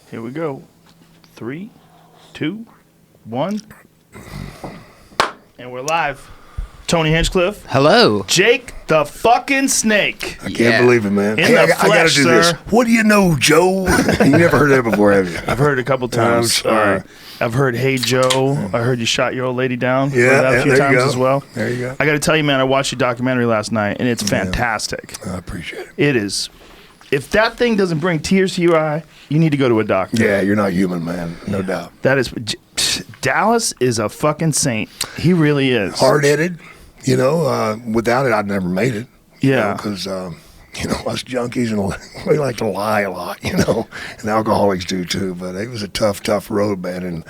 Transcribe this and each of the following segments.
Here we go. 3, 2, 1. And we're live. Tony Hinchcliffe. Hello. Jake the fucking Snake. I can't believe it, man. In the I flesh, gotta do this. sir. What do you know, Joe? You never heard that before, have you? I've heard it a couple times. I'm sorry. I've heard Hey Joe. I heard you shot your old lady down. Yeah, Heard that a few there you times go. as well. There you go. I got to tell you, man, I watched your documentary last night, and it's fantastic. I appreciate it. It is. If that thing doesn't bring tears to your eye, you need to go to a doctor. Yeah, you're not human, man. No doubt. That is, Dallas is a fucking saint. He really is. Hard-headed. You know, without it, I'd never made it. Yeah. Because, you know, us junkies, and we like to lie a lot, you know, and alcoholics do too. But it was a tough road, man, and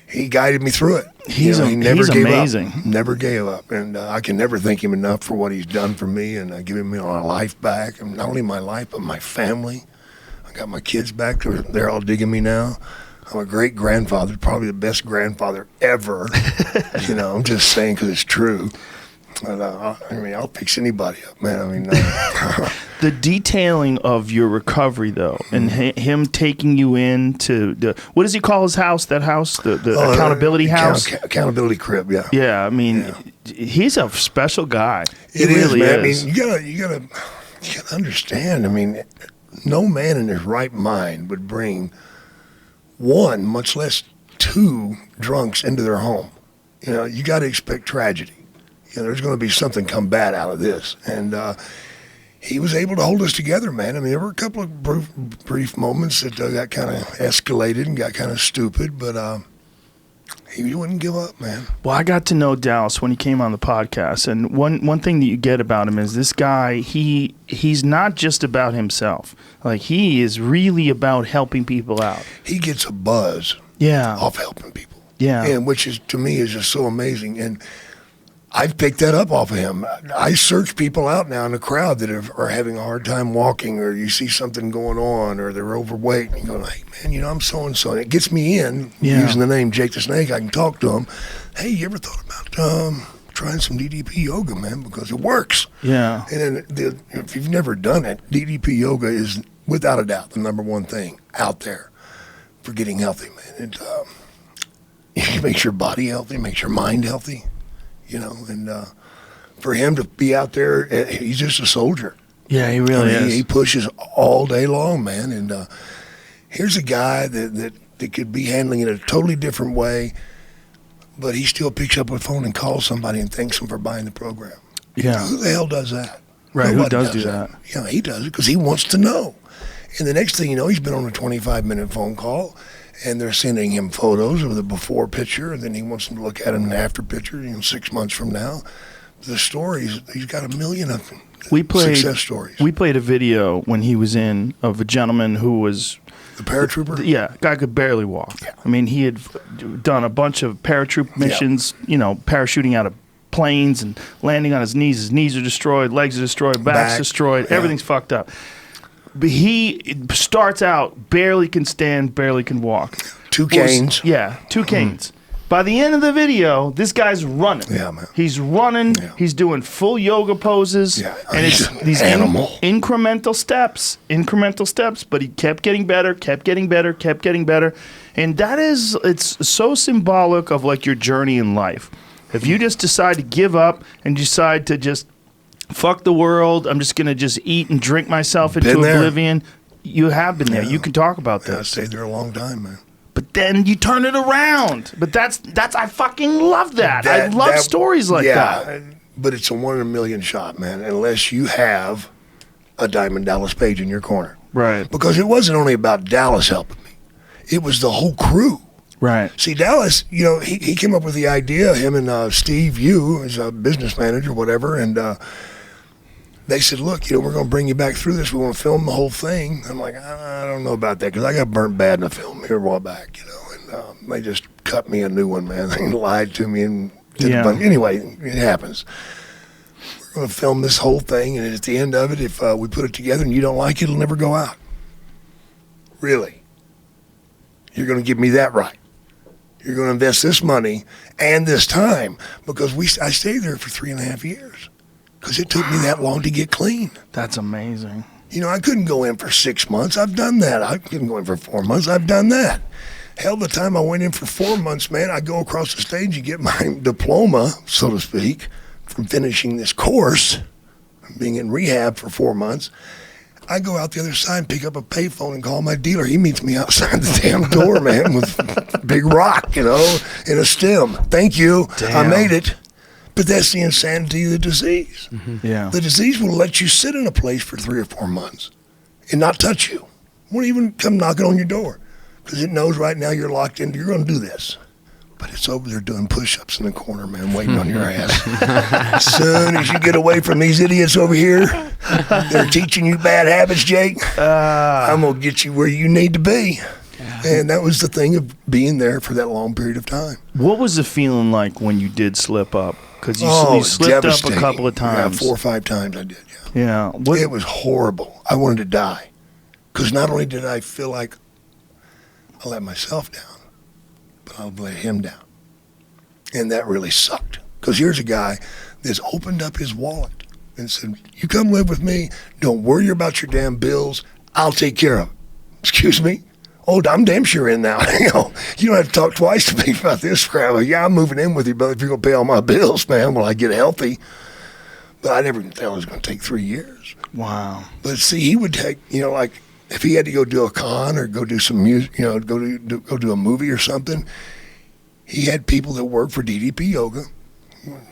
he guided me through it. He's he never gave amazing. Up. Never gave up. And I can never thank him enough for what he's done for me and giving me my life back. And not only my life, but my family. I got my kids back. They're all digging me now. I'm a great grandfather, probably the best grandfather ever. You know, I'm just saying because it's true. But, I mean, I'll fix anybody up, man. I mean, the detailing of your recovery, though, and him taking you into what does he call his house? That house, the accountability house, accountability crib. Yeah. Yeah, I mean, he's a special guy. It he is, really man. is. I mean, you gotta understand. I mean, no man in his right mind would bring one, much less two, drunks into their home. You know, you got to expect tragedy. You know, there's going to be something come bad out of this. And he was able to hold us together, man. I mean, there were a couple of brief moments that got kind of escalated and got kind of stupid, but he wouldn't give up, man. Well, I got to know Dallas when he came on the podcast, and one thing that you get about him is this guy, he's not just about himself. Like, he is really about helping people out. He gets a buzz off helping people. Yeah. And which is, to me, is just so amazing. And I've picked that up off of him. I search people out now in the crowd that are having a hard time walking, or you see something going on, or they're overweight, and you go, hey, man, you know, I'm so-and-so. And it gets me in, using the name Jake the Snake. I can talk to him. Hey, you ever thought about trying some DDP yoga, man? Because it works. Yeah. And then if you've never done it, DDP yoga is, without a doubt, the number one thing out there for getting healthy, man. It makes your body healthy, makes your mind healthy. You know, and for him to be out there, he's just a soldier. Yeah, he really is. He pushes all day long, man. And here's a guy that could be handling it a totally different way, but he still picks up a phone and calls somebody and thanks them for buying the program. Yeah. Who the hell does that? Right, Nobody who does do that? Yeah, he does it because he wants to know. And the next thing you know, he's been on a 25-minute phone call, and they're sending him photos of the before picture, and then he wants them to look at an after picture, 6 months from now. The stories, he's got a million of them. Success stories. We played a video when he was in of a gentleman who was... The paratrooper? Yeah, guy could barely walk. Yeah. I mean, he had done a bunch of paratroop missions, parachuting out of planes and landing on his knees. His knees are destroyed, legs are destroyed, back's destroyed, everything's fucked up. But he starts out, barely can stand, barely can walk. 2 canes. Two canes. By the end of the video, this guy's running. Yeah, man. He's running. Yeah. He's doing full yoga poses. Yeah, and it's these incremental steps, but he kept getting better. And it's so symbolic of like your journey in life. If you just decide to give up and decide to just fuck the world, I'm just going to just eat and drink myself into oblivion. You have been there. You can talk about that. I stayed there a long time, man. But then you turn it around. But that's I fucking love that. I love stories like that. Yeah, but it's a 1 in a million shot, man, unless you have a Diamond Dallas Page in your corner. Right. Because it wasn't only about Dallas helping me. It was the whole crew. Right. See, Dallas, he came up with the idea, him and Steve Yu, his business manager, whatever, and they said, look, we're going to bring you back through this. We want to film the whole thing. I'm like, I don't know about that because I got burnt bad in a film here a while back, and they just cut me a new one, man. They lied to me and did a bunch. Anyway, it happens. We're going to film this whole thing, and at the end of it, if we put it together and you don't like it, it'll never go out. Really? You're going to give me that right. You're going to invest this money and this time because I stayed there for 3.5 years. Because it took me that long to get clean. That's amazing. You know, I couldn't go in for 6 months. I've done that. I couldn't go in for 4 months. I've done that. Hell, the time I went in for 4 months, man, I go across the stage and get my diploma, so to speak, from finishing this course, being in rehab for 4 months. I go out the other side and pick up a payphone and call my dealer. He meets me outside the damn door, man, with a big rock, you know, and a stem. Thank you. Damn. I made it. But that's the insanity of the disease. Mm-hmm. Yeah. The disease will let you sit in a place for 3 or 4 months and not touch you. Won't even come knocking on your door because it knows right now you're locked in. You're going to do this. But it's over there doing push-ups in the corner, man, waiting on your ass. As soon as you get away from these idiots over here, they're teaching you bad habits, Jake. I'm going to get you where you need to be. And that was the thing of being there for that long period of time. What was the feeling like when you did slip up? Because you slipped up a couple of times. Yeah, 4 or 5 times I did, yeah. It was horrible. I wanted to die. Because not only did I feel like I let myself down, but I'll let him down. And that really sucked. Because here's a guy that's opened up his wallet and said, you come live with me, don't worry about your damn bills, I'll take care of it. Excuse me? Oh, I'm damn sure in now. You know, you don't have to talk twice to me about this crap. Yeah, I'm moving in with you, but if you're going to pay all my bills, man, will I get healthy? But I never thought it was going to take 3 years. Wow. But see, he would take, you know, like if he had to go do a con or go do some music, you know, go do a movie or something, he had people that worked for DDP Yoga,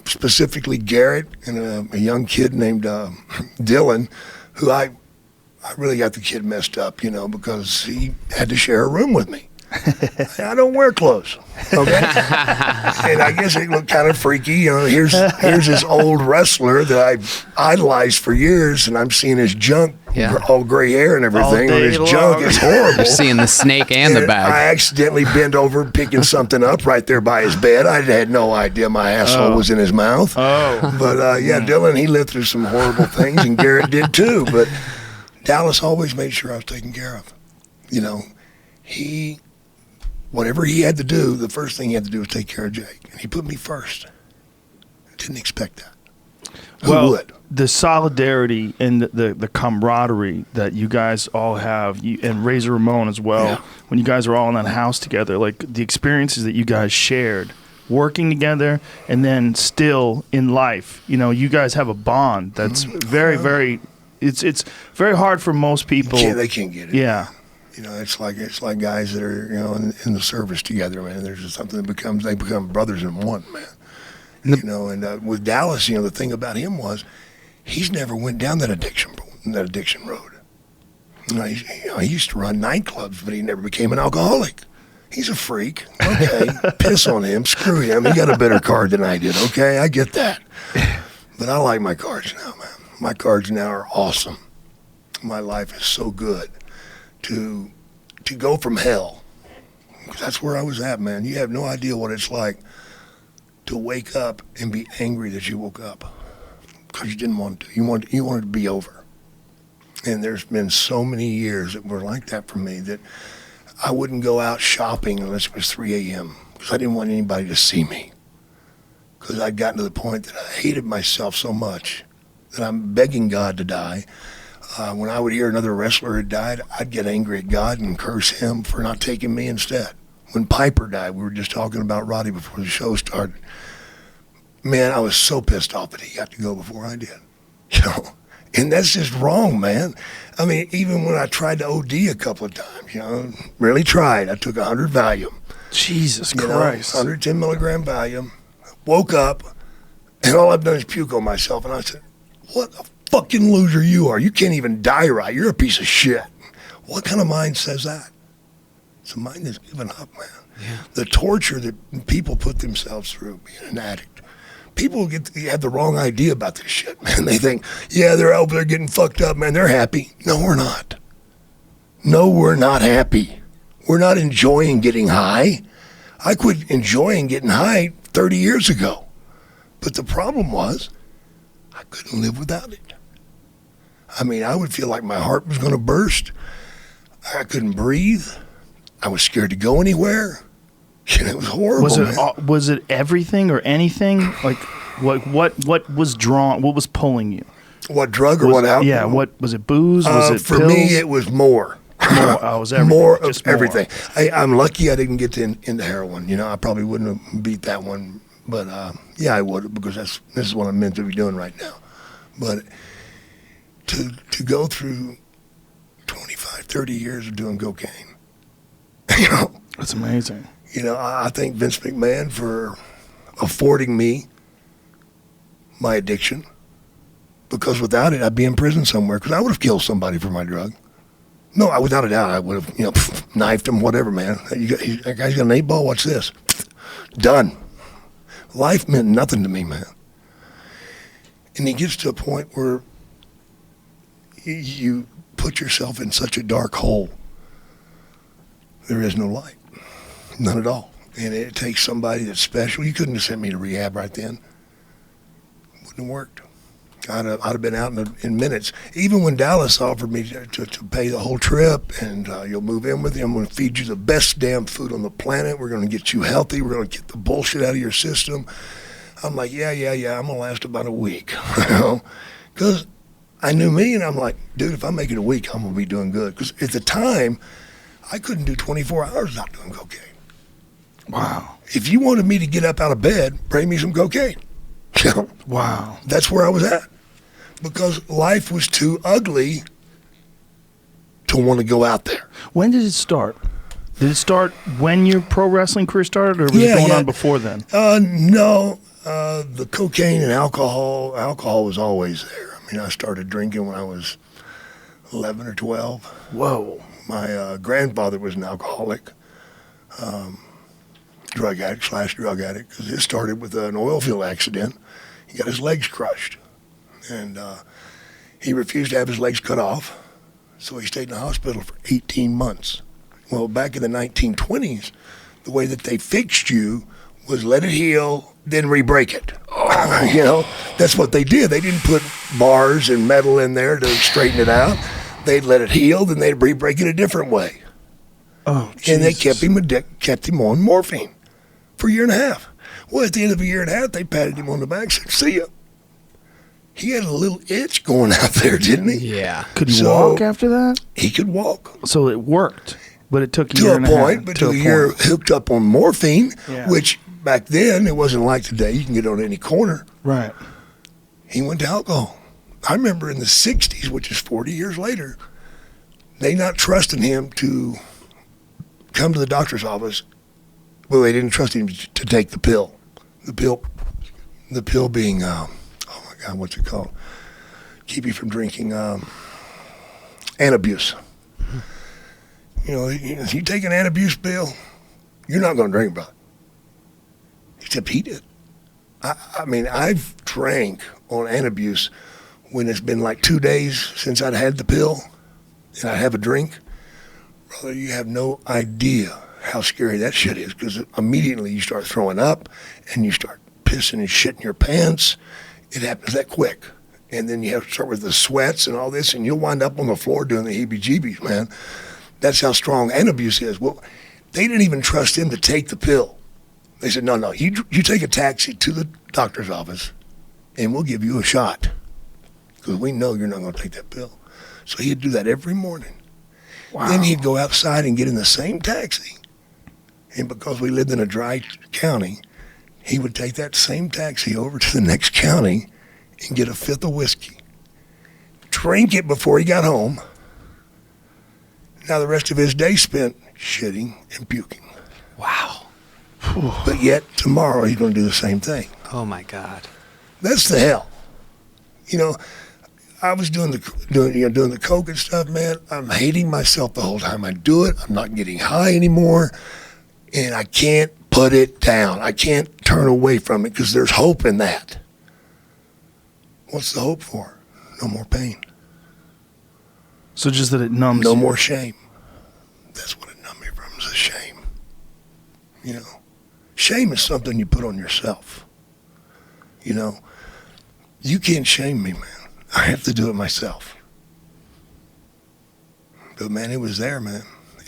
specifically Garrett and a young kid named Dylan, who I really got the kid messed up, you know, because he had to share a room with me. I don't wear clothes, okay? And I guess it looked kind of freaky. You know, here's this old wrestler that I've idolized for years, and I'm seeing his junk, all gray hair and everything, and his junk is horrible. You're seeing the snake and the bag. I accidentally bent over picking something up right there by his bed. I had no idea my asshole was in his mouth. Oh. But, Dylan, he lived through some horrible things, and Garrett did too. But Dallas always made sure I was taken care of. You know, whatever he had to do, the first thing he had to do was take care of Jake. And he put me first. Didn't expect that. Who would? The solidarity and the camaraderie that you guys all have, and Razor Ramon as well, when you guys are all in that house together, like the experiences that you guys shared, working together, and then still in life, you know, you guys have a bond that's very, very, it's very hard for most people. They can't get it. Yeah. You know, it's like guys that are, you know, in the service together, man. There's just something that they become brothers in one, man. You know, and with Dallas, you know, the thing about him was he's never went down that addiction road. You know, he used to run nightclubs, but he never became an alcoholic. He's a freak. Okay, piss on him, screw him. He got a better card than I did. Okay, I get that. But I like my cards now, man. My cards now are awesome. My life is so good. To go from hell, because that's where I was at, man. You have no idea what it's like to wake up and be angry that you woke up because you didn't want to. You wanted to be over. And there's been so many years that were like that for me that I wouldn't go out shopping unless it was 3 a.m. because I didn't want anybody to see me. Because I'd gotten to the point that I hated myself so much that I'm begging God to die. When I would hear another wrestler had died, I'd get angry at God and curse him for not taking me instead. When Piper died, we were just talking about Roddy before the show started. Man, I was so pissed off that he got to go before I did. You know, and that's just wrong, man. I mean, even when I tried to OD a couple of times, you know, really tried. I took 100 Valium. Jesus Christ. 110 milligram Valium. Woke up, and all I've done is puke on myself. And I said, what a fucking loser you are. You can't even die right. You're a piece of shit. What kind of mind says that? It's a mind that's given up, man. Yeah. The torture that people put themselves through being an addict. People have the wrong idea about this shit, man. They think, yeah, they're over there getting fucked up, man. They're happy. No, we're not. No, we're not happy. We're not enjoying getting high. I quit enjoying getting high 30 years ago. But the problem was I couldn't live without it. I mean, I would feel like my heart was going to burst. I couldn't breathe. I was scared to go anywhere. It was horrible. Was it everything or anything? Like what was drawn? What was pulling you? What drug or what alcohol? Yeah, what was it? Booze? Was it for pills? me? It was more. It was everything. More of Just more. everything. I'm lucky I didn't get into heroin. You know, I probably wouldn't have beat that one, but yeah, I would have, because this is what I'm meant to be doing right now. But to go through 25, 30 years of doing cocaine, you know, That's amazing. you know, I thank Vince McMahon for affording me my addiction, because without it, I'd be in prison somewhere, because I would have killed somebody for my drug. No, without a doubt, I would have, you know, knifed him, whatever, man. That guy's got an 8-ball, what's this? Done. Life meant nothing to me, man. And he gets to a point where you put yourself in such a dark hole, there is no light. None at all. And it takes somebody that's special. You couldn't have sent me to rehab right then. Wouldn't have worked. I'd have been out in minutes. Even when Dallas offered me to pay the whole trip, and you'll move in with you, I'm going to feed you the best damn food on the planet. We're going to get you healthy. We're going to get the bullshit out of your system. I'm like, yeah. I'm going to last about a week. You know? Because I knew me, and I'm like, dude, if I make it a week, I'm going to be doing good. Because at the time, I couldn't do 24 hours without doing cocaine. Wow. If you wanted me to get up out of bed, bring me some cocaine. You know? Wow. That's where I was at. Because life was too ugly to want to go out there. When did it start? Did it start when your pro wrestling career started, or was it going on before then? No. The cocaine and alcohol was always there. I mean, I started drinking when I was 11 or 12. Whoa. My grandfather was an alcoholic, drug addict, because it started with an oil field accident. He got his legs crushed, and he refused to have his legs cut off, so he stayed in the hospital for 18 months. Well, back in the 1920s, the way that they fixed you was let it heal, then re-break it. You know, that's what they did. They didn't put bars and metal in there to straighten it out. They'd let it heal, then they'd re-break it a different way. Oh, Jesus. And they kept him on morphine for a year and a half. Well, at the end of a year and a half, they patted him on the back and said, see ya. He had a little itch going out there, didn't he? Yeah. Could he walk after that? He could walk. So it worked, but it took a To year a and a half. point, but to a year hooked up on morphine, Yeah. which back then, it wasn't like today. You can get on any corner. Right. He went to alcohol. I remember in the 60s, which is 40 years later, they not trusting him to come to the doctor's office. Well, they didn't trust him to take the pill. The pill being, oh my God, what's it called? Keep you from drinking, antabuse. You know, if you take an antabuse pill, you're not going to drink, brother. Except he did. I mean, I've drank on antabuse when it's been like 2 days since I'd had the pill, and I have a drink. Brother, you have no idea how scary that shit is, because immediately you start throwing up and you start pissing and shitting your pants. It happens that quick. And then you have to start with the sweats and all this, and you'll wind up on the floor doing the heebie-jeebies, man. That's how strong antabuse is. Well, they didn't even trust him to take the pill. They said, no, you take a taxi to the doctor's office, and we'll give you a shot, because we know you're not going to take that pill. So he'd do that every morning. Wow. Then he'd go outside and get in the same taxi. And because we lived in a dry county, he would take that same taxi over to the next county and get a fifth of whiskey, drink it before he got home. Now the rest of his day spent shitting and puking. Wow. But yet tomorrow he's going to do the same thing. Oh my God. That's the hell. You know, I was doing the coke and stuff, man. I'm hating myself the whole time I do it. I'm not getting high anymore, and I can't put it down. I can't turn away from it, because there's hope in that. What's the hope for? No more pain. So just that it numbs No you. more shame. That's what it numbed me from, is the shame. You know, shame is something you put on yourself. You know, you can't shame me, man. I have to do it myself. But man, it was there, man.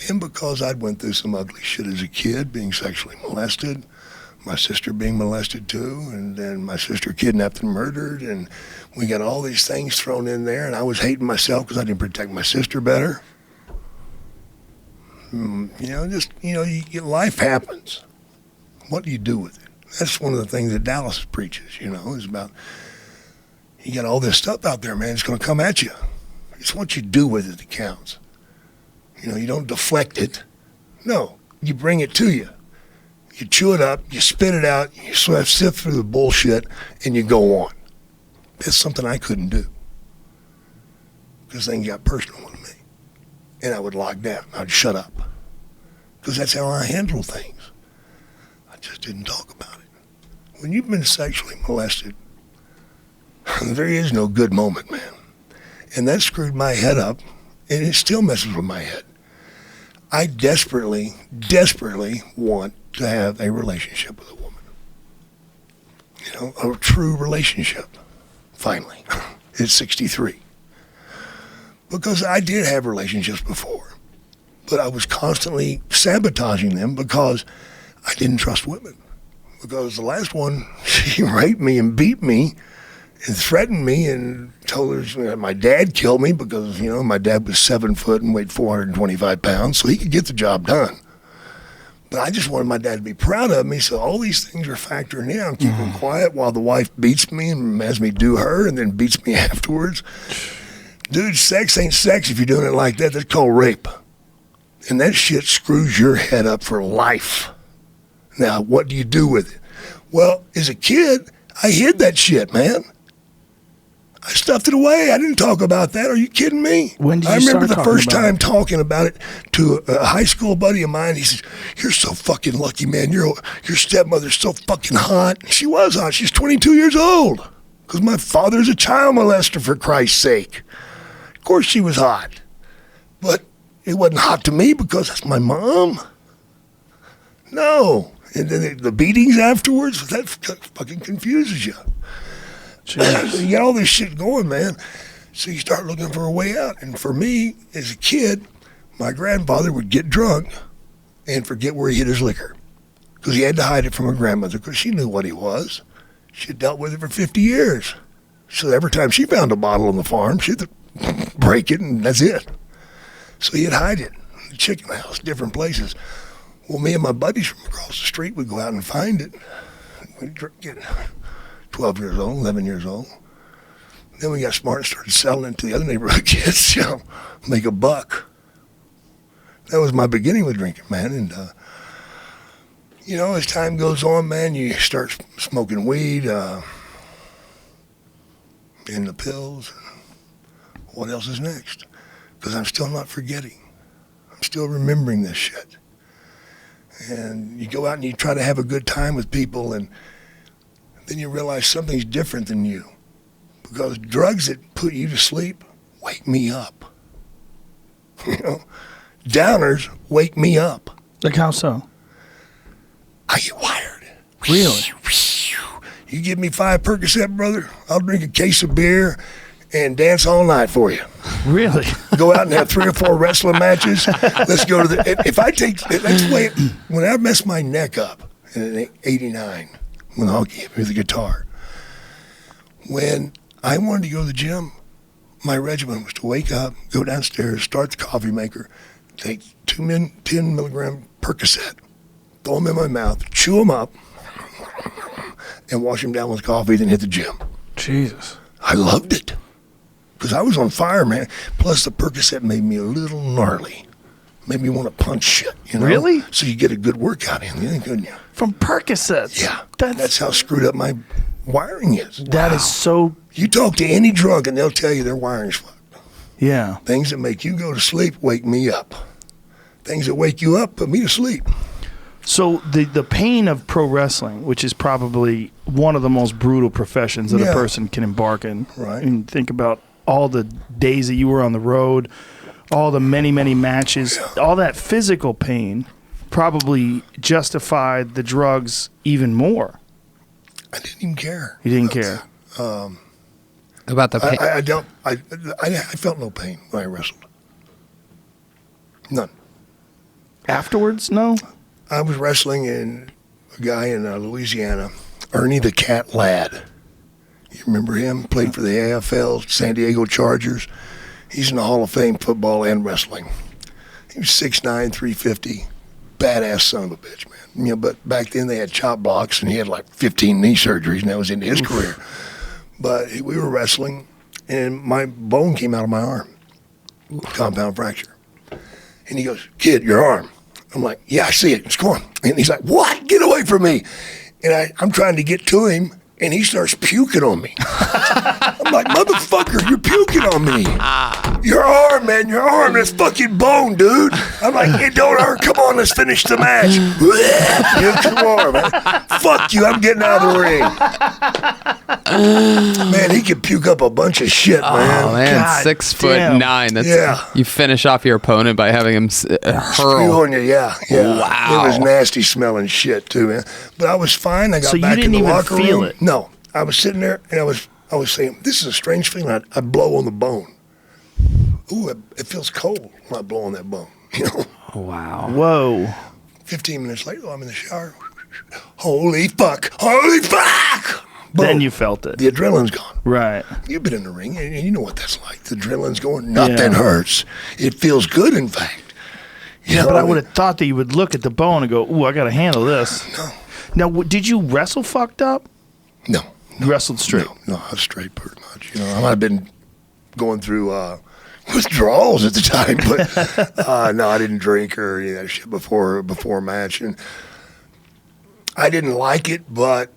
And because I'd went through some ugly shit as a kid, being sexually molested, my sister being molested too, and then my sister kidnapped and murdered, and we got all these things thrown in there, and I was hating myself because I didn't protect my sister better. Life happens. What do you do with it? That's one of the things that Dallas preaches, is about, you got all this stuff out there, man, it's going to come at you. It's what you do with it that counts. You don't deflect it. No, you bring it to you. You chew it up, you spit it out, you sift through the bullshit, and you go on. That's something I couldn't do. Because things got personal with me. And I would lock down. I'd shut up. Because that's how I handle things. I just didn't talk about it. When you've been sexually molested, there is no good moment, man. And that screwed my head up, and it still messes with my head. I desperately, desperately want to have a relationship with a woman. A true relationship, finally, at 63. Because I did have relationships before, but I was constantly sabotaging them because I didn't trust women. Because the last one, she raped me and beat me and threatened me and told her that my dad killed me because, my dad was 7 foot and weighed 425 pounds, so he could get the job done. But I just wanted my dad to be proud of me, so all these things are factoring in. I'm keeping quiet while the wife beats me and has me do her and then beats me afterwards. Dude, sex ain't sex if you're doing it like that. That's called rape. And that shit screws your head up for life. Now, what do you do with it? Well, as a kid, I hid that shit, man. I stuffed it away. I didn't talk about that. Are you kidding me? When did you I remember start the first time talking about it to a high school buddy of mine. He says, "You're so fucking lucky, man. Your stepmother's so fucking hot." She was hot. She's 22 years old. Because my father's a child molester, for Christ's sake. Of course she was hot. But it wasn't hot to me because that's my mom. No. And then the beatings afterwards, that fucking confuses you. You got all this shit going, man. So you start looking for a way out. And for me, as a kid, my grandfather would get drunk and forget where he hid his liquor. Because he had to hide it from her grandmother because she knew what he was. She had dealt with it for 50 years. So every time she found a bottle on the farm, she'd break it and that's it. So he'd hide it in the chicken house, different places. Well, me and my buddies from across the street would go out and find it. We'd get 12 years old, 11 years old. Then we got smart and started selling it to the other neighborhood kids, make a buck. That was my beginning with drinking, man. And, as time goes on, man, you start smoking weed, and the pills. What else is next? Because I'm still not forgetting. I'm still remembering this shit. And you go out and you try to have a good time with people, and then you realize something's different than you. Because drugs that put you to sleep wake me up. Downers wake me up. Like how so? I get wired. Really? You give me 5 Percocet, brother, I'll drink a case of beer and dance all night for you. Really? Go out and have 3 or 4 wrestling matches. Let's go to when I messed my neck up in '89, when Honky hit me with the guitar, when I wanted to go to the gym, my regimen was to wake up, go downstairs, start the coffee maker, take 10 milligram Percocet, throw them in my mouth, chew them up, and wash them down with coffee, then hit the gym. Jesus. I loved it. Because I was on fire, man. Plus, the Percocet made me a little gnarly. Made me want to punch shit, Really? So you get a good workout in, couldn't you? From Percocets? Yeah. That's how screwed up my wiring is. That is so... You talk to any drunk and they'll tell you their wiring's fucked. Yeah. Things that make you go to sleep wake me up. Things that wake you up put me to sleep. So the pain of pro wrestling, which is probably one of the most brutal professions that a person can embark in. Right. And think about all the days that you were on the road, all the many, many matches, all that physical pain probably justified the drugs even more. I didn't even care. You didn't care? About the pain. I felt no pain when I wrestled. None. Afterwards, no? I was wrestling and a guy in Louisiana, Ernie the Cat Ladd. You remember him? Played for the AFL, San Diego Chargers. He's in the Hall of Fame, football and wrestling. He was 6'9", 350. Badass son of a bitch, man. You know, but back then they had chop blocks, and he had like 15 knee surgeries, and that was into his career. But we were wrestling, and my bone came out of my arm, compound fracture. And he goes, "Kid, your arm." I'm like, "Yeah, I see it. It's gone." And he's like, "What? Get away from me." And I'm trying to get to him, and he starts puking on me. I'm like, "Motherfucker, you're puking on me. Your arm, man, your arm, that's fucking bone, dude." I'm like, "It don't hurt. Come on, let's finish the match." Yeah, come on, man. Fuck you, I'm getting out of the ring. Man, he could puke up a bunch of shit, man. Oh, man, God 6'9". That's, Yeah. You finish off your opponent by having him Spew hurl. on you, yeah. Wow. It was nasty smelling shit, too, man. But I was fine. I got So you back in didn't the even locker feel room. it? No. I was sitting there, and I was saying, "This is a strange feeling. I blow on the bone. Ooh, it feels cold when I blow on that bone." You know? Wow. Whoa. 15 minutes later, I'm in the shower. Holy fuck! Holy fuck! Boom. Then you felt it. The adrenaline's gone. Right. You've been in the ring, and you know what that's like. The adrenaline's going. Nothing hurts. It feels good, in fact. You know, But I would have thought that you would look at the bone and go, "Ooh, I got to handle this." No. Now, did you wrestle fucked up? No. You wrestled straight. No, I was straight pretty much. You know, I might have been going through withdrawals at the time, but no, I didn't drink or any of that shit before a match, and I didn't like it, but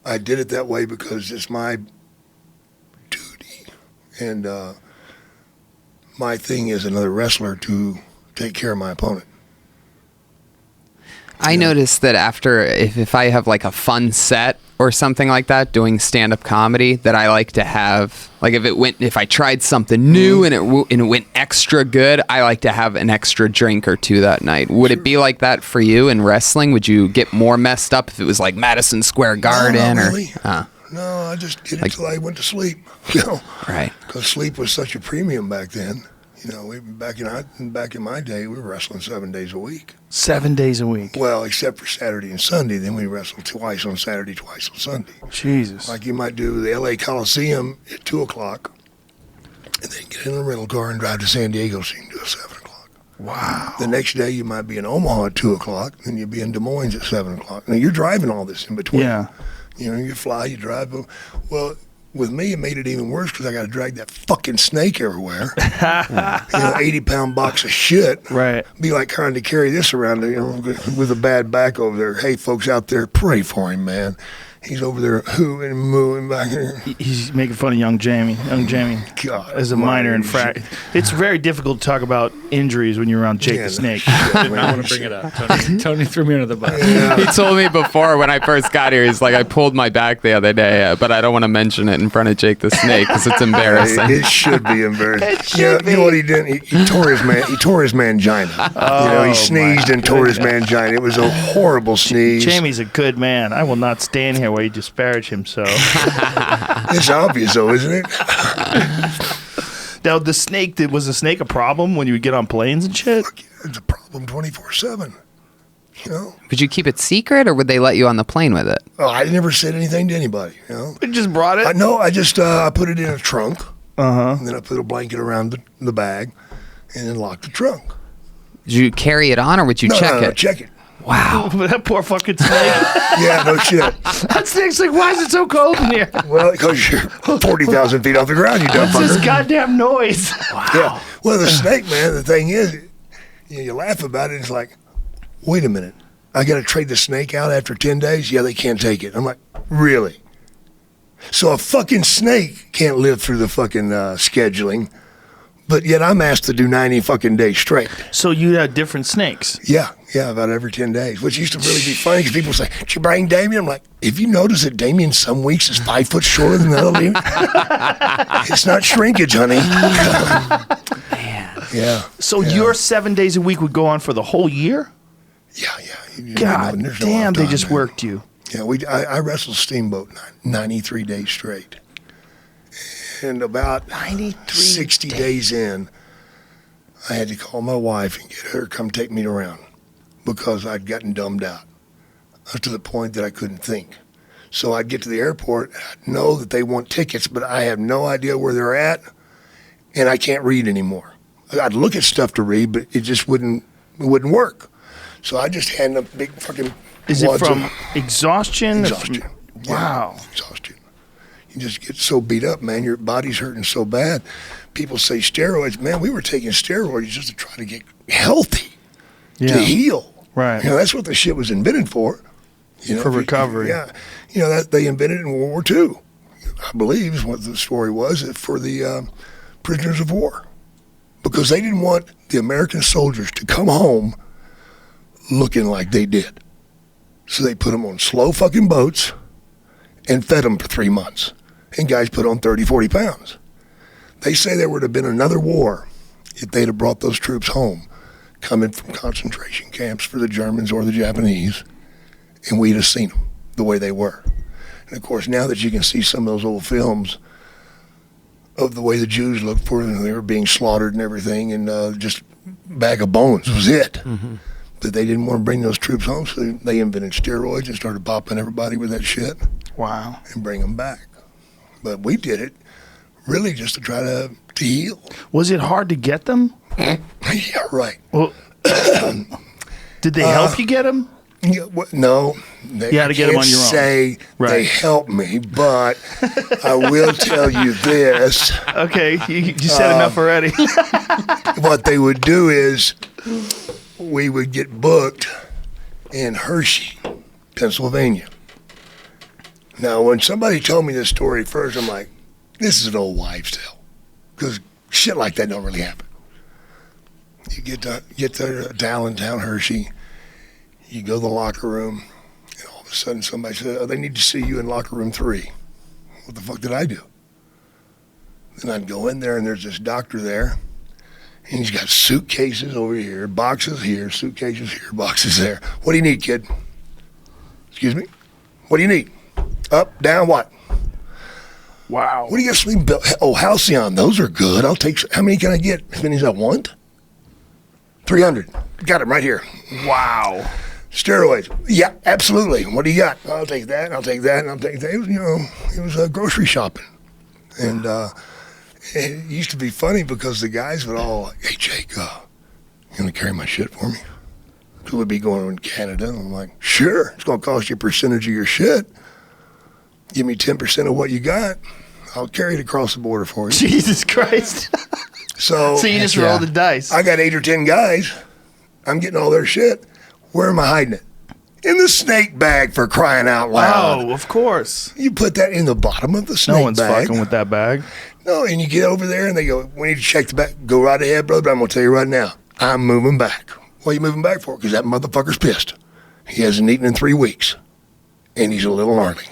I did it that way because it's my duty, and my thing as another wrestler to take care of my opponent. I noticed that after, if I have like a fun set or something like that, doing stand-up comedy, that I like to have, like if I tried something new and it went extra good, I like to have an extra drink or two that night. Would it be like that for you in wrestling? Would you get more messed up if it was like Madison Square Garden? No, not really. Or, No, I just did it till I went to sleep. You know, right. Because sleep was such a premium back then. You know, back in my day, we were wrestling 7 days a week. 7 days a week. Well, except for Saturday and Sunday. Then we wrestled twice on Saturday, twice on Sunday. Jesus. Like you might do the L.A. Coliseum at 2 o'clock, and then get in a rental car and drive to San Diego so you can do a 7 o'clock. Wow. The next day you might be in Omaha at 2 o'clock, and you'll be in Des Moines at 7 o'clock. Now you're driving all this in between. Yeah. You know, you fly, you drive. Well, with me, it made it even worse because I got to drag that fucking snake everywhere. 80-pound box of shit. Right. Be like trying to carry this around, with a bad back over there. Hey, folks out there, pray for him, man. He's over there hooing and mooing back here. He's making fun of young Jamie. Young Jamie, God, as a minor infraction. It's very difficult to talk about injuries when you're around Jake the Snake. I did not want to bring it up. Tony threw me under the bus. Yeah. He told me before when I first got here, he's like, I pulled my back the other day, but I don't want to mention it in front of Jake the Snake because it's embarrassing. It should be embarrassing. It should You know what he did? He tore his mangina. He sneezed and tore his mangina. It was a horrible sneeze. Jamie's a good man. I will not stand here while you disparage him. So It's obvious, though, isn't it? now, the snake. Was the snake a problem when you would get on planes and shit? It's a problem 24/7. You know? Would you keep it secret or would they let you on the plane with it? Oh, I never said anything to anybody. You know? You just brought it. I just I put it in a trunk. Uh-huh. And then I put a blanket around the bag, and then locked the trunk. Did you carry it on or would you check No, it? check it. Wow. That poor fucking snake. Yeah, no shit. That snake's like, why is it so cold in here? Well, because you're 40,000 feet off the ground, you dumb What's this fucker. goddamn noise? Yeah. Well, the snake, man, the thing is, you laugh about it, it's like, wait a minute. I got to trade the snake out after 10 days? Yeah, they can't take it. I'm like, really? So a fucking snake can't live through the fucking scheduling, but yet I'm asked to do 90 fucking days straight. So you had different snakes. Yeah, about every 10 days, which used to really be funny because people say, did you bring Damien? I'm like, if you notice that Damien some weeks is 5 foot shorter than the other Damien, it's not shrinkage, honey. Man. Yeah. So your 7 days a week would go on for the whole year? Yeah. God There's no damn, off they time, just man. worked you. Yeah, I wrestled Steamboat 93 days straight. And about 93 60 days in, I had to call my wife and get her to come take me around because I'd gotten dumbed out. to the point that I couldn't think. So I'd get to the airport, I'd know that they want tickets, but I have no idea where they're at, and I can't read anymore. I'd look at stuff to read, but it just wouldn't work. So I just hand them big fucking. Is it from exhaustion? Exhaustion. Wow. Yeah, exhaustion. You just get so beat up, man. Your body's hurting so bad. People say steroids. Man, we were taking steroids just to try to get healthy, to heal. Right. You know, that's what the shit was invented for. You know, for recovery. You know, that they invented it in World War II, I believe is what the story was, for the prisoners of war. Because they didn't want the American soldiers to come home looking like they did. So they put them on slow fucking boats and fed them for 3 months. And guys put on 30, 40 pounds. They say there would have been another war if they'd have brought those troops home, coming from concentration camps for the Germans or the Japanese, and we'd have seen them the way they were. And of course, now that you can see some of those old films of the way the Jews looked for them, they were being slaughtered and everything, and just a bag of bones was it. Mm-hmm. But they didn't want to bring those troops home, so they invented steroids and started popping everybody with that shit. Wow. And bring them back. But we did it really just to try to heal. Was it hard to get them? Yeah, right. Well, did they help you get them? Yeah, no. You had to get them on your own. Say they helped me, but I will tell you this. Okay, you said enough already. What they would do is we would get booked in Hershey, Pennsylvania. Now, when somebody told me this story first, I'm like, this is an old wives' tale, because shit like that don't really happen. You get to Allentown, Hershey, you go to the locker room, and all of a sudden somebody says, oh, they need to see you in locker room 3. What the fuck did I do? Then I'd go in there, and there's this doctor there, and he's got suitcases over here, boxes here, suitcases here, boxes there. What do you need, kid? Excuse me? What do you need? Up, down, what? Wow. What do you got, sleeping pill? Oh, Halcyon, those are good. I'll take, how many can I get? As many as I want? 300. Got them right here. Wow. Steroids. Yeah, absolutely. What do you got? I'll take that, and I'll take that, and I'll take that. It was, it was grocery shopping. And it used to be funny because the guys would all like, hey, Jake, you going to carry my shit for me? Because we'd be going to Canada. And I'm like, sure. It's going to cost you a percentage of your shit. Give me 10% of what you got. I'll carry it across the border for you. Jesus Christ. So you just roll the dice. I got 8 or 10 guys. I'm getting all their shit. Where am I hiding it? In the snake bag, for crying out loud. Oh, of course. You put that in the bottom of the snake bag. No one's fucking with that bag. No, and you get over there and they go, we need to check the back. Go right ahead, brother, but I'm going to tell you right now, I'm moving back. What are you moving back for? Because that motherfucker's pissed. He hasn't eaten in 3 weeks, and he's a little gnarly.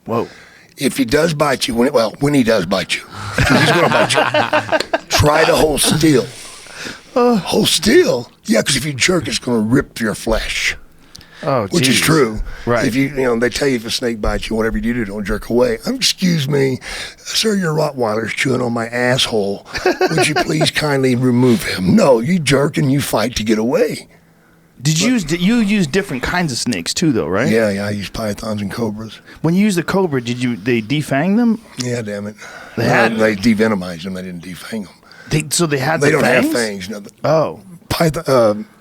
Whoa. If he does bite you, when he does bite you, he's going to bite you. Try to hold still. Hold still? Yeah, because if you jerk, it's going to rip your flesh. Oh, which is true. Right. If they tell you if a snake bites you, whatever you do, don't jerk away. Excuse me, sir, your Rottweiler's chewing on my asshole. Would you please kindly remove him? No, you jerk and you fight to get away. You use different kinds of snakes too, though, right? Yeah, I use pythons and cobras. When you use the cobra, they defang them? Yeah, damn it. They devenomized them. They didn't defang them. They don't have fangs. No. Oh.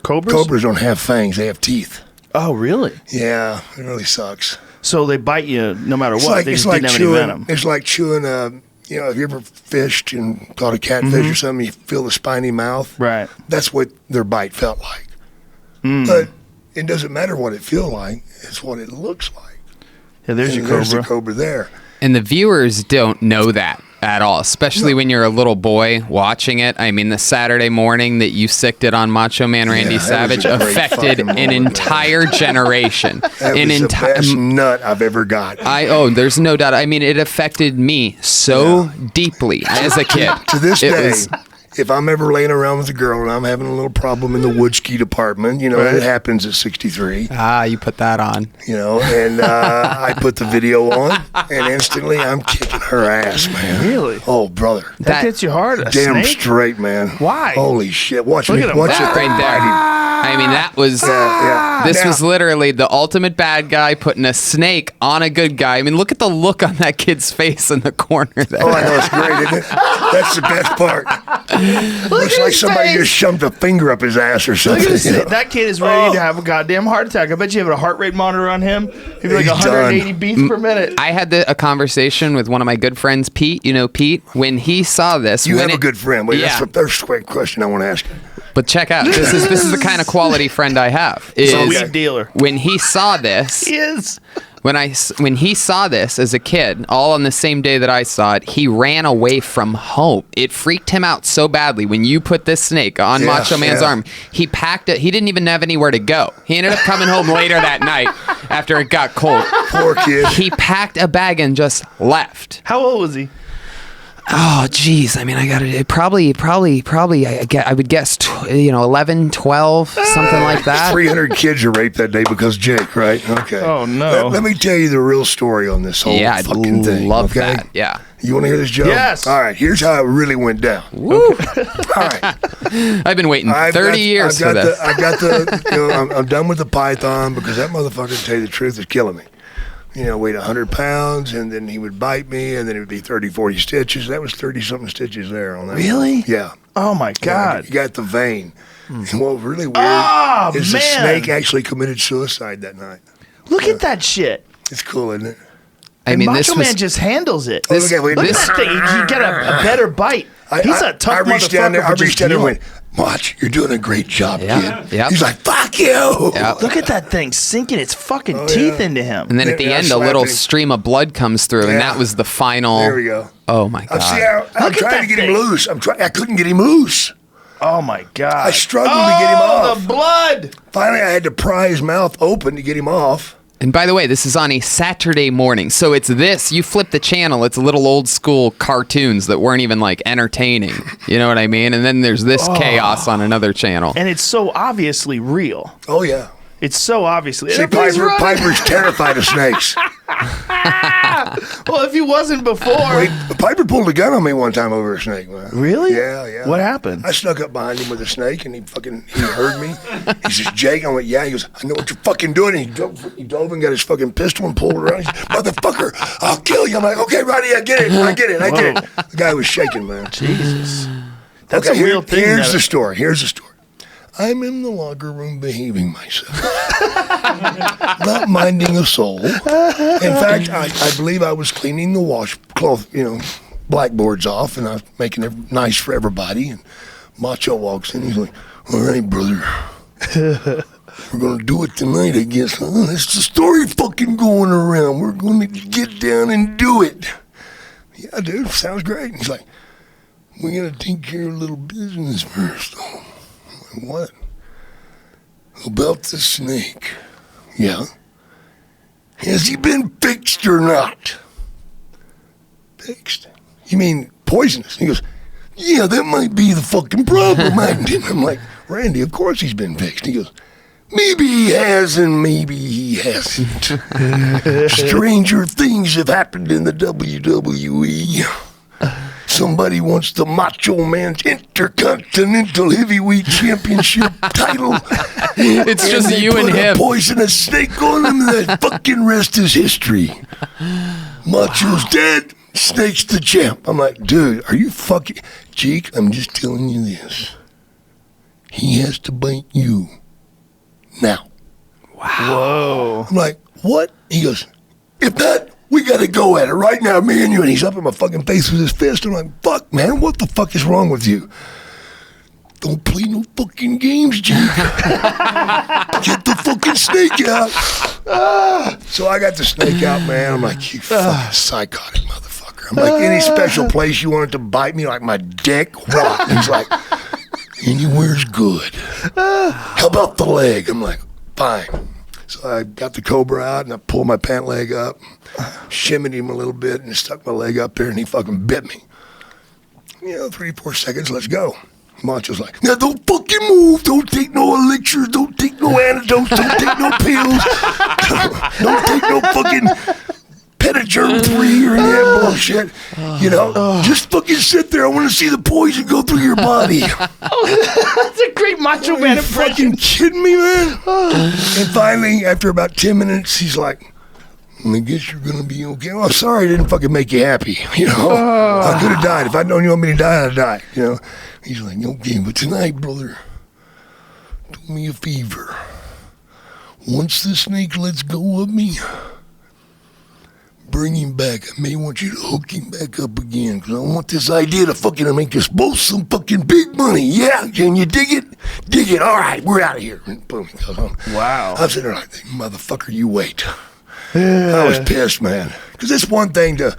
Cobras don't have fangs. They have teeth. Oh, really? Yeah, it really sucks. So they bite you no matter what. They just didn't have any venom. It's like chewing if you ever fished and caught a catfish or something, you feel the spiny mouth. Right. That's what their bite felt like. But it doesn't matter what it feels like. It's what it looks like. Yeah, there's your cobra. There's the cobra there. And the viewers don't know that at all, especially when you're a little boy watching it. I mean, the Saturday morning that you sicked it on Macho Man Randy Savage affected an entire generation. That was the best nut I've ever got. There's no doubt. I mean, it affected me so deeply as a kid. To this day, if I'm ever laying around with a girl and I'm having a little problem in the wood ski department, you know, it happens at 63. You put that on. You know, and I put the video on, and instantly I'm kicking her ass, man. Really? Oh, brother. That gets you hard. Damn snake? straight, man. Why? Holy shit. Watch Look me. at him. Watch it. Right there. I mean, that was this was literally the ultimate bad guy putting a snake on a good guy. I mean, look at the look on that kid's face in the corner there. Oh, I know, it's great, isn't it? That's the best part. Looks like somebody just shoved a finger up his ass or something. Look at that kid is ready to have a goddamn heart attack. I bet you have a heart rate monitor on him. He'd be like He's 180 beats per minute. I had a conversation with one of my good friends, Pete. You know Pete? When he saw this. You have a good friend. Wait, Yeah. that's a great question I want to ask you. But check out, this is the kind of quality friend I have. He's a Is weed dealer. when he saw this, He is. when he saw this as a kid, all on the same day that I saw it, he ran away from home. It freaked him out so badly when you put this snake on Macho Man's arm. He packed it. He didn't even have anywhere to go. He ended up coming home later that night after it got cold. Poor kid. He packed a bag and just left. How old was he? Oh, geez. I mean, I got it. Probably. I would guess, 11, 12, something like that. 300 kids are raped that day because Jake, right? Okay. Oh, no. Let me tell you the real story on this whole fucking thing. Love okay? that. Yeah. You want to hear this, Joe? Yes. All right. Here's how it really went down. Woo. All right. I've been waiting 30 years for this. I'm done with the python because that motherfucker, to tell you the truth, is killing me. You know, weighed 100 pounds, and then he would bite me, and then it would be 30, 40 stitches. That was 30-something stitches there on that. Really? Yeah. Oh, my God. You got the vein. And what was really weird is the snake actually committed suicide that night. Look at that shit. It's cool, isn't it? I mean, Macho this was. Man just handles it. Look at Look at that thing. You get a better bite. He's a tough I reached down there. motherfucker I for reached just down there and dealing. went, Watch, you're doing a great job, Yeah, kid. yeah. He's like, fuck you. Yeah. Look at that thing sinking its fucking teeth into him. And then at the Yeah, end, a little slapping. stream of blood comes through, and Yeah. that was the final. There we go. Oh my god! See, I'm Look at trying that to get him thing. loose. I couldn't get him loose. Oh my God. I struggled to get him off. The blood. Finally, I had to pry his mouth open to get him off. And by the way, this is on a Saturday morning, so it's this. You flip the channel, it's little old school cartoons that weren't even like entertaining. You know what I mean? And then there's this chaos on another channel. And it's so obviously real. Oh, yeah. It's so obviously. See, Everybody's running. Piper's terrified of snakes. Well, if he wasn't before. Wait, Piper pulled a gun on me one time over a snake, man. Really? Yeah. What happened? I snuck up behind him with a snake, and he heard me. He says, Jake, I went, yeah. He goes, I know what you're fucking doing. And he dove and got his fucking pistol and pulled it around. He said, motherfucker, I'll kill you. I'm like, okay, Roddy, I get it. I get it. The guy was shaking, man. Jesus. That's Okay, a real thing. Here's the story. I'm in the locker room behaving myself, not minding a soul. In fact, I believe I was cleaning the washcloth, blackboards off, and I was making it nice for everybody. And Macho walks in. He's like, "All right, brother, we're gonna do it tonight, I guess. Huh? That's the story fucking going around. We're gonna get down and do it." Yeah, dude, sounds great. He's like, "We gotta take care of a little business first, though." What? About the snake. Yeah. Has he been fixed or not? Fixed? You mean poisonous? He goes, yeah, that might be the fucking problem. I'm like, Randy, of course he's been fixed. He goes, maybe he has and maybe he hasn't. Stranger things have happened in the WWE. Somebody wants the Macho Man's Intercontinental Heavyweight Championship title. It's just they you put and a him. poisonous snake on him, and that fucking rest is history. Macho's dead. Snake's the champ. I'm like, dude, are you fucking... Cheek, I'm just telling you this. He has to bite you. Now. Whoa. I'm like, what? He goes, if not, we got to go at it right now, me and you. And he's up in my fucking face with his fist. I'm like, fuck, man, what the fuck is wrong with you? Don't play no fucking games, Jake. Get the fucking snake out. So I got the snake out, man. I'm like, you fucking psychotic motherfucker. I'm like, any special place you wanted to bite me, like my dick? What? And he's like, anywhere's good. How about the leg? I'm like, fine. So I got the cobra out and I pulled my pant leg up, shimmied him a little bit, and stuck my leg up there, and he fucking bit me. 3-4 seconds, let's go. Macho's like, now don't fucking move. Don't take no elixirs. Don't take no antidotes. Don't take no pills. Don't take no fucking Pedigerm 3 or any of that bullshit. You know, just fucking sit there. I want to see the poison go through your body. That's a great Macho Man Are you fucking impression. kidding me, man? And finally, after about 10 minutes, he's like, I guess you're going to be okay. Well, sorry I didn't fucking make you happy. You know, I could have died. If I'd known you want me to die, I'd die. You know, he's like, okay, but tonight, brother, do me a favor. Once the snake lets go of me, bring him back. I may want you to hook him back up again because I want this idea to fucking make us both some fucking big money. Yeah, can you dig it? Dig it. All right, we're out of here. And boom, he goes home. Wow. I'm sitting there like, motherfucker, you wait. I was pissed, man, because it's one thing to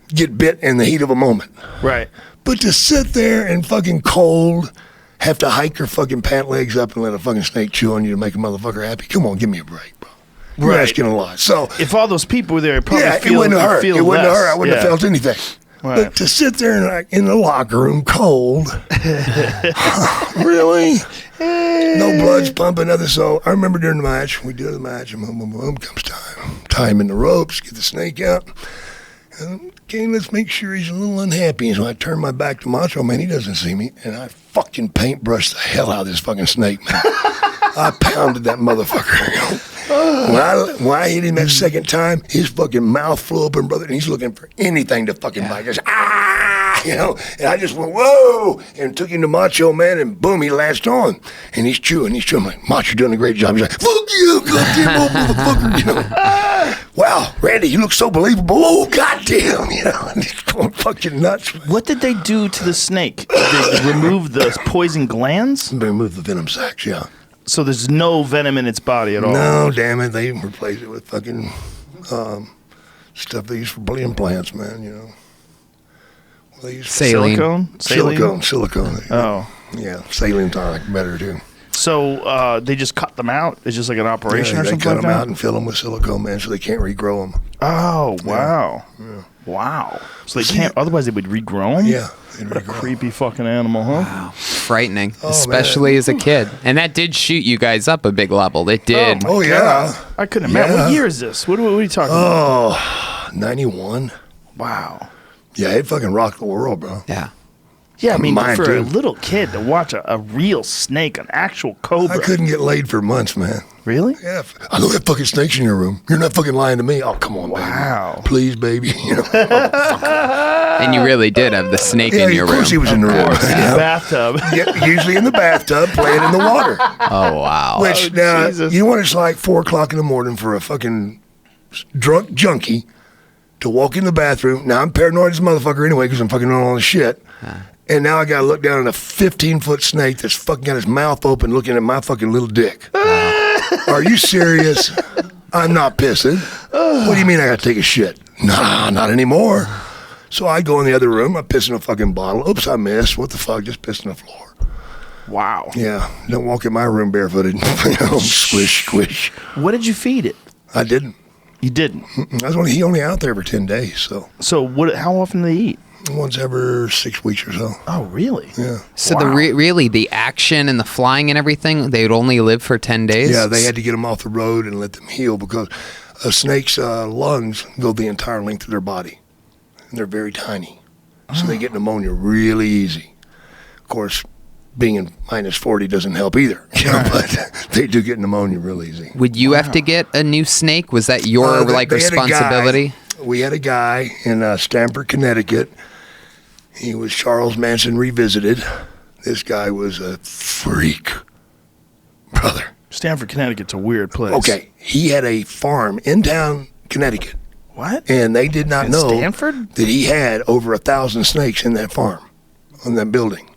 get bit in the heat of a moment, Right. but to sit there and fucking cold, have to hike your fucking pant legs up and let a fucking snake chew on you to make a motherfucker happy. Come on, give me a break, bro. You're Right. asking a lot. So If all those people were there, it probably yeah, feel, it wouldn't have hurt. feel It wouldn't have less. hurt. I wouldn't Yeah. have felt anything. Right. But to sit there and like in the locker room, cold, really, no blood's pumping, nothing. So I remember during the match, we do the match, and boom, boom, boom, comes time. Tie him in the ropes, get the snake out. And, okay, let's make sure he's a little unhappy. And so I turn my back to Macho Man. He doesn't see me, and I fucking paintbrushed the hell out of this fucking snake, man. I pounded that motherfucker. When I hit him that second time, his fucking mouth flew open, brother, and he's looking for anything to fucking bite. Just, you know, and I just went, whoa, and took him to Macho Man, and boom, he latched on. And he's chewing. I'm like, Macho, you're doing a great job. He's like, fuck you, goddamn old motherfucker, you know. Wow, Randy, you look so believable. Oh, goddamn, you know, and he's going fucking nuts. What did they do to the snake? Did they remove the poison glands? They removed the venom sacs, yeah. So there's no venom in its body at all? No, damn it, they replaced it with fucking stuff they use for implants, man, you know. Well, they use Saline. Silicone? Silicone. Oh. Yeah, saline tonic, better too. So they just cut them out? It's just like an operation Yeah, or they something cut like them that? out and fill them with silicone, man, so they can't regrow them. Oh, wow. Yeah. Wow. So they can't, otherwise they would regrow them? Yeah, they'd What a regrow 'em. creepy fucking animal, huh? Wow. Frightening, Oh, especially as a kid. And that did shoot you guys up a big level. It did. Oh, yeah. I couldn't imagine. Yeah. What year is this? What are you talking about? Oh, 91. Wow. Yeah, it fucking rocked the world, bro. Yeah. Yeah, I mean, Mine, for too. a little kid to watch a real snake, an actual cobra. I couldn't get laid for months, man. Really? Yeah, I know that fucking snake's in your room. You're not fucking lying to me. Oh, come on, Wow. baby. Please, baby. You know? And you really did have the snake Yeah, in your of course room. he was in the room. In You the know? bathtub. Yeah, usually in the bathtub, playing in the water. Oh, wow. Which, Oh, now, Jesus. you know what it's like 4 o'clock in the morning for a fucking drunk junkie to walk in the bathroom. Now, I'm paranoid as a motherfucker anyway because I'm fucking on all this shit. And now I got to look down at a 15-foot snake that's fucking got his mouth open looking at my fucking little dick. Are you serious? I'm not pissing. What do you mean I got to take a shit? Nah, not anymore. So I go in the other room. I piss in a fucking bottle. Oops, I missed. What the fuck? Just pissed on the floor. Wow. Yeah, don't walk in my room barefooted. You know, squish, squish. What did you feed it? I didn't. You didn't. He only out there for 10 days, so So what? How often do they eat? once every 6 weeks or so. Oh, really? Yeah. So Wow. really the action and the flying and everything, they would only live for 10 days? Yeah, they had to get them off the road and let them heal because a snake's lungs go the entire length of their body. And they're very tiny. So they get pneumonia really easy. Of course, being in minus 40 doesn't help either. You know, but they do get pneumonia real easy. Would you have to get a new snake? Was that your They had a responsibility? guy- we had a guy in Stamford, Connecticut. He was Charles Manson revisited. This guy was a freak, brother. Stamford, Connecticut's a weird place. Okay, he had a farm in town, Connecticut, What? and they did not In know Stamford? that he had over 1,000 snakes in that farm, on that building,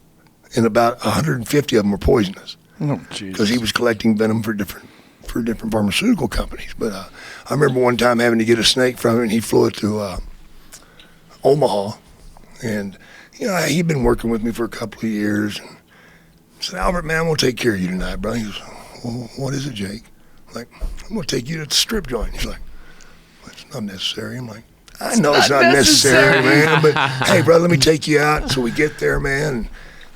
and about 150 of them were poisonous Oh, jeez. because he was collecting venom for different pharmaceutical companies. But I remember one time having to get a snake from him, and he flew it to Omaha, and you know he'd been working with me for a couple of years. And I said, Albert, man, I'm gonna take care of you tonight, bro. He goes, well, what is it, Jake? I'm like, I'm gonna take you to the strip joint. He's like, well, it's not necessary. I'm like, I know it's not necessary, man, but hey, brother, let me take you out. So we get there, man. And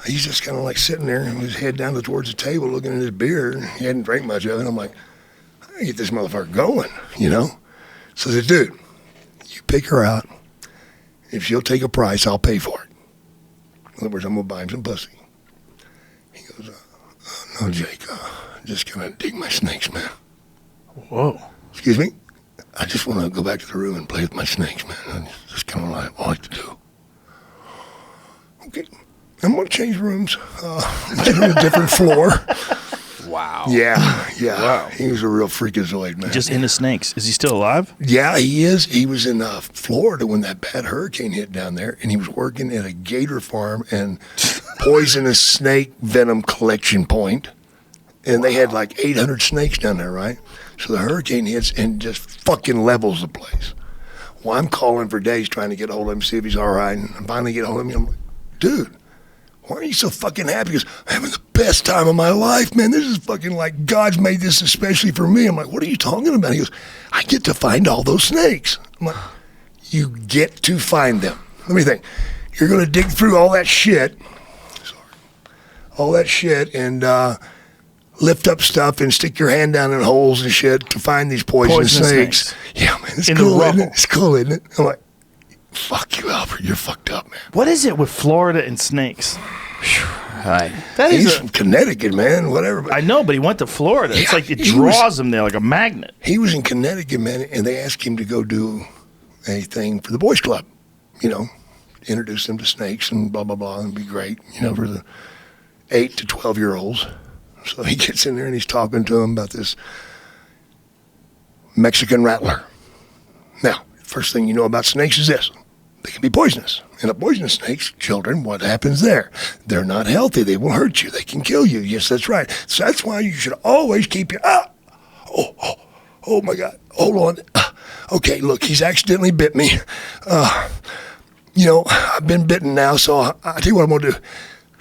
he's just kind of like sitting there with his head down towards the table looking at his beer. He hadn't drank much of it. I'm like, I gotta get this motherfucker going, you know? So I said, dude, you pick her out. If she'll take a price, I'll pay for it. In other words, I'm going to buy him some pussy. He goes, no, Jake, I'm just going to dig my snakes, man. Whoa. Excuse me? I just want to go back to the room and play with my snakes, man. That's just kind of what I like to do. Okay, I'm going to change rooms. I'm on a different floor. Wow. Yeah. Wow. He was a real freakazoid, man. Just into snakes. Is he still alive? Yeah, he is. He was in Florida when that bad hurricane hit down there, and he was working at a gator farm and poisonous snake venom collection point. And they had like 800 snakes down there, right? So the hurricane hits and just fucking levels the place. Well, I'm calling for days trying to get a hold of him, see if he's all right. And I finally get a hold of him. I'm like, dude, why are you so fucking happy? He goes, I'm having the best time of my life, man. This is fucking like God's made this especially for me. I'm like, what are you talking about? He goes, I get to find all those snakes. I'm like, you get to find them. Let me think. You're going to dig through all that shit. All that shit and lift up stuff and stick your hand down in holes and shit to find these poisonous snakes. Yeah, man, it's cool, isn't it? It's cool, isn't it? I'm like, fuck you, Albert. You're fucked up, man. What is it with Florida and snakes? He's from Connecticut, man. Whatever. But I know, but he went to Florida. It's like it draws him there like a magnet. He was in Connecticut, man, and they asked him to go do a thing for the boys club. You know, introduce them to snakes and blah, blah, blah, and be great, you know, for the 8 to 12-year-olds. So he gets in there and he's talking to them about this Mexican rattler. Now, first thing you know about snakes is this. They can be poisonous. And a poisonous snake's children, what happens there? They're not healthy. They will hurt you. They can kill you. Yes, that's right. So that's why you should always keep your... Oh my God. Hold on. Okay, look, he's accidentally bit me. You know, I've been bitten now, so I'll tell you what I'm going to do.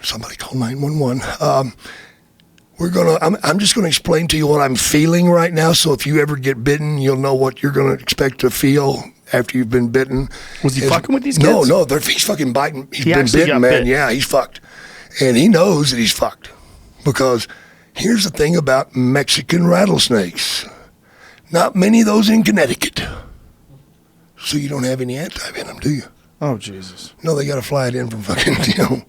Somebody call 911. I'm just going to explain to you what I'm feeling right now, so if you ever get bitten, you'll know what you're going to expect to feel after you've been bitten. Was he fucking with these kids? No, he's fucking biting. He's He been actually bitten, got man. bit. Yeah, he's fucked. And he knows that he's fucked. Because here's the thing about Mexican rattlesnakes. Not many of those in Connecticut. So you don't have any anti-venom, do you? Oh, Jesus. No, they got to fly it in from fucking,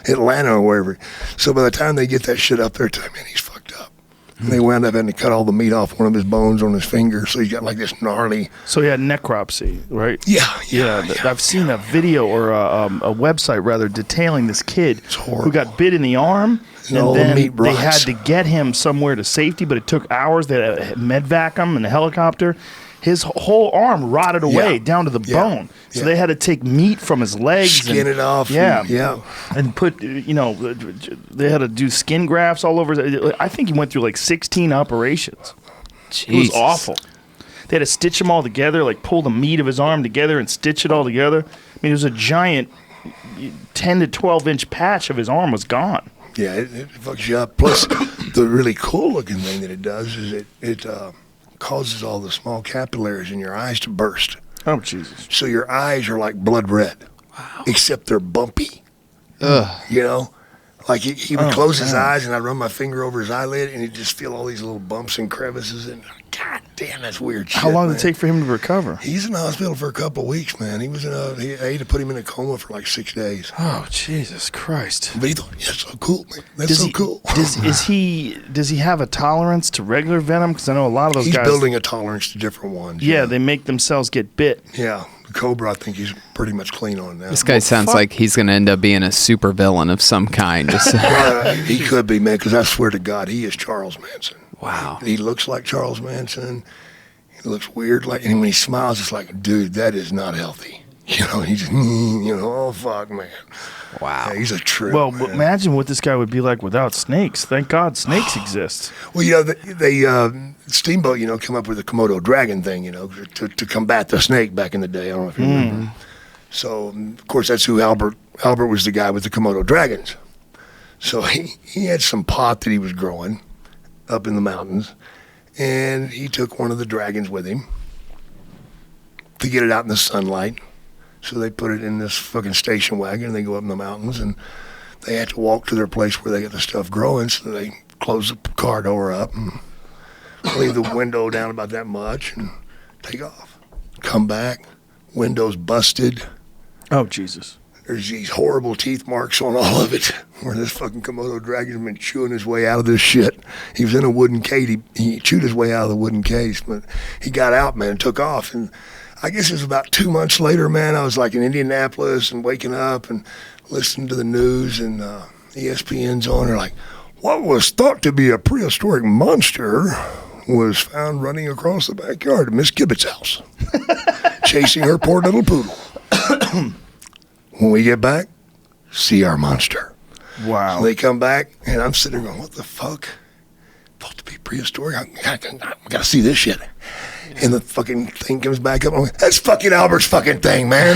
Atlanta or wherever. So by the time they get that shit up there to him, man, he's fucked up. And they wound up having to cut all the meat off one of his bones on his finger, so he's got like this gnarly... So he had necropsy, right? Yeah. I've seen a video or a website, rather, detailing this kid who got bit in the arm, And all the then meat they rots. had to get him somewhere to safety, but it took hours. They had a medvac him in a helicopter. His whole arm rotted away down to the bone. So they had to take meat from his legs. Skin it off. Yeah. And put, they had to do skin grafts all over. I think he went through like 16 operations. Jesus. It was awful. They had to stitch them all together, like pull the meat of his arm together and stitch it all together. I mean, it was a giant 10 to 12-inch patch of his arm was gone. Yeah, it fucks you up. Plus, the really cool-looking thing that it does is it causes all the small capillaries in your eyes to burst. Oh, Jesus. So your eyes are like blood red. Wow. Except they're bumpy. Ugh. You know? Like he would close his eyes and I'd run my finger over his eyelid and he'd just feel all these little bumps and crevices. And God damn, that's weird shit. How long man. did it take for him to recover? He's in the hospital for a couple of weeks, man. He was I had to put him in a coma for like 6 days. Oh, Jesus Christ. But he thought, yeah, that's so cool, man. That's cool. Does he have a tolerance to regular venom? Because I know a lot of those He's guys. building a tolerance to different ones. Yeah, they make themselves get bit. Yeah. The Cobra, I think he's pretty much clean on now. This guy sounds like he's going to end up being a super villain of some kind. Just He could be, man, because I swear to God, he is Charles Manson. Wow. He looks like Charles Manson. He looks weird. And when he smiles, it's like, dude, that is not healthy. He's just, oh, fuck, man. Wow. Yeah, he's a trip, Well, man. imagine what this guy would be like without snakes. Thank God snakes exist. Well, they Steamboat, come up with the Komodo dragon thing, to combat the snake back in the day. I don't know if you remember. So, of course, that's who Albert was the guy with the Komodo dragons. So he had some pot that he was growing up in the mountains, and he took one of the dragons with him to get it out in the sunlight. So they put it in this fucking station wagon, and they go up in the mountains, and they had to walk to their place where they get the stuff growing, so they close the car door up and leave the window down about that much and take off. Come back, windows busted. Oh, Jesus. There's these horrible teeth marks on all of it where this fucking Komodo dragon's been chewing his way out of this shit. He was in a wooden cage. He chewed his way out of the wooden cage, but he got out, man, and took off. And I guess it was about 2 months later, man, I was like in Indianapolis and waking up and listening to the news, and ESPN's on. They're like, what was thought to be a prehistoric monster was found running across the backyard of Miss Kibbett's house, chasing her poor little poodle. When we get back, see our monster. Wow. So they come back, and I'm sitting there going, what the fuck? Supposed to be prehistoric? I gotta see this shit. And the fucking thing comes back up. I'm like, that's fucking Albert's fucking thing, man.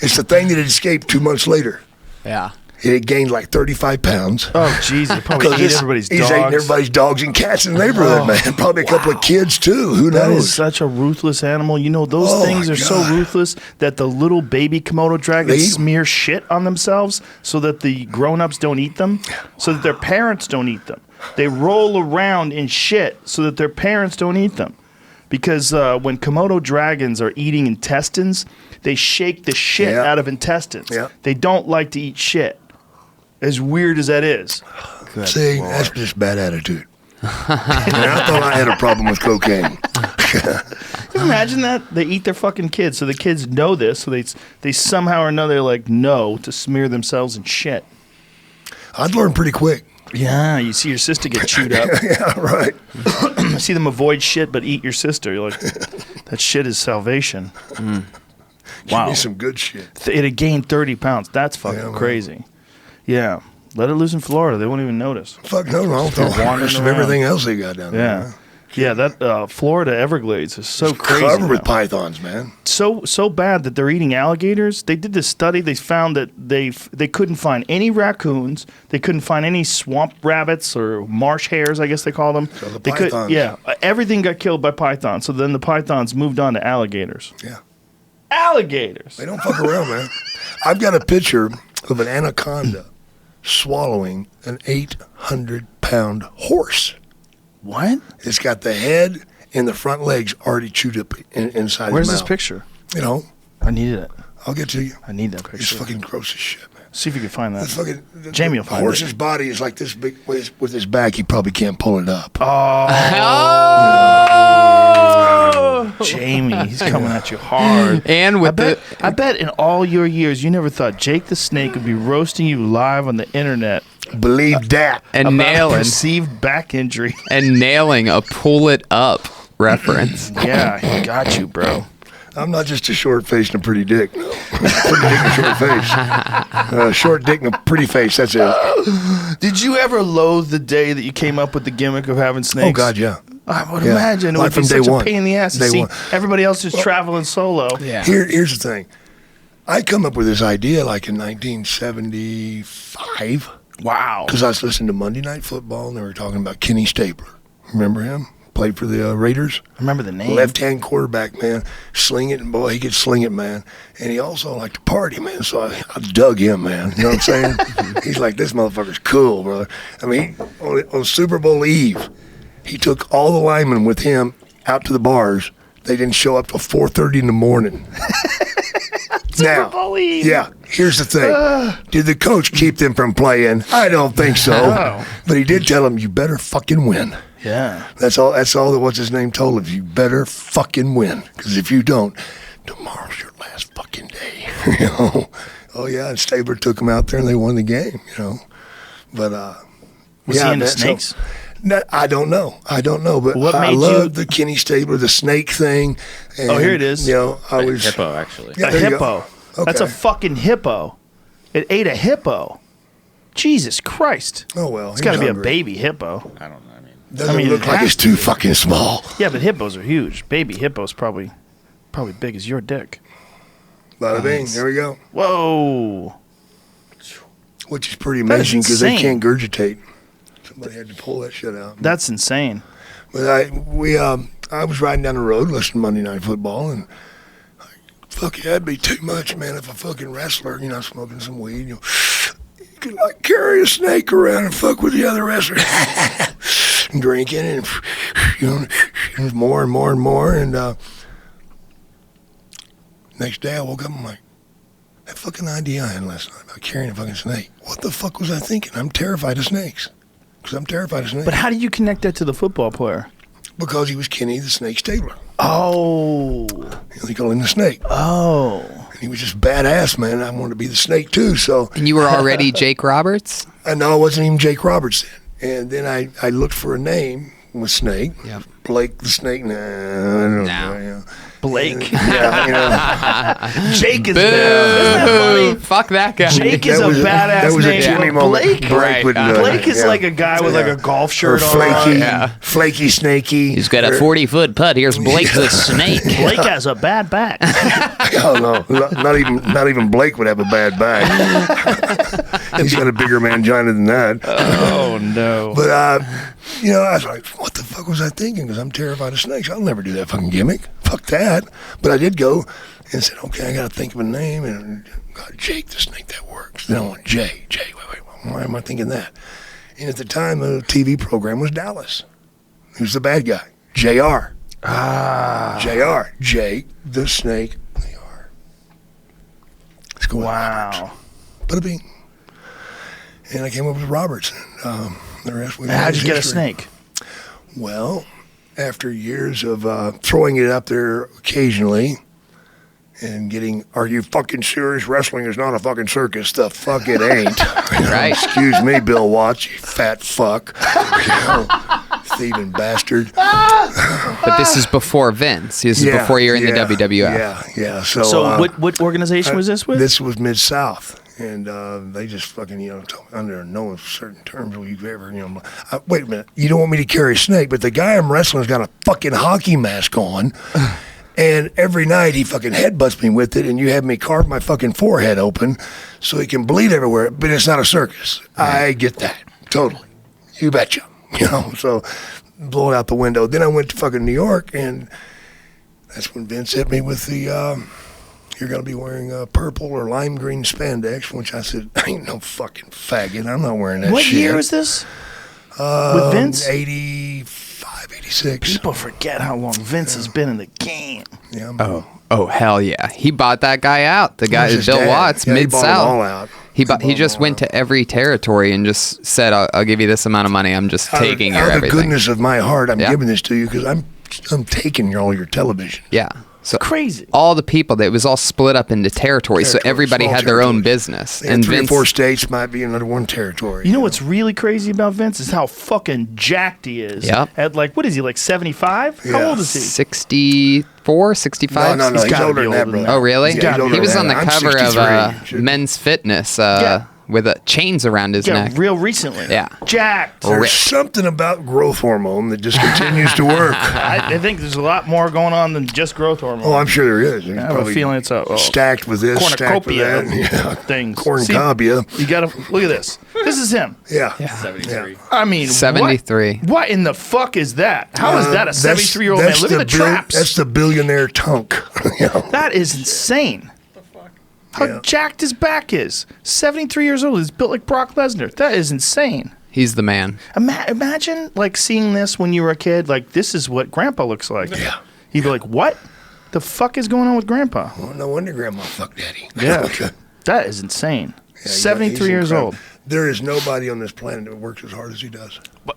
It's the thing that had escaped 2 months later. Yeah. It had gained like 35 pounds. Oh, Jesus. He probably ate everybody's dogs. He's eating everybody's dogs and cats in the neighborhood, man. Probably a couple of kids, too. Who knows? That is such a ruthless animal. You know, those things are so ruthless that the little baby Komodo dragons smear shit on themselves so that the grown-ups don't eat them, so that their parents don't eat them. They roll around in shit so that their parents don't eat them. Because when Komodo dragons are eating intestines, they shake the shit out of intestines. Yeah. They don't like to eat shit. As weird as that is. Good See, Lord. That's just bad attitude. And I thought I had a problem with cocaine. Can you imagine that? They eat their fucking kids, so the kids know this, so they somehow or another like know to smear themselves in shit. I'd learn pretty quick. Yeah, you see your sister get chewed up. Yeah, right. I see them avoid shit but eat your sister. You're like, that shit is salvation. Wow. Give me some good shit. It had gained 30 pounds. That's fucking crazy. Yeah. Let it loose in Florida. They won't even notice. Fuck no, don't rest of everything else they got down there. Yeah, that Florida Everglades is so crazy. Covered with pythons, man. So bad that they're eating alligators. They did this study. They found that they couldn't find any raccoons. They couldn't find any swamp rabbits or marsh hares, I guess they call them. So the pythons. Everything got killed by pythons. So then the pythons moved on to alligators. Yeah. Alligators. They don't fuck around, man. I've got a picture of an anaconda swallowing an 800-pound horse. What? It's got the head and the front legs already chewed up inside Where's the mouth. this picture? You know. I needed it. I'll get to you. I need that picture. It's fucking gross as shit, man. See if you can find that. Fucking, Jamie will find it. The horse's body is like this big. With his back, he probably can't pull it up. Jamie, he's coming at you hard. And with I bet in all your years you never thought Jake the Snake would be roasting you live on the internet. Believe that. And about nailing perceived back injury. and nailing a pull it up reference. Yeah, he got you, bro. I'm not just a short face and a pretty dick. No. Pretty dick and a short face. Short dick and a pretty face. That's it. Did you ever loathe the day that you came up with the gimmick of having snakes? Oh God, yeah. I would imagine it would be such a pain in the ass to see everybody else just traveling solo. Yeah. Here's the thing. I come up with this idea like in 1975. Wow. Because I was listening to Monday Night Football and they were talking about Kenny Stabler. Remember him? Played for the Raiders. I remember the name. Left-hand quarterback, man. Sling it, and boy, he could sling it, man. And he also liked to party, man. So I dug him, man. You know what I'm saying? He's like, this motherfucker's cool, brother. I mean, on Super Bowl Eve, he took all the linemen with him out to the bars. They didn't show up till 4:30 in the morning. Super Bowl Eve. Yeah, here's the thing. Did the coach keep them from playing? I don't think so. No. But he did tell them, you better fucking win. Yeah. That's all that what's his name told him. You better fucking win. Because if you don't, tomorrow's your last fucking day. You know? Oh, yeah, and Stabler took him out there and they won the game, you know. But, was he into snakes? So, I don't know. But what I love the Kenny Stabler, the snake thing. And, here it is. You know, I was hippo, actually. Yeah, a hippo. Okay. That's a fucking hippo. It ate a hippo. Jesus Christ. Oh, well. It's got to be a baby hippo. I don't know. Doesn't look like it's too fucking small. Yeah, but hippos are huge. Baby hippos probably big as your dick. Bada bing. There we go. Whoa. Which is pretty amazing because they can't gurgitate. Somebody had to pull that shit out. That's insane. But I was riding down the road listening to Monday Night Football and fuck yeah, that'd be too much, man, if a fucking wrestler, smoking some weed, could like carry a snake around and fuck with the other wrestlers, and drinking and more and more and more. And next day I woke up, I'm like, that fucking idea I had last night about carrying a fucking snake. What the fuck was I thinking? I'm terrified of snakes. Because I'm terrified of snakes. But how do you connect that to the football player? Because he was Kenny the Snake Stabler. Oh. They call him the Snake. Oh. And he was just badass, man. I wanted to be the Snake too. So. And you were already Jake Roberts? No, I wasn't even Jake Roberts then. And then I looked for a name with Snake. Yep. Blake the Snake. Nah, I don't know. You know. Blake. Yeah, you know. Jake is Boo! Isn't that funny? Fuck that guy. Jake is That a was badass that was name. a Jimmy but moment. Blake, Right. Blake is like a guy with like a golf shirt or on. flaky, Yeah. flaky, snaky. He's got a 40-foot putt. Here's Blake the Snake. Blake has a bad back. Oh no, not even Blake would have a bad back. He's got a bigger mangina than that. Oh no. But I was like, what the fuck was I thinking? Because I'm terrified of snakes. I'll never do that fucking gimmick. Fuck that. But I did go and said, okay, I got to think of a name. And God, Jake the Snake, that works. Then I went, Jay. Wait, why am I thinking that? And at the time, the TV program was Dallas. Who's the bad guy? JR. JR. Jake the Snake. Let's go with Roberts. Bada bing. And I came up with Roberts. And the rest was How'd you get a history. snake? Well, after years of throwing it up there occasionally and getting, are you fucking serious? Wrestling is not a fucking circus. The fuck it ain't. Right. Excuse me, Bill Watts, you fat fuck. Thieving bastard. But this is before Vince. This is before you're in the WWF. Yeah. So what organization was this with? This was Mid-South. And they just fucking, told me under no certain terms will you ever, wait a minute, you don't want me to carry a snake, but the guy I'm wrestling's got a fucking hockey mask on, and every night he fucking headbutts me with it, and you have me carve my fucking forehead open so he can bleed everywhere, but it's not a circus. I get that, totally. You betcha. So blow it out the window. Then I went to fucking New York, and that's when Vince hit me with the, you're going to be wearing purple or lime green spandex, which I said, I ain't no fucking faggot. I'm not wearing that What shit. year was this? With Vince? 85, 86. People forget how long Vince has been in the game. Yeah, Oh, hell yeah. He bought that guy out. The guy, his Bill dad. Watts, Yeah, he bought them all Mid-South. out. He just went to every territory and just said, I'll give you this amount of money. I'm just taking your out of the everything. goodness of my heart, I'm Yeah. giving this to you because I'm taking all your television. Yeah. So Crazy. all the people, it was all split up into territories, so Territories, everybody small had their own territories. business. And 3 or 4 states might be another one territory. You know what's really crazy about Vince is how fucking jacked he is. Yep. At what is he, like 75? How Yeah. old is he? 64, 65? No, He's he's gotta older be than that, older than brother. that. Oh, really? He's gotta be He was older on the than that. I'm cover of 63. Men's Fitness Yeah. with chains around his Yeah, neck. real recently. Yeah. Jacked. There's ripped. something about growth hormone that just continues to work. I think there's a lot more going on than just growth hormone. Oh, I'm sure there is. I have a feeling it's a stacked with this, stacked with cornucopia that. Yeah. of things. Cornucopia. See, you gotta look at this. This is him. Yeah. 73. I mean, 73. What in the fuck is that? How is that a 73-year-old man? Look at the traps. That's the billionaire tunk. That is insane. How jacked his back is. 73 years old. He's built like Brock Lesnar. That is insane. He's the man. Imagine seeing this when you were a kid. This is what Grandpa looks like. Yeah. You'd be like, what the fuck is going on with Grandpa? Well, no wonder Grandma fucked Daddy. Yeah. That is insane. He's 73 years incredible. old. There is nobody on this planet that works as hard as he does. But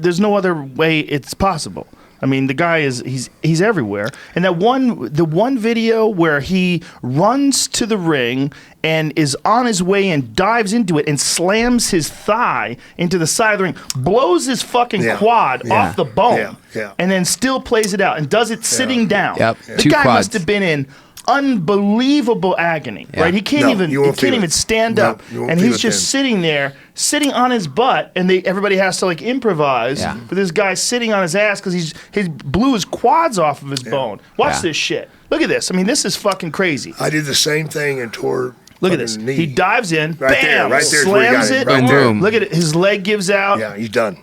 there's no other way it's possible. I mean, the guy he's everywhere. And the one video where he runs to the ring and is on his way and dives into it and slams his thigh into the side of the ring, blows his fucking quad off the bone, and then still plays it out and does it sitting down. Yep. The 2 guy quads. must have been in unbelievable agony, right? He can't even stand up, and he's just sitting on his butt, and everybody has to improvise. Yeah. But this guy's sitting on his ass because he blew his quads off of his bone. Watch this shit. Look at this. I mean, this is fucking crazy. I did the same thing and tore. Look at this. knee. He dives in, Right there, bam, right there's where he got slams it, it, right there. Look at it. His leg gives out. Yeah, he's done.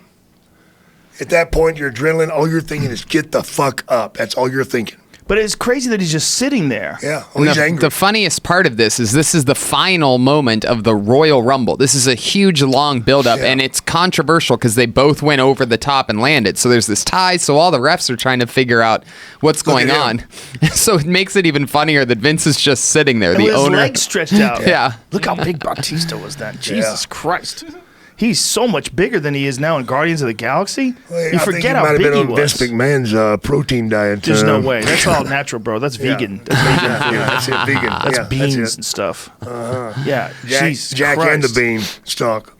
At that point, your adrenaline, all you're thinking is get the fuck up. That's all you're thinking. But it's crazy that he's just sitting there. Yeah. Oh, And he's angry. the funniest part of this is the final moment of the Royal Rumble. This is a huge, long buildup, and it's controversial because they both went over the top and landed. So there's this tie, so all the refs are trying to figure out what's going on. So it makes it even funnier that Vince is just sitting there, And the with his owner. legs stretched out. Yeah. Look how big Batista was then. Jesus Christ. He's so much bigger than he is now in Guardians of the Galaxy. Well, You I think forget he how might have big been he on Vince was. McMahon's protein diet. There's no way. That's all natural, bro. That's vegan. That's vegan. Yeah, that's it. Vegan. That's yeah, beans that's it. and stuff. Yeah. Jesus Jack Christ. and the bean stalk.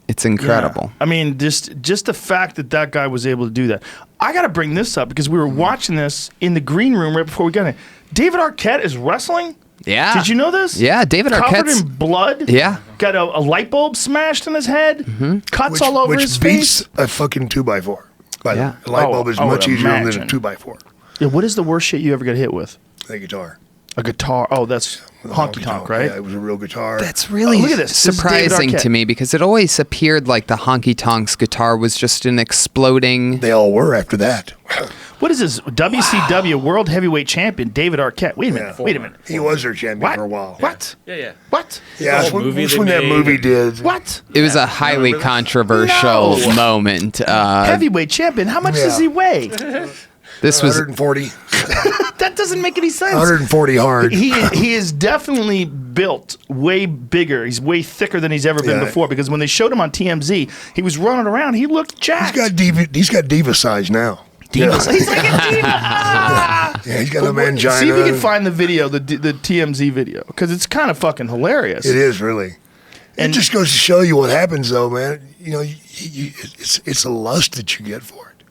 It's incredible. Yeah. I mean, just the fact that guy was able to do that. I got to bring this up because we were watching this in the green room right before we got in. David Arquette is wrestling. Yeah. Did you know this? Yeah, David Covered Arquette's... in blood. Yeah. Got a light bulb smashed in his head. Cuts all over his beats face. a fucking 2x4. By the Yeah. way, a light Oh, bulb is I would much easier than a imagine. 2x4. Yeah, what is the worst shit you ever got hit with? The guitar. A guitar. Oh, that's honky tonk, right? Yeah, it was a real guitar. That's really look at this. This is David surprising Arquette. to me because it always appeared like the honky tonks guitar was just an exploding. They all were after that. What is this? WCW World Heavyweight Champion David Arquette. Wait a minute. Wait a minute. He was their champion What? for a while. What? Yeah. What? Yeah, that's whole when, movie that's they when that made. movie did. What? It was a highly controversial No. moment. Heavyweight champion. How much does he weigh? This was 140. That doesn't make any sense. 140 hard. He is definitely built way bigger. He's way thicker than he's ever been Yeah. before because when they showed him on TMZ, he was running around. He looked jacked. He's got diva size now. Diva. Yeah. He's like a diva. Ah! Yeah, he's got a mangina. See if you can find the video, the TMZ video, because it's kind of fucking hilarious. It is really. And- it just goes to show you what happens, though, man. You know, it's a lust that you get for it.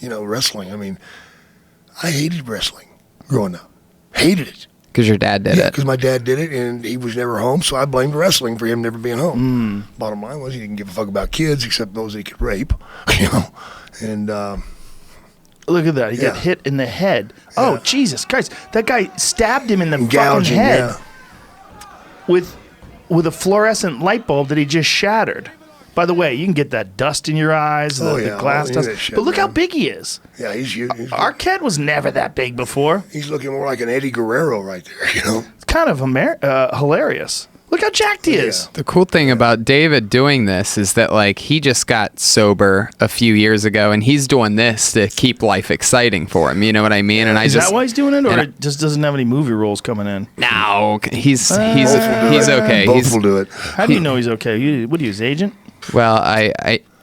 You know, wrestling. I mean, I hated wrestling growing up. Hated it. because your dad did Yeah, it. because my dad did it, and he was never home, so I blamed wrestling for him never being home. Bottom line was he didn't give a fuck about kids except those that he could rape, you know. And Look at that. He got Yeah. hit in the head. Oh, Jesus Christ. That guy stabbed him in the fucking gouging, head yeah. with a fluorescent light bulb that he just shattered. By the way, you can get that dust in your eyes, Oh, the yeah. glass All dust. that shit, But look how man. big he is. Yeah, he's huge. Arquette was never that big before. He's looking more like an Eddie Guerrero right there, you know. It's kind of hilarious. Look how jacked he is. The cool thing about David doing this is that like he just got sober a few years ago and he's doing this to keep life exciting for him. You know what I mean? And I Is just that why he's doing it, or and it just doesn't have any movie roles coming in? no, he's Both okay. Both He's will do it. How do you know he's okay? What are you, his agent? well,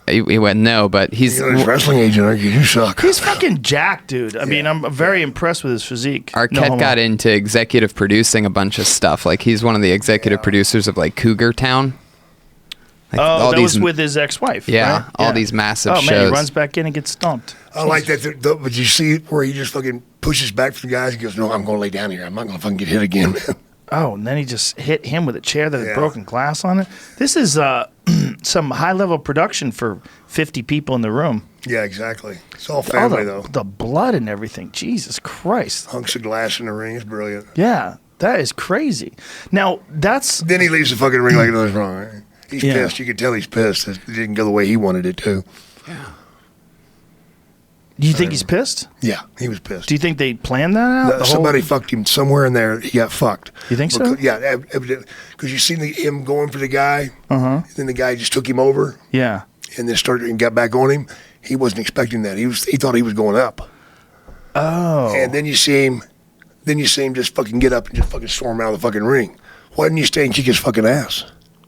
he went no, but he's You're his wrestling agent, aren't you? You suck. He's fucking jacked, dude. I mean, I'm very impressed with his physique. No Arquette homo. got into executive producing a bunch of stuff. Like he's one of the executive producers of like Cougar Town. Like, Oh, that was with his ex-wife. Yeah, right? all these massive Oh man, shows. he runs back in and gets stomped. I like that. But you see where he just fucking pushes back from the guys and goes, "No, I'm going to lay down here. I'm not going to fucking get hit again." Oh, and then he just hit him with a chair that had Yeah. broken glass on it. This is some high-level production for 50 people in the room. Yeah, exactly. It's all All family though. the blood and everything. Jesus Christ. Hunks of glass in the ring is brilliant. Yeah, that is crazy. Now, that's... Then he leaves the fucking ring like nothing's wrong. Right? He's Yeah. pissed. You can tell he's pissed. It didn't go the way he wanted it to. Do you think he's pissed? Yeah, he was pissed. Do you think they planned that out? The whole- Somebody fucked him somewhere in there. He got fucked. You think so? Because, yeah, because you seen him going for the guy. Then the guy just took him over Yeah. and then started and got back on him. He wasn't expecting that. He thought he was going up. Oh. And then you see him just fucking get up and just fucking storm out of the fucking ring. Why didn't you stay and kick his fucking ass?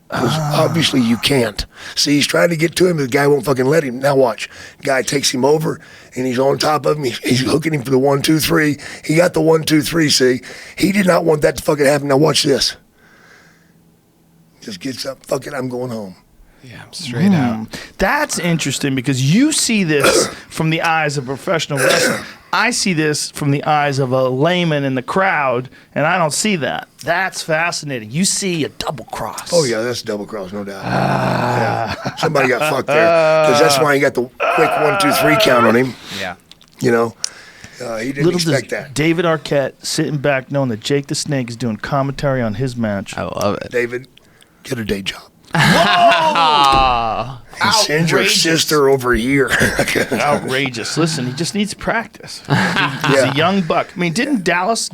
Because obviously you can't. See, he's trying to get to him, but the guy won't fucking let him. Now watch. Guy takes him over, and he's on top of him. He's hooking him for the 1, 2, 3. He got the 1, 2, 3, see? He did not want that to fucking happen. Now watch this. Just gets up, fuck it, I'm going home. yeah, straight out. That's interesting because you see this from the eyes of a professional wrestler. I see this from the eyes of a layman in the crowd, and I don't see that. That's fascinating. You see a double cross. Oh, yeah, that's double cross, no doubt. Yeah. Somebody got fucked there. Because that's why he got the quick 1, 2, 3 count on him. Yeah. You know? He didn't Little does expect that. David Arquette sitting back knowing that Jake the Snake is doing commentary on his match. I love it. David, get a day job. Whoa! Send your Outrageous. sister over here. Outrageous. Listen, he just needs practice. He's a young buck. I mean, didn't Dallas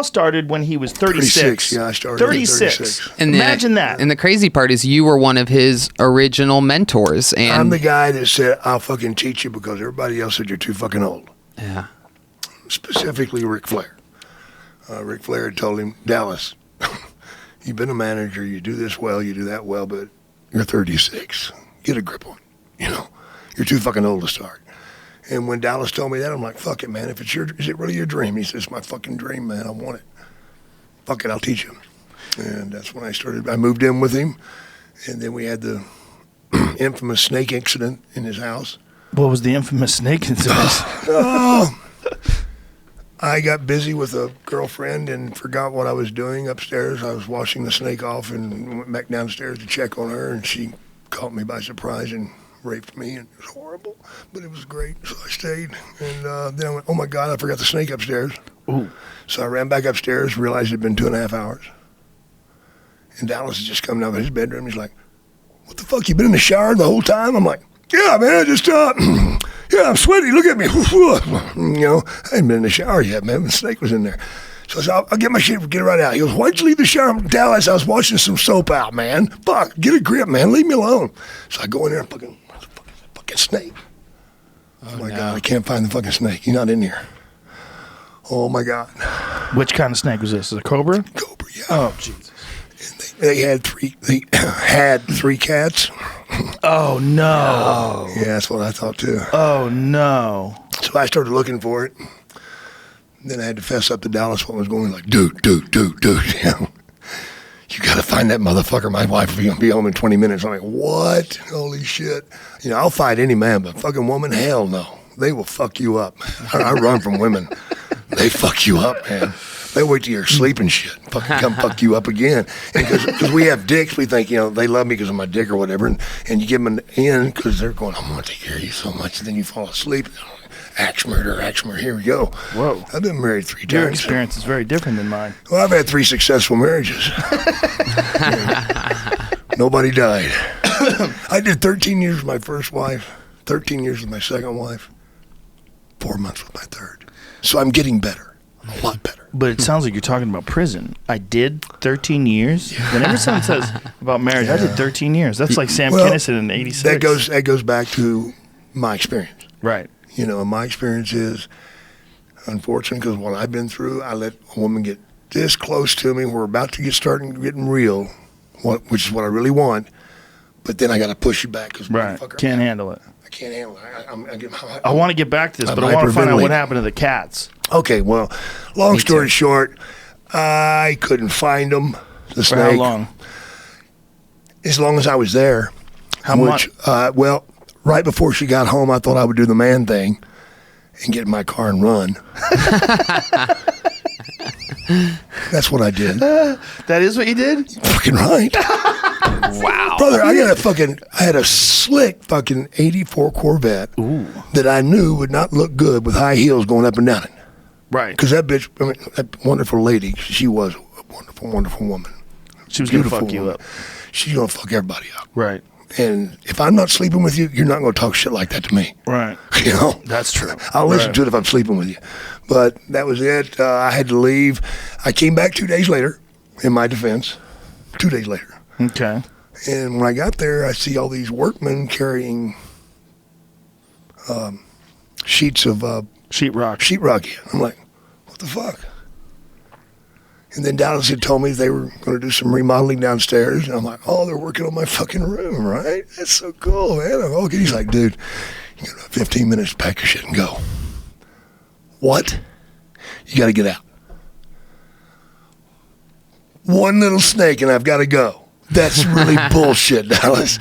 started when he was 36? 36, yeah, I started at 36. And Imagine that. And the crazy part is you were one of his original mentors. And I'm the guy that said, I'll fucking teach you because everybody else said you're too fucking old. yeah. Specifically Ric Flair. Ric Flair had told him, Dallas, you've been a manager, you do this well, you do that well, but you're 36. Get a grip on it. You know, you're too fucking old to start. And when Dallas told me that, I'm like, fuck it, man. If it's is it really your dream? He says, it's my fucking dream, man. I want it. Fuck it, I'll teach him. And that's when I moved in with him. And then we had the infamous snake incident in his house. What was the infamous snake incident? I got busy with a girlfriend and forgot what I was doing upstairs. I was washing the snake off and went back downstairs to check on her, and she caught me by surprise and raped me, and it was horrible, but it was great, so I stayed. And then I went, oh my God, I forgot the snake upstairs. Ooh. So I ran back upstairs, realized it had been 2.5 hours. And Dallas had just come out of his bedroom. He's like, what the fuck, you been in the shower the whole time? I'm like, yeah, man, I just, yeah, I'm sweaty, look at me. You know, I hadn't been in the shower yet, man, the snake was in there. So I said, I'll get my shit, get it right out. He goes, why'd you leave the shower? Dallas, I was washing some soap out, man. Fuck, get a grip, man, leave me alone. So I go in there and fucking snake. Oh my God, I can't find the fucking snake. He's not in here. Oh my God. Which kind of snake was this? Is it a cobra? Cobra, yeah. Oh, Jesus. They had three cats. Oh, no. Yeah, that's what I thought too. Oh, no. So I started looking for it. Then I had to fess up to Dallas what was going on. Like, dude. You know, you got to find that motherfucker. My wife will be home in 20 minutes. I'm like, what? Holy shit. You know, I'll fight any man, but fucking woman, hell no. They will fuck you up. I run from women. They fuck you up, man. They wait till you're asleep and shit. Fucking come fuck you up again. Because we have dicks, we think, you know, they love me because of my dick or whatever. And you give them an in because they're going, I'm going to take care of you so much. And then you fall asleep. Axe murder, here we go. Whoa. I've been married 3 times. Your experience is very different than mine. Well, I've had 3 successful marriages. Nobody died. I did 13 years with my first wife, 13 years with my second wife, 4 months with my third. So I'm getting better, a lot better. But it sounds like you're talking about prison. I did 13 years. Whenever someone says about marriage, I did 13 years. That's like Sam Kinison in 86. That goes back to my experience. Right. You know, and my experience is unfortunate because what I've been through, I let a woman get this close to me. We're about to getting real, which is what I really want. But then I got to push you back because Can't handle it. I can't handle it. I want to get back to this, but I want to find out what happened to the cats. Okay, well, long story short, I couldn't find them. The snake. For how long? As long as I was there. How much? Well, right before she got home, I thought I would do the man thing and get in my car and run. That's what I did. That is what you did? Fucking right. Wow. Brother, I had a slick fucking 84 Corvette that I knew would not look good with high heels going up and down it. Right. Because that bitch, I mean, that wonderful lady, she was a wonderful, wonderful woman. She was going to fuck you up. She's going to fuck everybody up. Right. And if I'm not sleeping with you, you're not going to talk shit like that to me. Right. You know? That's true. I'll listen to it if I'm sleeping with you. But that was it. I had to leave. I came back 2 days later, in my defense. 2 days later. Okay. And when I got there, I see all these workmen carrying sheets of sheetrock. Yeah. I'm like, what the fuck? And then Dallas had told me they were going to do some remodeling downstairs. And I'm like, oh, they're working on my fucking room, right? That's so cool, man. I'm okay. He's like, dude, you got 15 minutes to pack your shit and go. What? You got to get out. One little snake and I've got to go. That's really bullshit, Dallas.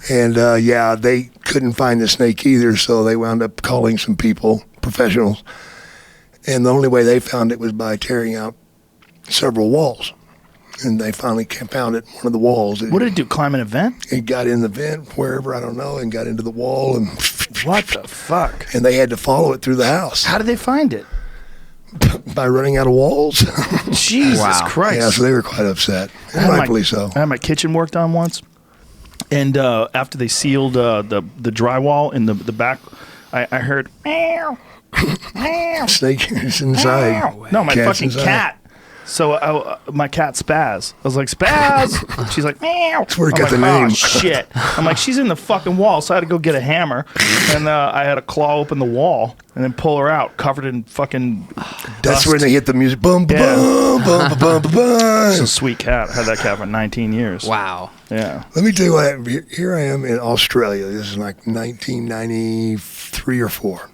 And, yeah, they couldn't find the snake either, so they wound up calling some people, professionals. And the only way they found it was by tearing out several walls. And they finally found it, one of the walls. What did it do, climb an event? It got in the vent, wherever, I don't know, and got into the wall. And what the fuck? And they had to follow it through the house. How did they find it? By running out of walls. Jesus Christ. Yeah, so they were quite upset. Rightfully so. I had my kitchen worked on once. And after they sealed the drywall in the back, I heard meow, meow. Snake is inside. Meow. No, my Cat's fucking inside. cat. So my cat Spaz. I was like, Spaz. She's like, meow. That's where it I'm got like, the name. Oh, shit. I'm like, she's in the fucking wall. So I had to go get a hammer, and I had to claw open the wall and then pull her out, covered in fucking That's dust. when they hit the music. Boom, boom, Yeah. boom, boom, boom, boom, boom. It's a sweet cat. I had that cat for 19 years. Wow. Yeah. Let me tell you what happened. Here I am in Australia. This is like 1993 or 4.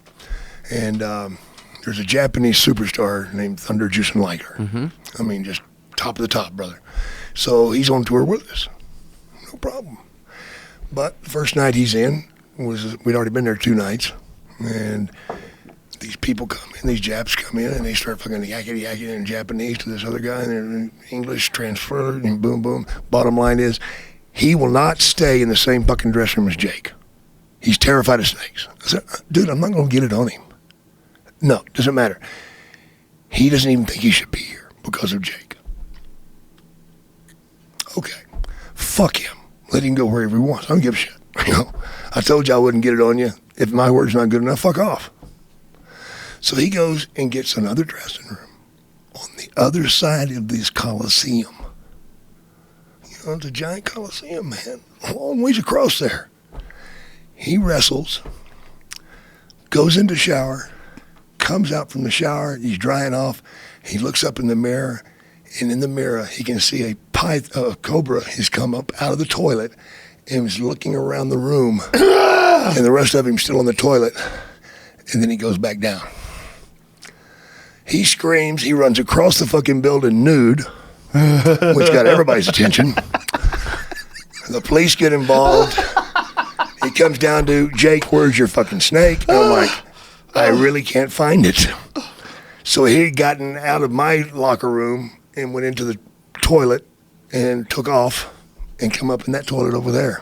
And there's a Japanese superstar named Thunder Juice and Liger. I mean, just top of the top, brother. So he's on tour with us. No problem. But the first night he's in, we'd already been there 2 nights. And these people come in, these Japs come in, and they start fucking yakety in Japanese to this other guy, and they're in English transferred, and boom, boom. Bottom line is, he will not stay in the same fucking dressing room as Jake. He's terrified of snakes. I said, dude, I'm not going to get it on him. No, doesn't matter. He doesn't even think he should be here because of Jake. Okay, fuck him. Let him go wherever he wants. I don't give a shit. You know, I told you I wouldn't get it on you. If my word's not good enough, fuck off. So he goes and gets another dressing room on the other side of this Coliseum. You know, it's a giant Coliseum, man. A long ways across there. He wrestles, goes into shower, comes out from the shower, he's drying off, he looks up in the mirror, and in the mirror he can see a cobra has come up out of the toilet and was looking around the room, and the rest of him still on the toilet, and then he goes back down. He screams, he runs across the fucking building nude, which got everybody's attention. The police get involved. He comes down to, Jake, where's your fucking snake? And I'm like, I really can't find it. So he had gotten out of my locker room and went into the toilet and took off and come up in that toilet over there.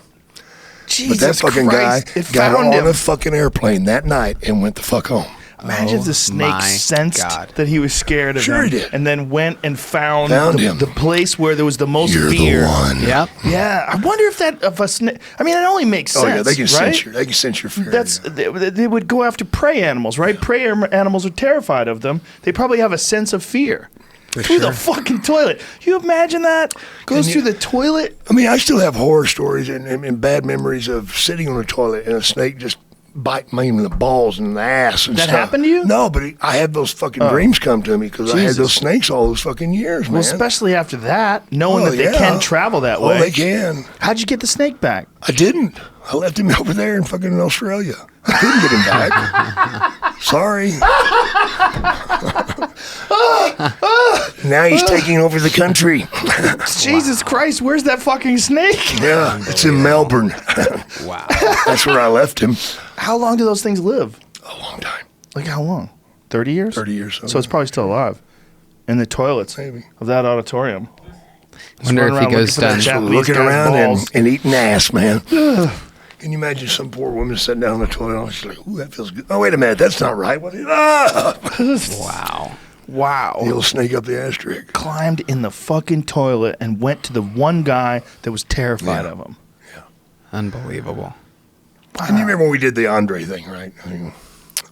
Jesus But that fucking Christ, guy it got found on him. a fucking airplane that night and went the fuck home. Imagine if the snake my sensed God. that he was scared of Sure him, he did. and then went and found him. the place where there was the most You're fear. the one. Yep. Yeah, I wonder if a snake. I mean, it only makes sense. Oh yeah, they can right? sense your fear. That's yeah. they would go after prey animals, right? Prey animals are terrified of them. They probably have a sense of fear. Through the fucking toilet. You imagine that? Goes through the toilet? I mean, I still have horror stories and bad memories of sitting on a toilet and a snake just bite me in the balls and the ass and That stuff. happened to you? No, but I had those fucking dreams come to me because I had Jesus. those snakes all those fucking years, man. Well, especially after that, knowing Oh, that they yeah. can travel that way. Oh, they can. How'd you get the snake back? I didn't. I left him over there in fucking Australia. I couldn't get him back. Sorry. Now he's taking over the country. Jesus Christ, where's that fucking snake? Yeah, it's in Melbourne. Wow. That's where I left him. How long do those things live? A long time. Like how long? 30 years? 30 years. So it's probably still alive. In the toilets Maybe. of that auditorium. Wonder if he goes down. Looking around and eating ass, man. Can you imagine some poor woman sitting down on the toilet and she's like, ooh, that feels good. Oh, wait a minute, that's not right. What is Wow. Wow. The old snake up the ass trick. Climbed in the fucking toilet and went to the one guy that was terrified Yeah. of him. Unbelievable. And you remember when we did the Andre thing, right? I mean,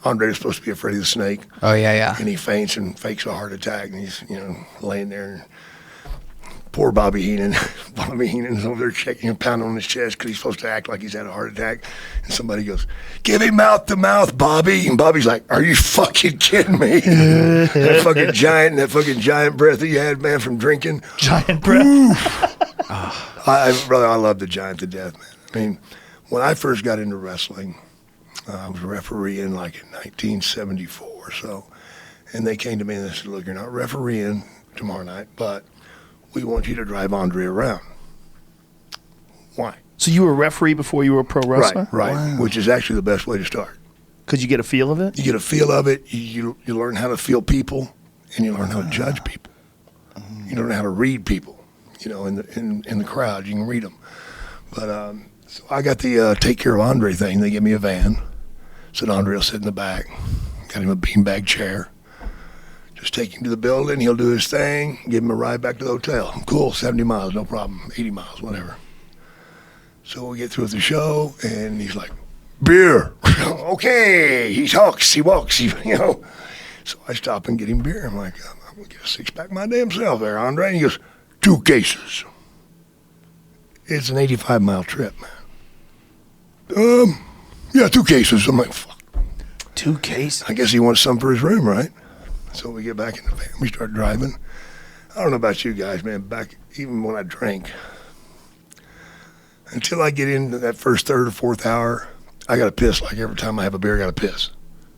Andre was supposed to be afraid of the snake, Oh, yeah. and he faints and fakes a heart attack, and he's, laying there. And poor Bobby Heenan. Bobby Heenan's over there checking and pounding on his chest because he's supposed to act like he's had a heart attack. And somebody goes, give him mouth to mouth, Bobby. And Bobby's like, are you fucking kidding me? that fucking giant breath that you had, man, from drinking. Giant breath. Brother, I love the giant to death, man. I mean, when I first got into wrestling, I was refereeing like in 1974 or so. And they came to me and they said, look, you're not refereeing tomorrow night, but we want you to drive Andre around. Why? So you were a referee before you were a pro wrestler? Right. Wow. Which is actually the best way to start. Could you get a feel of it? You get a feel of it. You learn how to feel people, and you learn how to judge people. You learn how to read people. In the crowd, you can read them. But so I got the take care of Andre thing. They gave me a van. Said Andre will sit in the back. Got him a beanbag chair. Just take him to the building. He'll do his thing. Give him a ride back to the hotel. Cool, 70 miles, no problem. 80 miles, whatever. So we get through the show, and he's like, beer. Okay, he talks, he walks, you know. So I stop and get him beer. I'm like, I'm going to get a six-pack my damn self there, Andre. And he goes, 2 cases. It's an 85-mile trip, man. Yeah, 2 cases. I'm like, fuck. 2 cases? I guess he wants some for his room, right? So we get back in the van. We start driving. I don't know about you guys, man. Back, even when I drank, until I get into that first third or fourth hour, I got to piss. Like every time I have a beer, I got to piss.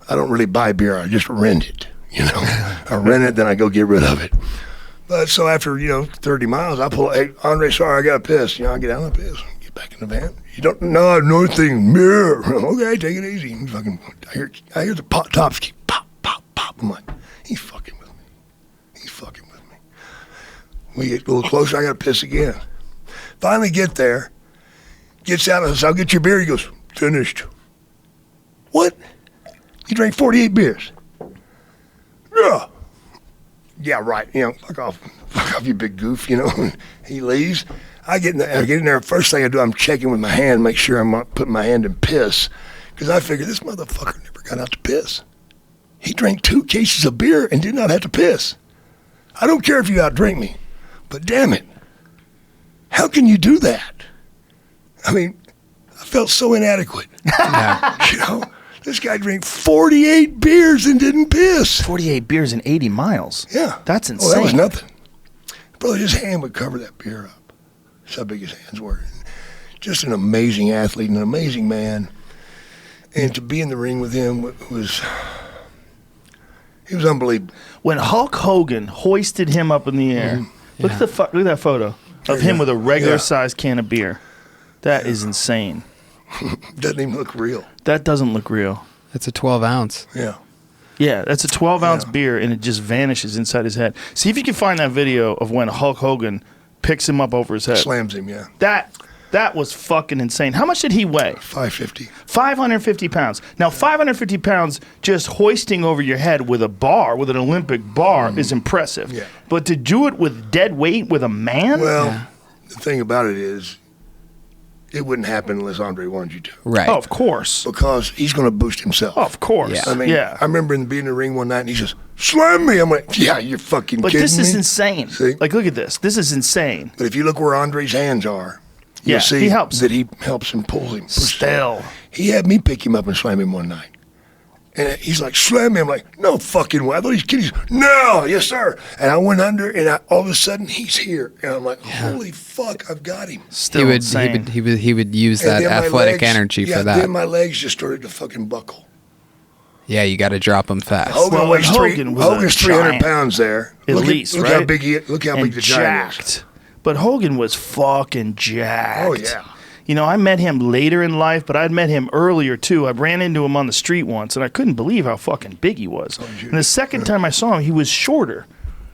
I don't really buy beer. I just rent it, you know. I rent it, then I go get rid of it. But so after, 30 miles, I pull, hey, Andre, sorry, I got to piss. I get out and I piss. Get back in the van. You don't know nothing, beer. Okay, take it easy. Fucking, I hear the tops keep pop, pop, pop. I'm like, he's fucking with me. He's fucking with me. We get a little closer, I got to piss again. Finally get there. Gets out and says, I'll get your beer. He goes, finished. What? You drank 48 beers? Yeah. Yeah, right. Fuck off, you big goof, He leaves. I get in there. First thing I do, I'm checking with my hand, make sure I'm not putting my hand in piss. Because I figure this motherfucker never got out to piss. He drank 2 cases of beer and did not have to piss. I don't care if you outdrink me, but damn it. How can you do that? I mean, I felt so inadequate. This guy drank 48 beers and didn't piss. 48 beers in 80 miles. Yeah. That's insane. Oh, that was nothing. Brother, his hand would cover that beer up. That's how big his hands were. Just an amazing athlete and an amazing man. And to be in the ring with him was unbelievable. When Hulk Hogan hoisted him up in the air, look at that photo of him with a regular-sized can of beer. That is insane. Doesn't even look real. That doesn't look real. It's a 12-ounce. Yeah. Yeah, that's a 12-ounce beer, and it just vanishes inside his head. See if you can find that video of when Hulk Hogan picks him up over his head. Slams him, yeah. That was fucking insane. How much did he weigh? 550. 550 pounds. Now, 550 pounds just hoisting over your head with an Olympic bar is impressive. Yeah. But to do it with dead weight with a man? Well, the thing about it is, it wouldn't happen unless Andre wanted you to. Right. Oh, of course. Because he's going to boost himself. Oh, of course. Yeah. I mean, I remember being in the ring one night and he says, slam me. I'm like, yeah, you're fucking But kidding me. this is insane. See? Like, look at this. This is insane. But if you look where Andre's hands are, you'll see he helps. that he helps him, pulls him. pushes him. Still. He had me pick him up and slam him one night. And he's like, slam me. I'm like, no fucking way. I thought he's kidding. No, yes, sir. And I went under, and all of a sudden, he's here. And I'm like, holy fuck, I've got him. Still insane. He would use And that then my athletic legs- energy yeah, for that. Then my legs just started to fucking buckle. Yeah, you got to drop them fast. Hogan Well, weighs Hogan was a Hogan's 300 giant. pounds there. At look least, look right? how big look how and big the giant is. jacked. But Hogan was fucking jacked. Oh, yeah. I met him later in life, but I'd met him earlier too. I ran into him on the street once, and I couldn't believe how fucking big he was. And the second time I saw him, he was shorter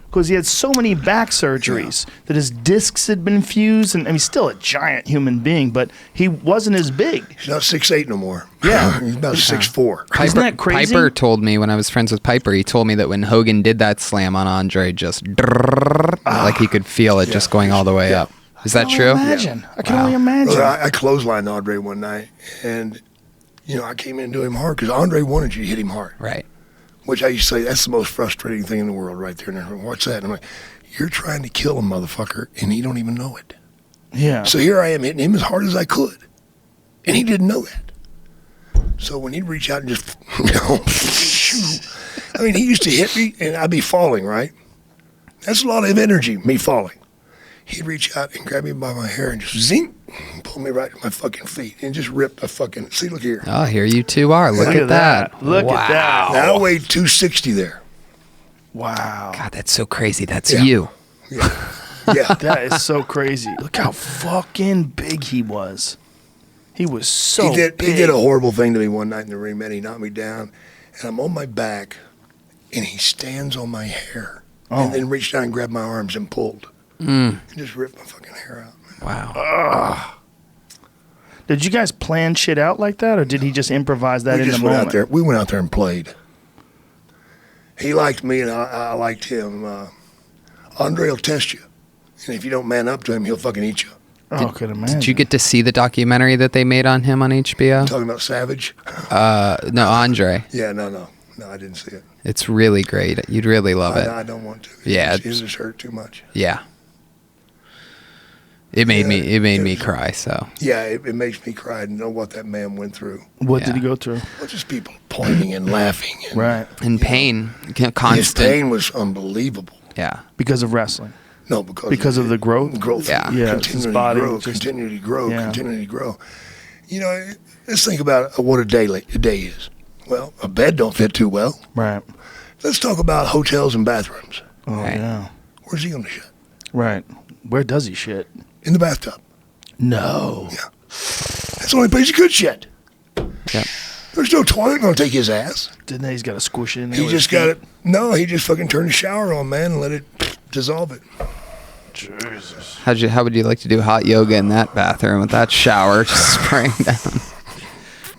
because he had so many back surgeries that his discs had been fused. And he's still a giant human being, but he wasn't as big. He's not 6'8" no more. Yeah. He's about 6'4". Isn't that crazy? Piper told me when I was friends with Piper, he told me that when Hogan did that slam on Andre, just like he could feel it just going all the way up. Is that true? Imagine. I can only imagine. Well, I clotheslined Andre one night, and I came in to him hard because Andre wanted you to hit him hard. Right. Which I used to say, that's the most frustrating thing in the world right there. And everyone, what's that? And I'm like, you're trying to kill a motherfucker, and he don't even know it. Yeah. So here I am hitting him as hard as I could, and he didn't know that. So when he'd reach out and just, I mean, he used to hit me, and I'd be falling, right? That's a lot of energy, me falling. He'd reach out and grab me by my hair and just zing, pull me right to my fucking feet and just rip the fucking, see, look here. Oh, here you two are. Look at that. Look at that. Now I weighed 260 there. Wow. God, that's so crazy. That's you. Yeah. Yeah. That is so crazy. Look how fucking big he was. He was so big. He did a horrible thing to me one night in the ring, man. He knocked me down, and I'm on my back, and he stands on my hair and then reached down and grabbed my arms and pulled. And just ripped my fucking hair out, man. Wow. Did you guys plan shit out like that, or did he just improvise that We in just the went moment? out there. We went out there and played. He liked me, and I liked him. Andre will test you. And if you don't man up to him, he'll fucking eat you. Oh, I could imagine. Did you get to see the documentary that they made on him on HBO? Talking about Savage? No, Andre. Yeah, no, I didn't see it. It's really great. You'd really love it. I don't want to. Yeah, It just hurt too much. Yeah. It made me cry. So Yeah, it makes me cry to know what that man went through. What did he go through? Well, just people pointing and laughing. And Right. in pain, His constant. pain was unbelievable. Yeah. Because of wrestling. No, because of the growth? Growth. Yeah. Yeah, it's his body just- Continue to grow, Yeah. continue to grow. You know, let's think about what a day is. Well, a bed don't fit too well. Right. Let's talk about hotels and bathrooms. Oh, Right. yeah. Where's he going to shit? Right. Where does he shit? In the bathtub. No. Yeah. That's the only place he could shit. Yep. There's no toilet going to take his ass. Didn't he's got to squish it in there? He with just his got feet? it. No, he just fucking turned the shower on, man, and let it dissolve it. Jesus. How would you like to do hot yoga in that bathroom with that shower just spraying down?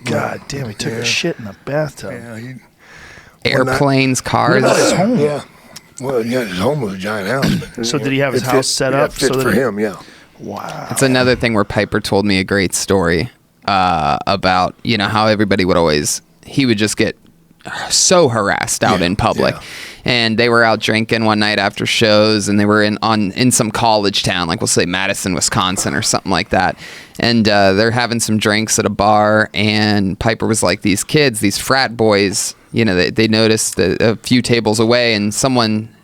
God damn, he took a shit in the bathtub. Yeah, Airplanes, cars. What about his home? Yeah. Well, yeah, his home was a giant house. So did he have his It house set up It fit so that for he- him, yeah. Wow. It's another thing where Piper told me a great story about, how everybody he would just get so harassed out Yeah, in public. yeah. And they were out drinking one night after shows, and they were in some college town, like we'll say Madison, Wisconsin or something like that. And they're having some drinks at a bar, and Piper was like, these kids, these frat boys, they noticed a few tables away, and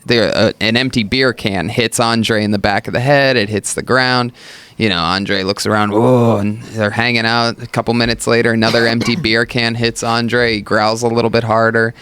an empty beer can hits Andre in the back of the head. It hits the ground. Andre looks around, whoa, and they're hanging out. A couple minutes later, another empty beer can hits Andre. He growls a little bit harder.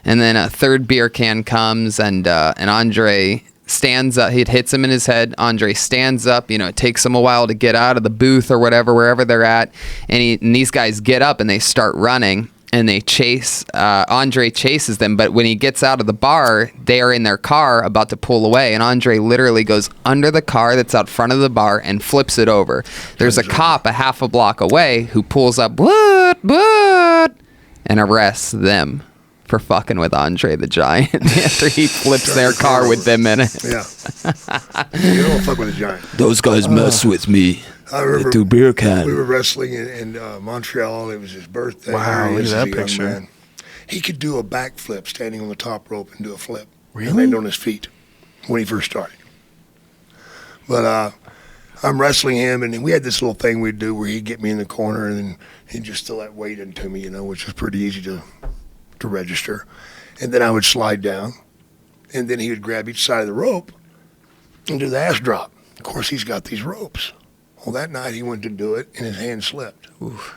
And then a third beer can comes, and Andre stands up. It hits him in his head. Andre stands up. It takes him a while to get out of the booth or whatever, wherever they're at. And these guys get up and they start running. And they chase, Andre chases them, but when he gets out of the bar, they are in their car about to pull away, and Andre literally goes under the car that's out front of the bar and flips it over. There's a cop a half a block away who pulls up, what, and arrests them for fucking with Andre the Giant after he flips their car with them in it. Yeah. You don't fuck with a giant. Those guys mess with me. I remember Through beer can. we were wrestling in Montreal. It was his birthday. Wow, There he look is at as that a young picture. man. He could do a backflip standing on the top rope and do a flip. Really? And land on his feet when he first started. But I'm wrestling him, and we had this little thing we'd do where he'd get me in the corner, and then he'd just throw that weight into me, which was pretty easy to register. And then I would slide down, and then he would grab each side of the rope and do the ass drop. Of course, he's got these ropes. Well, that night he went to do it, and his hand slipped. Oof.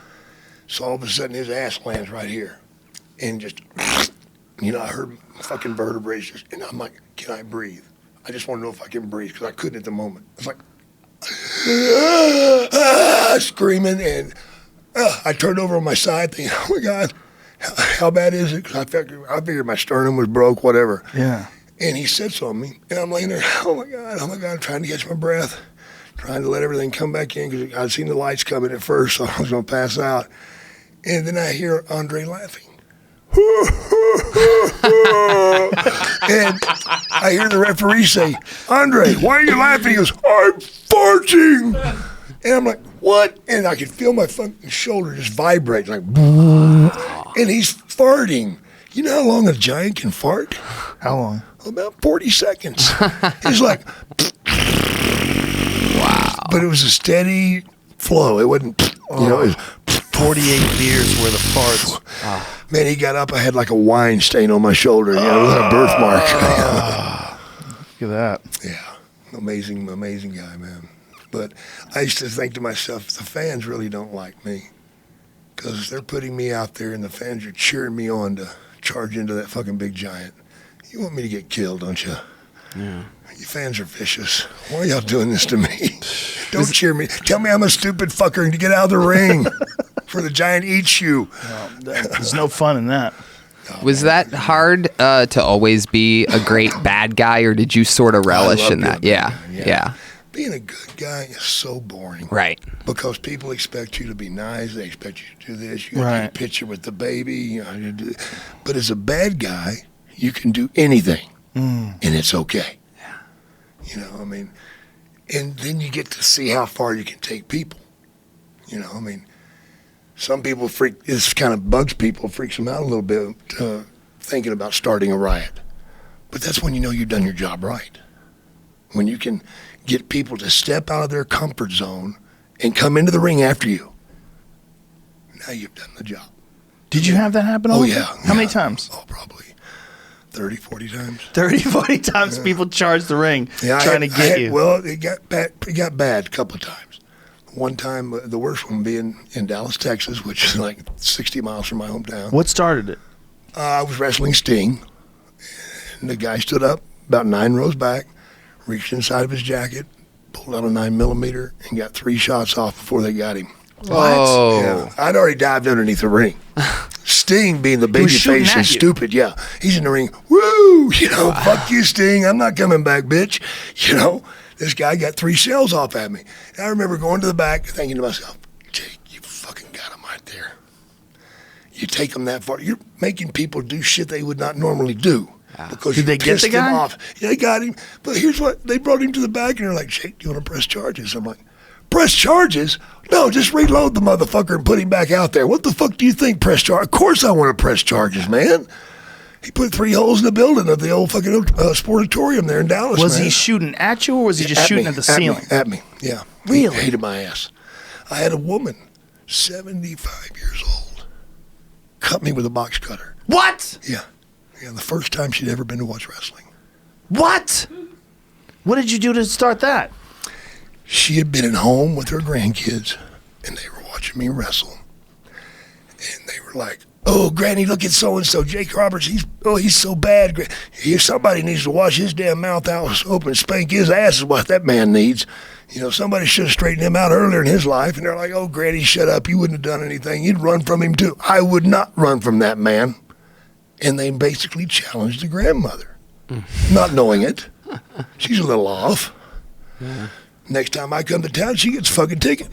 So all of a sudden, his ass lands right here. And just, I heard fucking vertebrae just, and I'm like, can I breathe? I just want to know if I can breathe, because I couldn't at the moment. It's like, screaming, and I turned over on my side thinking, oh my God, how bad is it? Because I figured my sternum was broke, whatever. Yeah. And he sits on me, and I'm laying there, oh my God, trying to catch my breath, trying to let everything come back in, because I'd seen the lights coming at first, so I was going to pass out. And then I hear Andre laughing. And I hear the referee say, Andre, why are you laughing? He goes, I'm farting. And I'm like, what? And I could feel my fucking shoulder just vibrate, like, and he's farting. You know how long a giant can fart? How long? About 40 seconds. He's like, wow. But it was a steady flow. It wasn't, it was 48 beers worth of farts. Man, he got up. I had like a wine stain on my shoulder. It was a birthmark. Look at that. Yeah, amazing guy, man. But I used to think to myself, the fans really don't like me because they're putting me out there, and the fans are cheering me on to charge into that fucking big giant. You want me to get killed, don't you? Yeah. You fans are vicious. Why are y'all doing this to me? Don't cheer me. Tell me I'm a stupid fucker and to get out of the ring for the giant eats you. There's no fun in that. Was that hard to always be a great bad guy, or did you sort of relish love in that? being a Yeah, bad guy, yeah. Being a good guy is so boring. Right. Because people expect you to be nice. They expect you to do this. You got to Right. take a picture with the baby. You do. But as a bad guy, you can do anything, and it's okay. I mean, And then you get to see how far you can take people. You know, I mean, some people this kind of bugs people, freaks them out a little bit, thinking about starting a riot. But that's when you know you've done your job right. When you can get people to step out of their comfort zone and come into the ring after you. Now you've done the job. Did you have that happen? Oh, yeah. How many times? Oh, probably 30, 40 times. 30, 40 times people charged the ring trying to get you. Well, it got bad a couple of times. One time, the worst one being in Dallas, Texas, which is like 60 miles from my hometown. What started it? I was wrestling Sting, and the guy stood up about 9 rows back, reached inside of his jacket, pulled out a 9mm, and got 3 shots off before they got him. Oh. Yeah, I'd already dived underneath the ring. Sting, being the baby face and stupid, yeah. He's in the ring, woo, you know, fuck you, Sting, I'm not coming back, bitch. You know, this guy got 3 shells off at me. And I remember going to the back thinking to myself, Jake, you fucking got him right there. You take them that far. You're making people do shit they would not normally do. Because Did they get the guy? Them off. Yeah, they got him. But here's what, they brought him to the back and they're like, Jake, do you want to press charges? I'm like, press charges? No, just reload the motherfucker and put him back out there. What the fuck do you think, press charges? Of course I want to press charges, man. He put 3 holes in the building of the old fucking sportatorium there in Dallas. Was he shooting at you or was he just shooting at the ceiling? At me, yeah. Really? He hated my ass. I had a woman, 75 years old, cut me with a box cutter. What? Yeah. Yeah, the first time she'd ever been to watch wrestling. What? What did you do to start that? She had been at home with her grandkids, and they were watching me wrestle. And they were like, oh, Granny, look at so-and-so, Jake Roberts, he's so bad. Somebody needs to wash his damn mouth out with soap and spank his ass is what that man needs. You know, somebody should have straightened him out earlier in his life. And they're like, oh, Granny, shut up. You wouldn't have done anything. You'd run from him, too. I would not run from that man. And they basically challenged the grandmother, not knowing it. She's a little off. Yeah. Next time I come to town, she gets a fucking ticket.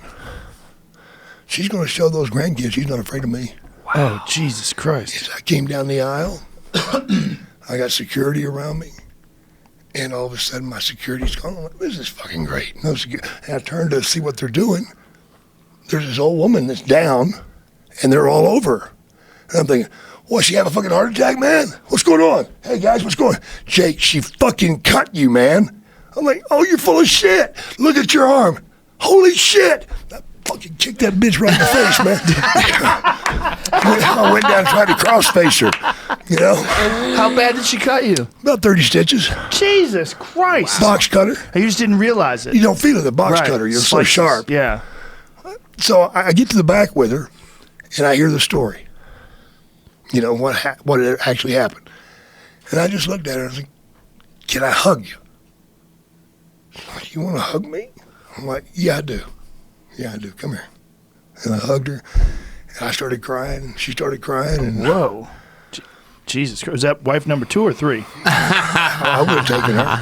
She's going to show those grandkids she's not afraid of me. Wow. Oh, Jesus Christ. As I came down the aisle, I got security around me, and all of a sudden my security's gone. I'm like, this is fucking great. No security. And I turned to see what they're doing. There's this old woman that's down, and they're all over her. And I'm thinking, what, she have a fucking heart attack, man? What's going on? Hey, guys, what's going on? Jake, she fucking cut you, man. I'm like, oh, you're full of shit. Look at your arm. Holy shit. I fucking kicked that bitch right in the face, man. I went down and tried to cross-face her, you know. How bad did she cut you? About 30 stitches. Jesus Christ. Box cutter. You just didn't realize it. You don't feel it, the box cutter. You're so sharp. Yeah. So I get to the back with her, and I hear the story. You know, what actually happened. And I just looked at her and I was like, can I hug you? Like, you want to hug me? I'm like, yeah, I do. Yeah, I do. Come here. And I hugged her, and I started crying, and she started crying. And whoa. Jesus Christ. Was that wife number 2 or 3? I would have taken her.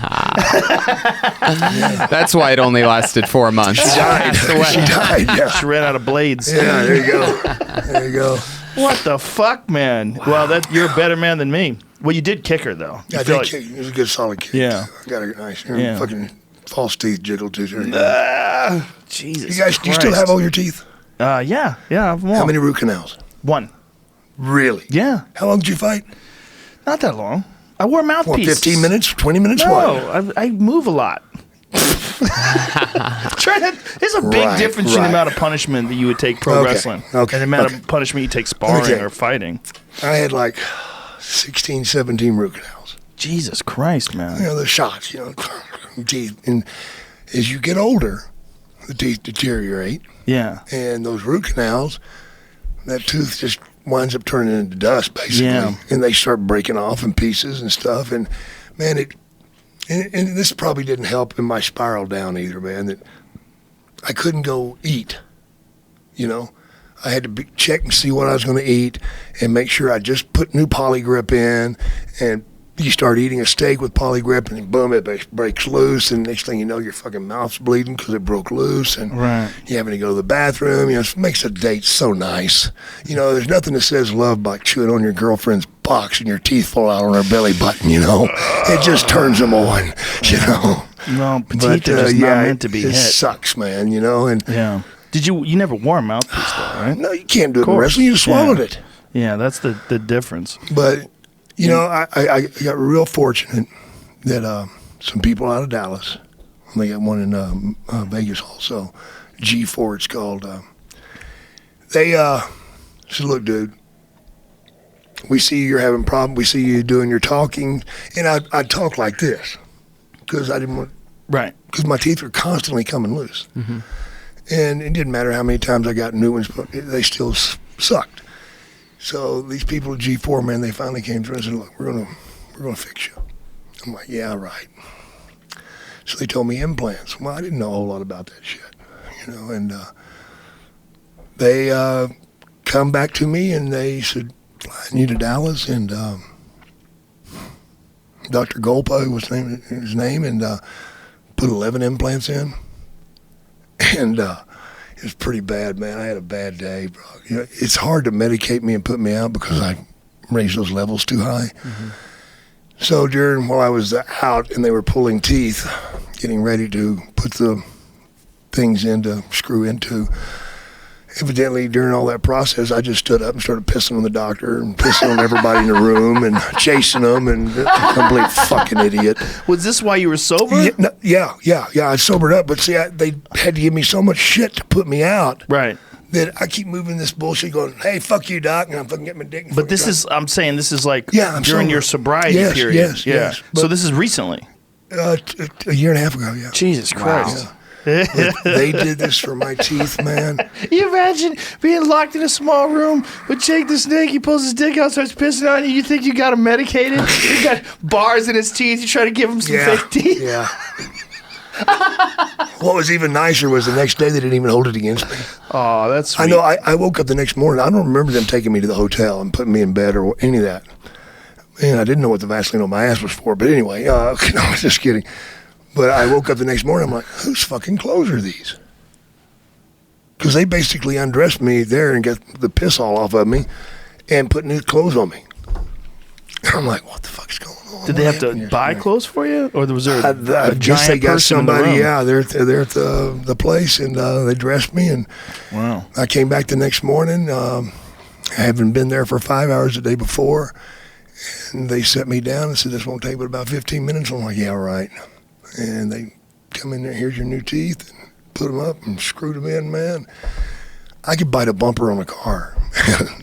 Yeah. That's why it only lasted 4 months. She died. She died, yeah. She ran out of blades. Yeah, there you go. There you go. What the fuck, man? Wow. Well, you're a better man than me. Well, you did kick her, though. Yeah, I did kick. It was a good, solid kick. Yeah. I got a nice fucking false teeth jiggle too. Jesus You guys, Christ. do you still have all your teeth? Yeah. Yeah, I have them all. How many root canals? 1. Really? Yeah. How long did you fight? Not that long. I wore mouthpieces. What, 15 minutes? 20 minutes? No, I move a lot. There's a big difference in the amount of punishment that you would take pro wrestling and the amount of punishment you take sparring or fighting. I had like 16, 17 root canals. Jesus Christ, man. You know, the shots, you know, teeth. And as you get older, the teeth deteriorate. Yeah. And those root canals, that tooth just winds up turning into dust, basically. Yeah. And they start breaking off in pieces and stuff. And, man, and this probably didn't help in my spiral down either, man, that I couldn't go eat, you know. I had to check and see what I was going to eat and make sure I just put new Polygrip in. And you start eating a steak with Polygrip, and boom, it breaks loose. And next thing you know, your fucking mouth's bleeding because it broke loose. And you having to go to the bathroom. You know, it makes a date so nice. You know, there's nothing that says love like chewing on your girlfriend's box and your teeth fall out on her belly button, you know. It just turns them on, you know. No, teeth are just not meant to be it hit. sucks, man. You know, and Yeah. You never wore a mouthpiece though, right? no, you can't do it in wrestling. You swallowed it. Yeah, that's the difference. But you know, I got real fortunate that some people out of Dallas, they got one in Vegas also, G4 it's called. They said, look, dude, we see you're having problems. We see you doing your talking, and I talk like this because I didn't want. Right. Because my teeth were constantly coming loose. Mm-hmm. And it didn't matter how many times I got new ones, but they still sucked. So these people at G4, man, they finally came through and said, look, we're gonna fix you. I'm like, yeah, right. So they told me implants. Well, I didn't know a whole lot about that shit, you know, and they come back to me and they said, flying you to Dallas, and Dr. Golpa was his name, and put 11 implants in. And it was pretty bad, man. I had a bad day, bro. You know, it's hard to medicate me and put me out because I raised those levels too high. Mm-hmm. So while I was out and they were pulling teeth, getting ready to put the things in to screw into, evidently during all that process, I just stood up and started pissing on the doctor and pissing on everybody in the room and chasing them, and a complete fucking idiot. Was this why you were sober? Yeah. I sobered up, but see, they had to give me so much shit to put me out. Right. That I keep moving this bullshit going, hey, fuck you, doc, and I'm fucking getting my dick. But I'm saying this is like I'm during sober. your sobriety period. Yes. So this is recently? A year and a half ago, yeah. Jesus Christ. Yeah. They did this for my teeth, man. You imagine being locked in a small room with Jake the Snake. He pulls his dick out, starts pissing on you. You think you got him medicated? You got bars in his teeth. You try to give him some fake teeth. Yeah. What was even nicer was the next day they didn't even hold it against me. Oh, that's sweet. I know. I woke up the next morning. I don't remember them taking me to the hotel and putting me in bed or any of that. Man, I didn't know what the Vaseline on my ass was for. But anyway, no, I was just kidding. But I woke up the next morning, I'm like, whose fucking clothes are these? Because they basically undressed me there and got the piss all off of me and put new clothes on me. I'm like, what the fuck's going on? Did they have to buy clothes for you? Or was there I guess they got somebody, they're at the place, and they dressed me. And wow. I came back the next morning. I haven't been there for 5 hours the day before. And they set me down and said, this won't take but about 15 minutes. I'm like, yeah, right. And they come in there, here's your new teeth, and put them up and screwed them in, man. I could bite a bumper on a car.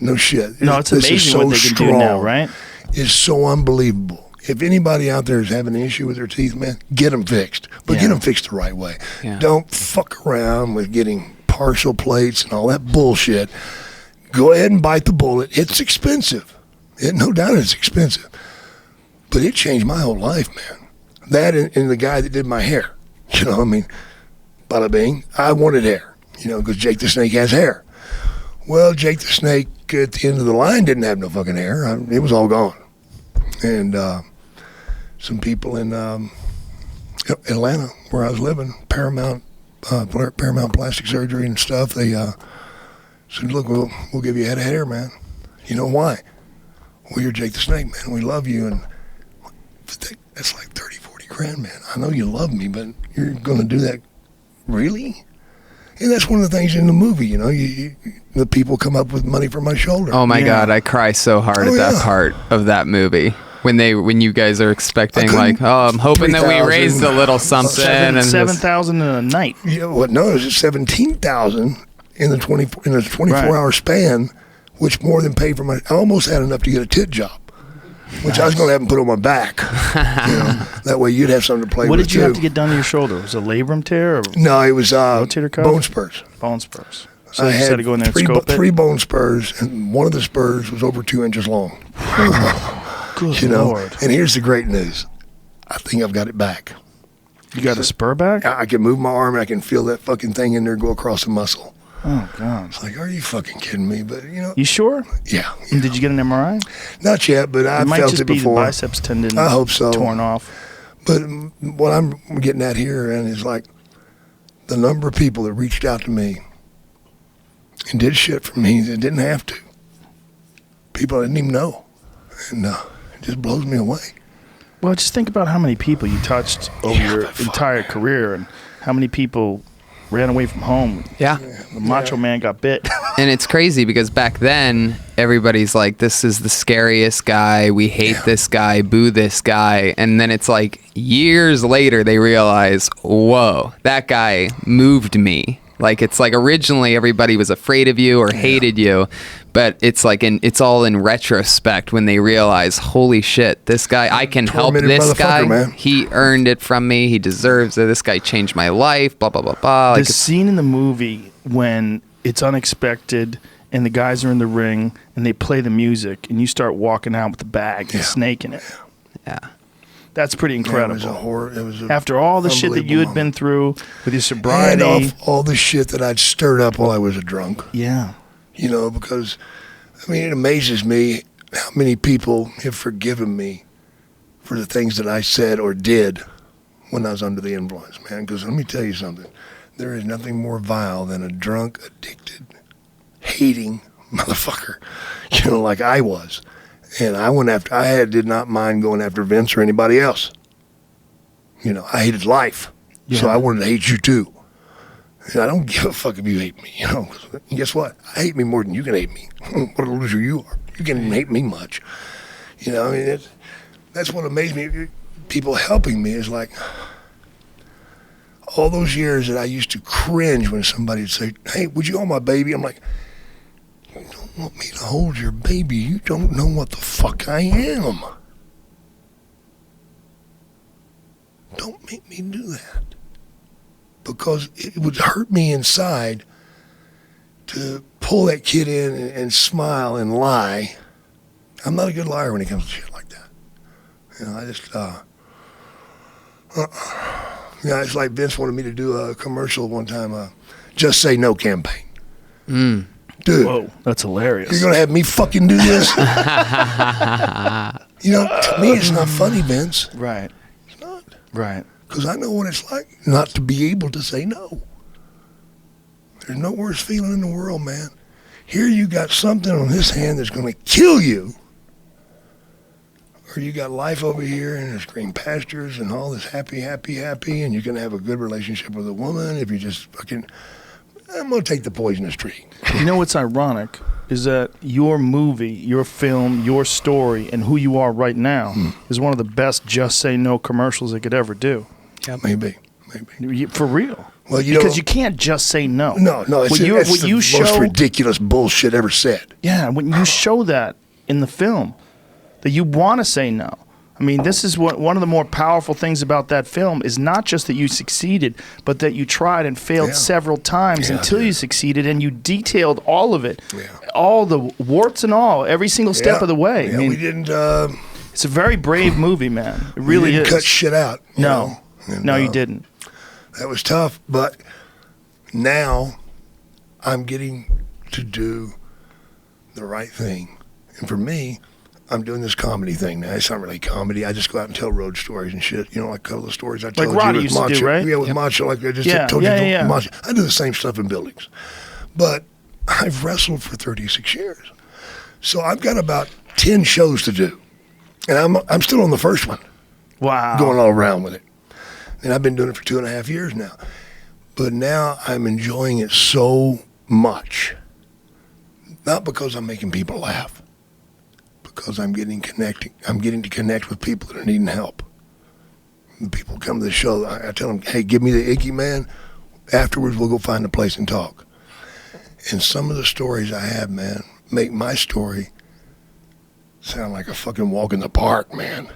No shit. No, it's amazing what they can do now, right? It's so unbelievable. If anybody out there is having an issue with their teeth, man, get them fixed. But get them fixed the right way. Yeah. Don't fuck around with getting partial plates and all that bullshit. Go ahead and bite the bullet. It's expensive. No doubt it's expensive. But it changed my whole life, man. That and the guy that did my hair. You know, I mean, bada bing. I wanted hair, you know, because Jake the Snake has hair. Well, Jake the Snake at the end of the line didn't have no fucking hair. It was all gone. And some people in Atlanta, where I was living, Paramount Plastic Surgery and stuff, they said, look, we'll give you a head of hair, man. You know why? Well, you're Jake the Snake, man. We love you. And that's like 30, 40 grand, man. I know you love me, but you're going to do that? Really? And that's one of the things in the movie, you know, the people come up with money from my shoulder. Oh my God, I cry so hard at that part of that movie. When you guys are expecting, like, I'm hoping that we raised a little something. $7,000 in a night. Yeah, well, no, it was $17,000 in the 24-hour span, which more than paid for my. I almost had enough to get a tit job, which I was going to have them put on my back. You know, that way you'd have something to play with. What did you have to get done to your shoulder? Was it a labrum tear? Or no, it was rotator cuff? bone spurs. Bone spurs. So I you had to go in there and scope it? Three bone spurs, and one of the spurs was over 2 inches long. Good you know? Lord. And here's the great news. I think I've got it back. You got a spur back? I can move my arm and I can feel that fucking thing in there go across the muscle. Oh, God. It's like, are you fucking kidding me? But, you know. You sure? Yeah. And did you get an MRI? Not yet, but I felt it before. It might just be the biceps tendon I hope so. Torn off. But what I'm getting at here and is like the number of people that reached out to me and did shit for me that didn't have to. People I didn't even know. And it just blows me away. Well, just think about how many people you touched over your entire career and how many people ran away from home. Yeah. The Macho Man got bit. And it's crazy because back then, everybody's like, this is the scariest guy. We hate this guy. Boo this guy. And then it's like years later, they realize, whoa, that guy moved me. Like, it's like originally everybody was afraid of you or hated you. But it's like, it's all in retrospect when they realize, holy shit, this guy, I can help this guy. Man. He earned it from me. He deserves it. This guy changed my life. Blah, blah, blah, blah. Like, the scene in the movie when it's unexpected and the guys are in the ring and they play the music and you start walking out with the bag and a snake in it. Yeah. That's pretty incredible. It was a horror. It was after all the shit that you had been through with your sobriety. And all the shit that I'd stirred up while I was a drunk. Yeah. You know, because, I mean, it amazes me how many people have forgiven me for the things that I said or did when I was under the influence, man. Because let me tell you something. There is nothing more vile than a drunk, addicted, hating motherfucker, you know, like I was. And did not mind going after Vince or anybody else. You know, I hated life. Yeah. So I wanted to hate you too. And I don't give a fuck if you hate me, you know. And guess what? I hate me more than you can hate me. What a loser you are. You can't even hate me much. You know, I mean, that's what amazed me. People helping me is like, all those years that I used to cringe when somebody would say, hey, would you hold my baby? I'm like, you don't want me to hold your baby. You don't know what the fuck I am. Don't make me do that. Because it would hurt me inside to pull that kid in and smile and lie. I'm not a good liar when it comes to shit like that. You know, I just, yeah, it's like Vince wanted me to do a commercial one time, Just Say No campaign. Dude. Whoa, that's hilarious. You're going to have me fucking do this? You know, to me, it's not funny, Vince. Right. It's not. Right. Because I know what it's like not to be able to say no. There's no worse feeling in the world, man. Here you got something on this hand that's going to kill you. Or you got life over here and there's green pastures and all this happy, and you're going to have a good relationship with a woman if you just fucking, I'm going to take the poisonous tree. You know what's ironic is that your movie, your film, your story, and who you are right now is one of the best Just Say No commercials they could ever do. Yeah, maybe. For real. Well, because you can't just say no. No, it's the most ridiculous bullshit ever said. Yeah, when you show that in the film, that you want to say no. I mean, this is one of the more powerful things about that film is not just that you succeeded, but that you tried and failed several times until you succeeded, and you detailed all of it, all the warts and all, every single step of the way. Yeah, I mean, we didn't. It's a very brave movie, man. It really we didn't is. Cut shit out. No, you didn't. That was tough, but now I'm getting to do the right thing, and for me, I'm doing this comedy thing now. It's not really comedy. I just go out and tell road stories and shit. You know, like a couple of stories I told like Roddy you with used Macho. to do, right? Yeah, with Macho. Like I just told you with Macho. I do the same stuff in buildings. But I've wrestled for 36 years. So I've got about 10 shows to do. And I'm still on the first one. Wow. Going all around with it. And I've been doing it for 2.5 years now. But now I'm enjoying it so much. Not because I'm making people laugh. Because I'm getting to connect with people that are needing help. When people come to the show, I tell them, hey, give me the icky, man. Afterwards, we'll go find a place and talk. And some of the stories I have, man, make my story sound like a fucking walk in the park, man.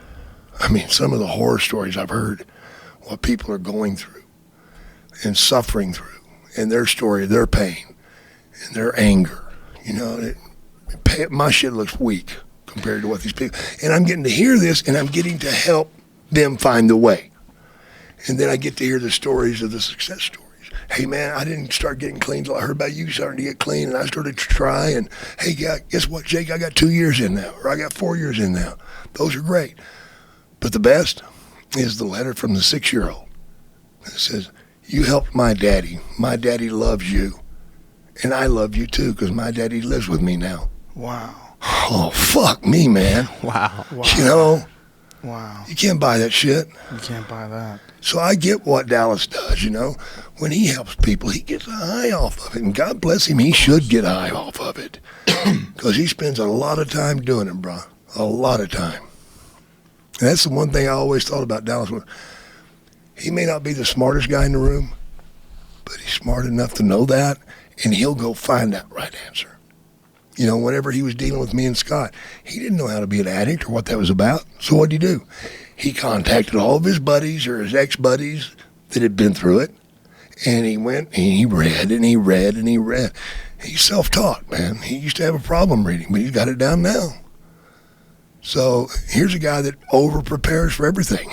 I mean, some of the horror stories I've heard, what people are going through and suffering through, and their story, their pain, and their anger. You know, my shit looks weak compared to what these people, and I'm getting to hear this, and I'm getting to help them find the way. And then I get to hear the stories of the success stories. Hey, man, I didn't start getting clean until I heard about you starting to get clean, and I started to try, and hey, guess what, Jake, I got 2 years in now, or I got 4 years in now. Those are great. But the best is the letter from the 6-year-old. It says, you helped my daddy. My daddy loves you, and I love you too, because my daddy lives with me now. Wow. Oh, fuck me, man. Wow. You know, Wow. You can't buy that shit. You can't buy that. So I get what Dallas does, When he helps people, he gets a high off of it. And God bless him, he should get a high off of it. Because he spends a lot of time doing it, bro. A lot of time. And that's the one thing I always thought about Dallas. He may not be the smartest guy in the room, but he's smart enough to know that, and he'll go find that right answer. Whenever he was dealing with me and Scott, he didn't know how to be an addict or what that was about. So what'd he do? He contacted all of his buddies or his ex-buddies that had been through it, and he went and he read and he read and he read. He's self-taught, man. He used to have a problem reading, but he's got it down now. So here's a guy that over-prepares for everything,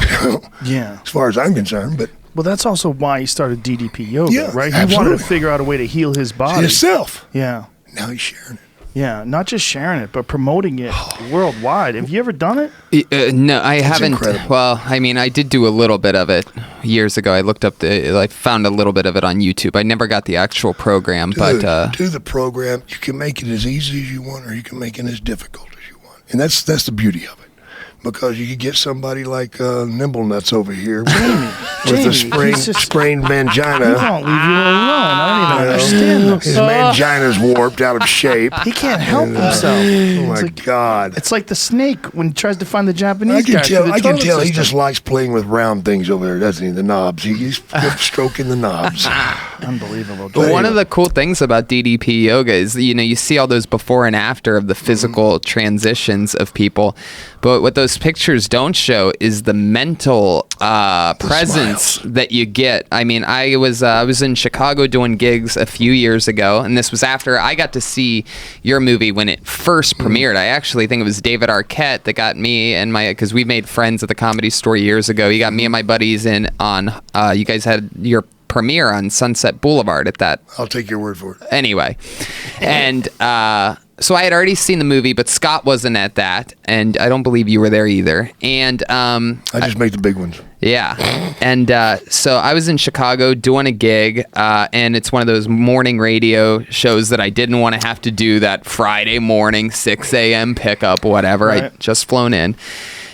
Yeah. as far as I'm concerned. But Well, that's also why he started DDP yoga, Yeah, right? He absolutely. wanted to figure out a way to heal his body. himself. Yeah. Now he's sharing it. Yeah. Not just sharing it, but promoting it worldwide. Have you ever done it? No, I haven't. incredible. Well, I mean, I did do a little bit of it years ago. I looked up I found a little bit of it on YouTube. I never got the actual program, Dude, but do the program. You can make it as easy as you want, or you can make it as difficult as you want. And that's the beauty of it. Because you could get somebody like Nimble Nuts over here with a he's just- sprained He mangina. won't leave you alone. I don't even understand this. His mangina's warped out of shape. He can't help himself. Oh my like- God! It's like the snake when he tries to find the I Japanese can guy. tell. through the I can toilet tell. He system. just likes playing with round things over there, doesn't he? The knobs. He's stroking the knobs. Unbelievable. But one of the cool things about DDP yoga is, you see all those before and after of the physical transitions of people. But what those pictures don't show is the mental presence smiles. that you get. I mean, I was in Chicago doing gigs a few years ago, and this was after I got to see your movie when it first premiered. I actually think it was David Arquette that got me and because we made friends at the Comedy Store years ago. He got me and my buddies in on. You guys had your premiere on Sunset Boulevard at that. I'll take your word for it. Anyway, and so I had already seen the movie, but Scott wasn't at that, and I don't believe you were there either. And I just make the big ones. yeah, and so I was in Chicago doing a gig, and it's one of those morning radio shows that I didn't want to have to do that Friday morning 6 a.m. pickup, whatever. Right. I'd just flown in.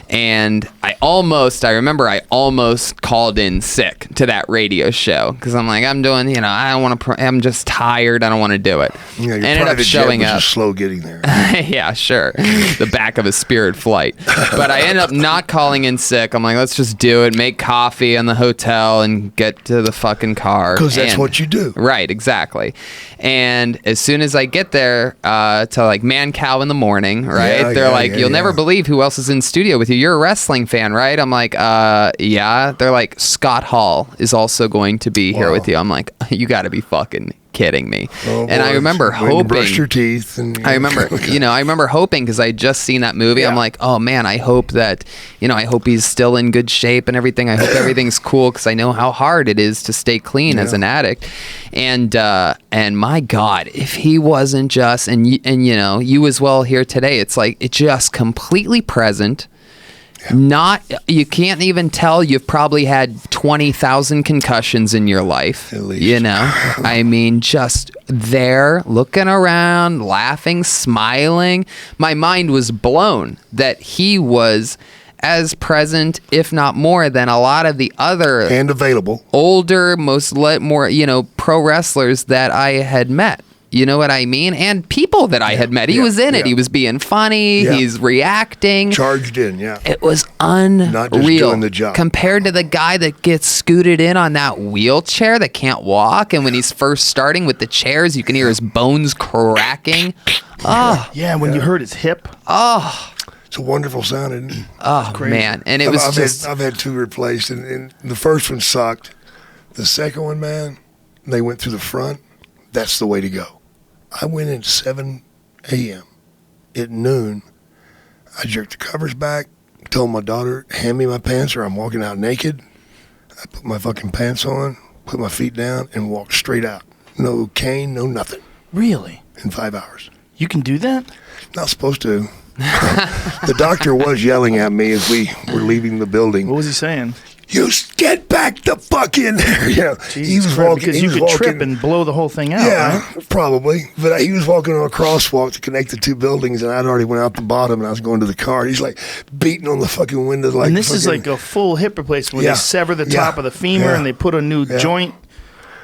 And I remember I almost called in sick to that radio show because I'm like, I'm doing, I don't want to, I'm just tired. I don't want to do it. Yeah, your Ended up private showing jet was up. just slow getting there. Yeah, sure. The back of a Spirit flight. But I ended up not calling in sick. I'm like, let's just do it, make coffee in the hotel and get to the fucking car. Because that's And- what you do. Right, exactly. And as soon as I get there to like Man Cow in the morning, right? Yeah, They're yeah, like, yeah, you'll never yeah. believe who else is in studio with you. You're a wrestling fan, right? I'm like, yeah. They're like, Scott Hall is also going to be here Wow. with you. I'm like, you got to be fucking kidding me. Oh, and I boy, remember when you hoping. brush your teeth. And, I remember, I remember hoping because I had just seen that movie. I'm Yeah. like, oh man, I hope that, I hope he's still in good shape and everything. I hope everything's cool because I know how hard it is to stay clean as an addict. And my God, if he wasn't just, and you as well here today, it's like it just completely present. You can't even tell you've probably had 20,000 concussions in your life. At least. I mean, just there, looking around, laughing, smiling. My mind was blown that he was as present, if not more, than a lot of the other and available. older, more, pro wrestlers that I had met. You know what I mean? And people that I had met. He was in it. yeah. He was being funny. Yeah. He's reacting. Charged in, yeah. It was unreal. Not just doing the job. Compared to the guy that gets scooted in on that wheelchair that can't walk. And when he's first starting with the chairs, you can hear his bones cracking. Oh, Yeah, when you hurt his hip. It's a wonderful sound. Isn't it? oh man. And it was just... I've had 2 replaced, and the first one sucked. The second one, man, they went through the front. That's the way to go. I went in 7 a.m. At noon, I jerked the covers back, told my daughter, hand me my pants or I'm walking out naked. I put my fucking pants on, put my feet down, and walked straight out. No cane, no nothing. Really? In 5 hours. You can do that? Not supposed to. The doctor was yelling at me as we were leaving the building. What was he saying? You get back back the fuck in there. You know, he was walking because you could trip and blow the whole thing out. Yeah, right? probably. But he was walking on a crosswalk to connect the two buildings, and I'd already went out the bottom, and I was going to the car. He's like beating on the fucking window, like. And this is like a full hip replacement where they sever the top of the femur and they put a new joint.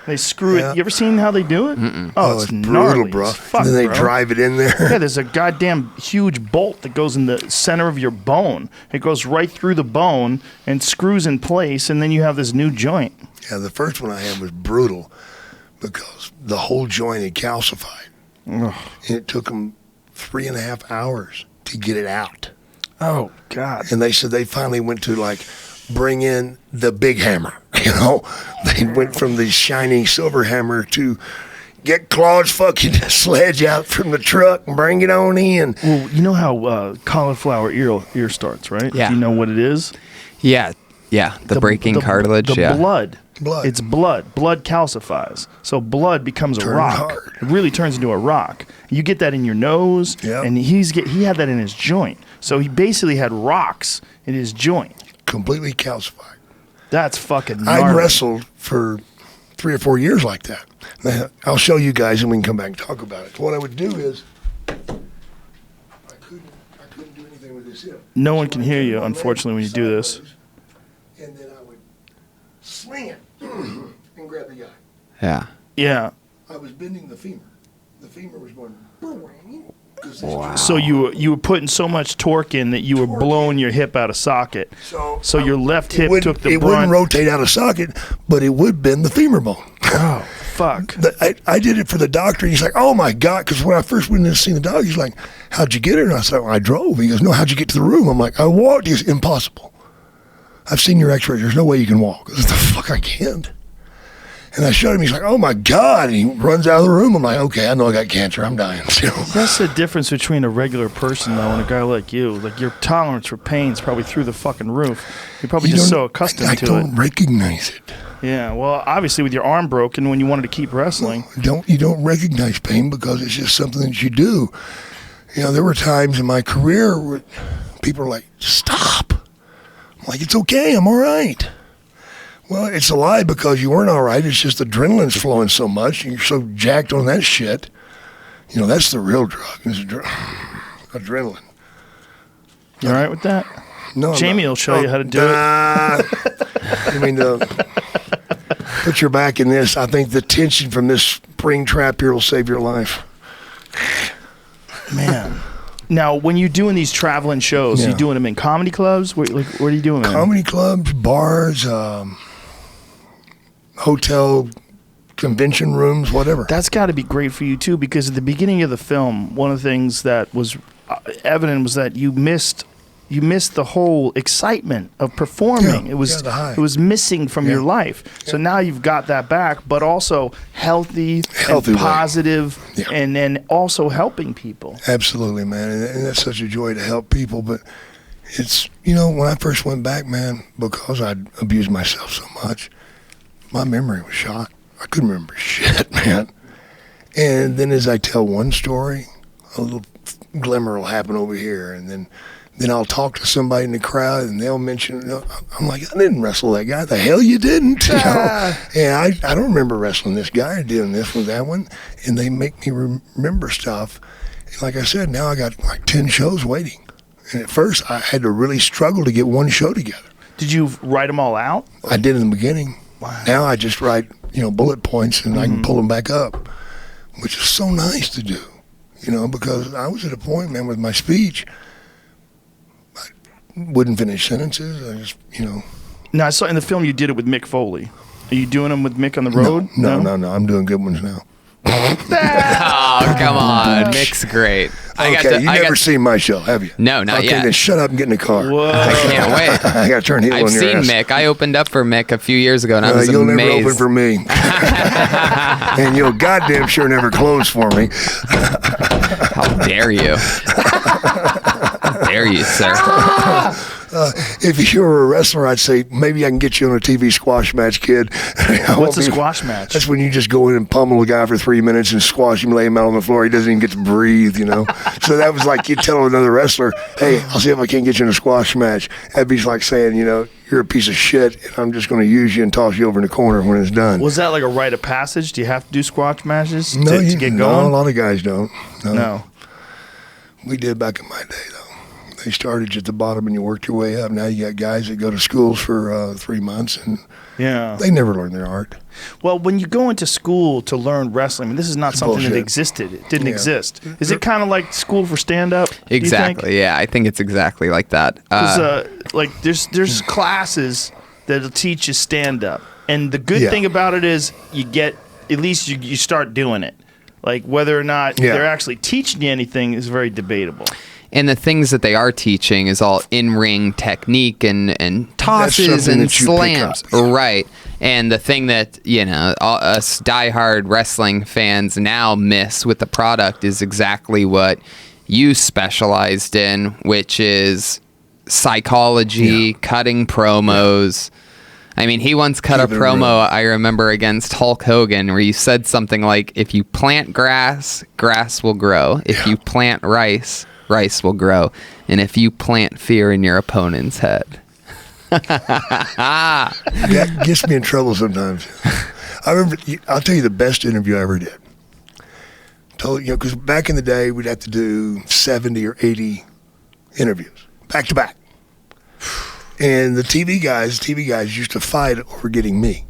They screw it. You ever seen how they do it? Oh, it's brutal, gnarly bro. fuck, and then they bro. drive it in there. Yeah, there's a goddamn huge bolt that goes in the center of your bone. It goes right through the bone and screws in place, and then you have this new joint. Yeah, the first one I had was brutal because the whole joint had calcified. And it took them 3.5 hours to get it out. Oh, God. And they said they finally went to like bring in the big hammer. You know, they went from the shiny silver hammer to get Claude's fucking sledge out from the truck and bring it on in. Well, you know how cauliflower ear starts, right? Yeah. Do you know what it is? Yeah. The breaking cartilage. The blood. Blood. It's blood. Blood calcifies. So blood becomes a Turns rock. hard. It really turns into a rock. You get that in your nose, Yep. and he had that in his joint. So he basically had rocks in his joint. Completely calcified. That's fucking gnarly. I wrestled for 3 or 4 years like that. Now, I'll show you guys and we can come back and talk about it. What I would do is I couldn't do anything with this hip. No one can hear you, unfortunately, when you do this. And then I would sling it and grab the guy. Yeah. Yeah. I was bending the femur. The femur was going. Wow. So you were putting so much torque in that you were blowing your hip out of socket. So your left hip took the It brunt. wouldn't rotate out of socket, but it would bend the femur bone. Oh, fuck. I did it for the doctor. He's like, oh my God. Because when I first went in to see the doctor, he's like, how'd you get it? And I said, well, I drove. He goes, no, how'd you get to the room? I'm like, I walked. He goes, impossible. I've seen your x-rays. There's no way you can walk. I said, the fuck I can't. And I showed him. He's like, oh my God. And he runs out of the room. I'm like, okay, I know I got cancer. I'm dying. So, That's the difference between a regular person, though, and a guy like you. Like, your tolerance for pain is probably through the fucking roof. You're probably just so accustomed to it. I don't recognize it. Yeah, well, obviously with your arm broken when you wanted to keep wrestling. You don't recognize pain because it's just something that you do. You know, there were times in my career where people are like, stop. I'm like, it's okay. I'm all right. Well, it's a lie because you weren't all right. It's just adrenaline's flowing so much. And you're so jacked on that shit. You know, that's the real drug. It's adrenaline. You all right with that? No, Jamie will show you how to do it. I mean, put your back in this. I think the tension from this spring trap here will save your life. Man. Now, when you're doing these traveling shows, you doing them in comedy clubs? What are you doing? Comedy clubs, bars, hotel, convention rooms, whatever. That's got to be great for you, too, because at the beginning of the film, one of the things that was evident was that you missed the whole excitement of performing. Yeah, it was the high. it was missing from your life. So now you've got that back, but also healthy and way. positive, Yeah. and then also helping people. Absolutely, man. And that's such a joy to help people. But it's, you know, when I first went back, man, because I'd abused myself so much, my memory was shot. I couldn't remember shit, man. And then as I tell one story, a little glimmer will happen over here. And then I'll talk to somebody in the crowd and they'll mention, I'm like, I didn't wrestle that guy. The hell you didn't? You know? And I don't remember wrestling this guy or doing this with that one. And they make me remember stuff. And like I said, now I got like 10 shows waiting. And at first I had to really struggle to get one show together. Did you write them all out? I did in the beginning. Wow. Now I just write, bullet points and I can pull them back up, which is so nice to do, because I was at a point, man, with my speech, I wouldn't finish sentences. I just, Now, I saw in the film you did it with Mick Foley. Are you doing them with Mick on the road? No. I'm doing good ones now. Oh, come on. Mick's great. Okay, you never seen my show, have you? No, not yet. Okay, then shut up and get in the car. Whoa. I can't wait. I got to turn heel I've on your seen ass. Mick. I opened up for Mick a few years ago, and I was You'll amazed. never open for me. And you'll goddamn sure never close for me. How dare you? How dare you, sir? If you were a wrestler, I'd say maybe I can get you on a TV squash match, kid. What's a squash match? That's when you just go in and pummel a guy for 3 minutes and squash him, lay him out on the floor. He doesn't even get to breathe, you know. So that was like you tell another wrestler, hey, I'll see if I can't get you in a squash match. That'd be like saying, you know, you're a piece of shit, and I'm just going to use you and toss you over in the corner when it's done. Was that like a rite of passage? Do you have to do squash matches to get going? No, a lot of guys don't. No. We did back in my day, though. They started you at the bottom and you worked your way up. Now you got guys that go to schools for 3 months and they never learn their art. Well, when you go into school to learn wrestling, I mean, this is not something bullshit. that existed. It didn't exist. Is it kind of like school for stand-up? Exactly. Yeah, I think it's exactly like that. Like there's classes that'll teach you stand-up, and the good thing about it is you get at least you start doing it. Like whether or not they're actually teaching you anything is very debatable. And the things that they are teaching is all in-ring technique and tosses and slams. Right. And the thing that, you know, us diehard wrestling fans now miss with the product is exactly what you specialized in, which is psychology, cutting promos. I mean, he once cut a promo, I remember, against Hulk Hogan where you said something like, if you plant grass, grass will grow. If you plant rice, rice will grow. And if you plant fear in your opponent's head. That gets me in trouble sometimes. I remember, I'll tell you the best interview I ever did. You know, because back in the day, we'd have to do 70 or 80 interviews, back to back. And the TV guys used to fight over getting me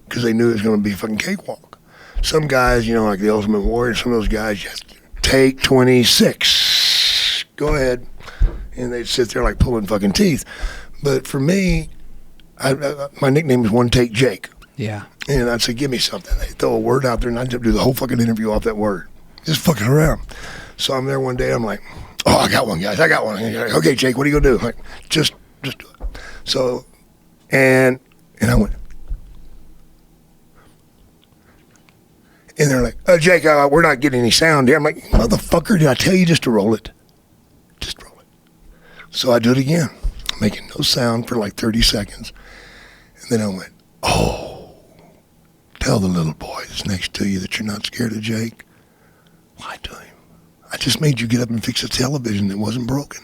because they knew it was going to be a fucking cakewalk. Some guys, you know, like the Ultimate Warrior, some of those guys just take 26. Go ahead. And they'd sit there like pulling fucking teeth. But for me, my nickname is One Take Jake. Yeah. And I'd say, give me something. They'd throw a word out there, and I'd do the whole fucking interview off that word. Just fucking around. So I'm there one day, I'm like, oh, I got one, guys. I got one. Like, okay, Jake, what are you going to do? I'm like, just do it. So, and I went. And they're like, Jake, we're not getting any sound here. I'm like, motherfucker, did I tell you just to roll it? Just roll it. So I do it again, making no sound for like 30 seconds. And then I went, oh, tell the little boy that's next to you that you're not scared of Jake. Lie to him. I just made you get up and fix a television that wasn't broken.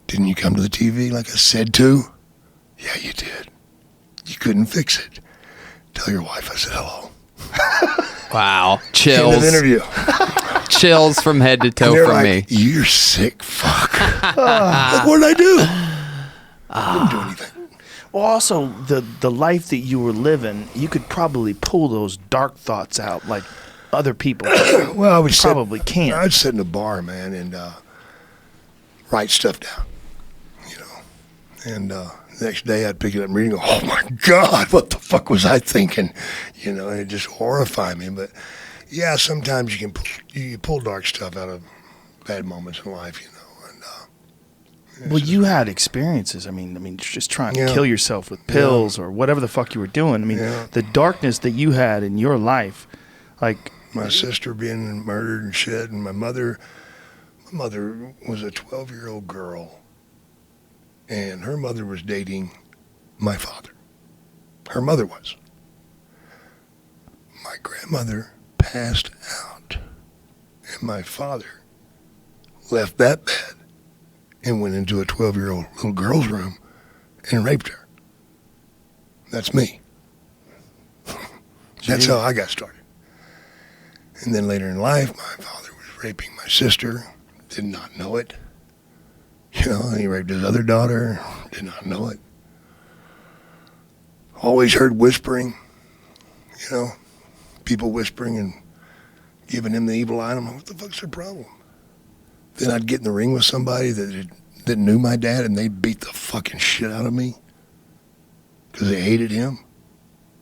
Didn't you come to the TV like I said to? Yeah, you did. You couldn't fix it. Tell your wife I said hello. Wow. Chills. End of interview. Chills from head to toe from me. You're sick fuck. Like, what did I do? I didn't do anything. Well, also, the life that you were living, you could probably pull those dark thoughts out like other people Well, I would probably can't. I'd sit in a bar, man, and write stuff down, you know. And the next day I'd pick it up and read and go, oh, my God, what the fuck was I thinking? You know, and it just horrified me. But, yeah, sometimes you can pull dark stuff out of bad moments in life, you know. And well, you had experiences. I mean, just trying to kill yourself with pills or whatever the fuck you were doing. I mean, the darkness that you had in your life, like my sister being murdered and shit, and my mother was a 12-year-old girl, and her mother was dating my father. Her mother was. My grandmother passed out, and my father left that bed and went into a 12-year-old little girl's room and raped her. That's me. That's how I got started. And then later in life, my father was raping my sister, did not know it. You know, and he raped his other daughter, did not know it. Always heard whispering, you know, people whispering and giving him the evil eye. I'm like, what the fuck's their problem? Then I'd get in the ring with somebody that knew my dad, and they'd beat the fucking shit out of me because they hated him,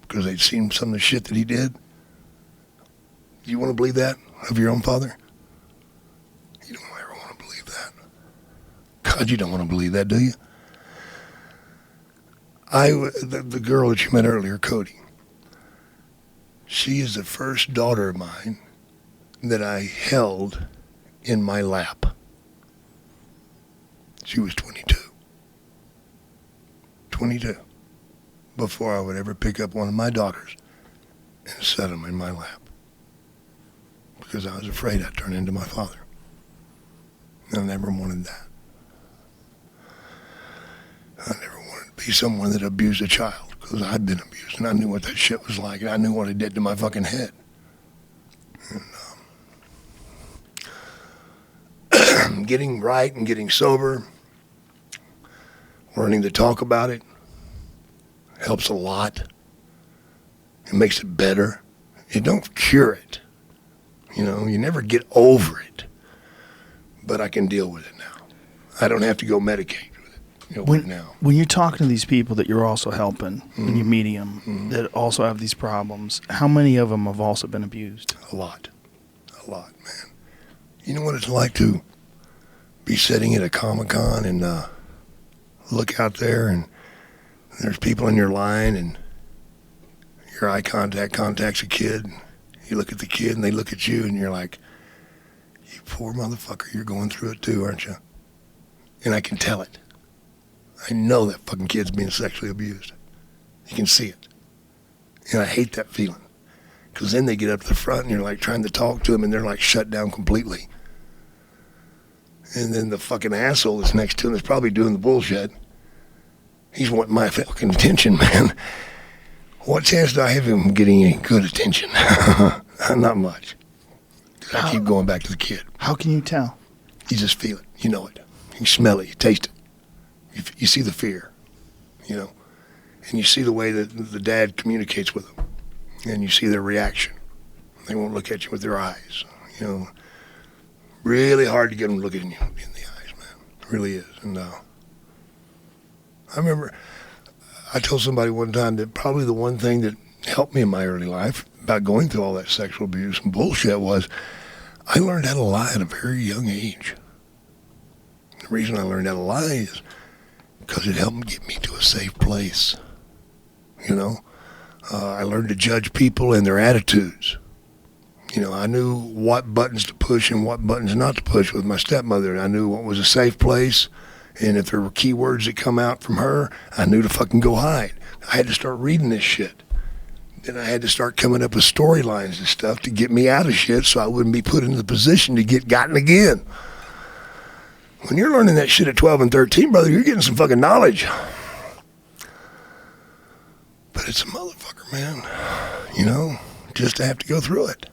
because they'd seen some of the shit that he did. Do you want to believe that of your own father? You don't ever want to believe that. God, you don't want to believe that, do you? The girl that you met earlier, Cody, she is the first daughter of mine that I held in my lap. She was 22. 22 before I would ever pick up one of my daughters and set them in my lap. Because I was afraid I'd turn into my father. I never wanted that. I never wanted to be someone that abused a child, because I'd been abused, and I knew what that shit was like, and I knew what it did to my fucking head. And getting right and getting sober, learning to talk about it, helps a lot. It makes it better. You don't cure it. You know, you never get over it. But I can deal with it now. I don't have to go medicate with it now. When you're talking to these people that you're also helping, when you're meeting them, that also have these problems, how many of them have also been abused? A lot, man. You know what it's like to be sitting at a Comic-Con and look out there and there's people in your line and your eye contacts a kid. You look at the kid and they look at you and you're like, you poor motherfucker, you're going through it too, aren't you? And I can tell it. I know that fucking kid's being sexually abused. You can see it. And I hate that feeling. Because then they get up to the front and you're like trying to talk to them and they're like shut down completely. And then the fucking asshole that's next to him is probably doing the bullshit. He's wanting my fucking attention, man. What chance do I have of him getting any good attention? Not much. I keep going back to the kid. How can you tell? You just feel it. You know it. You smell it. You taste it. You see the fear, you know. And you see the way that the dad communicates with them. And you see their reaction. They won't look at you with their eyes, you know. Really hard to get them looking you in the eyes, man. It really is. And I remember I told somebody one time that probably the one thing that helped me in my early life about going through all that sexual abuse and bullshit was I learned how to lie at a very young age. The reason I learned how to lie is because it helped get me to a safe place. You know, I learned to judge people and their attitudes. You know, I knew what buttons to push and what buttons not to push with my stepmother. I knew what was a safe place, and if there were key words that come out from her, I knew to fucking go hide. I had to start reading this shit. Then I had to start coming up with storylines and stuff to get me out of shit so I wouldn't be put in the position to get gotten again. When you're learning that shit at 12 and 13, brother, you're getting some fucking knowledge. But it's a motherfucker, man. You know, just to have to go through it.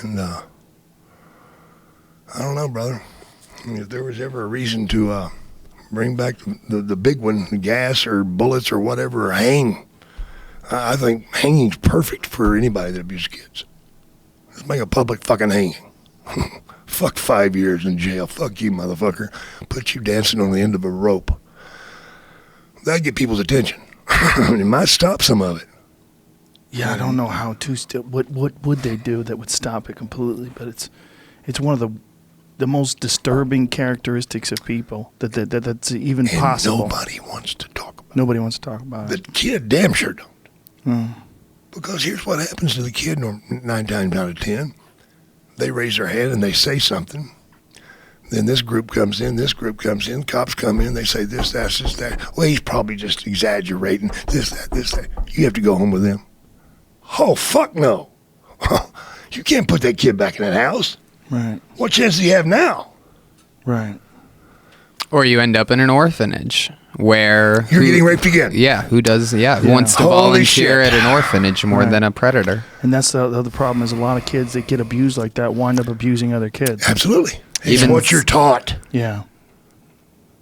And I don't know, brother. I mean, if there was ever a reason to bring back the big one, the gas or bullets or whatever, or hang, I think hanging's perfect for anybody that abuses kids. Let's make a public fucking hanging. Fuck 5 years in jail. Fuck you, motherfucker. Put you dancing on the end of a rope. That'd get people's attention. It might stop some of it. Yeah, I don't know how to still. What would they do that would stop it completely? But it's one of the most disturbing characteristics of people that's even and possible. Nobody wants to talk about it. Nobody wants to talk about it. The kid damn sure don't. Because here's what happens to the kid 9 times out of 10. They raise their hand and they say something. Then this group comes in, cops come in, they say this, that. Well, he's probably just exaggerating, this, that. You have to go home with him. Oh, fuck no. You can't put that kid back in that house. Right. What chance do you have now? Right. Or you end up in an orphanage where You're getting raped again. Yeah, who wants to Holy volunteer shit. at an orphanage more than a predator? And that's the other problem is a lot of kids that get abused like that wind up abusing other kids. Absolutely. It's Even what you're taught. Yeah.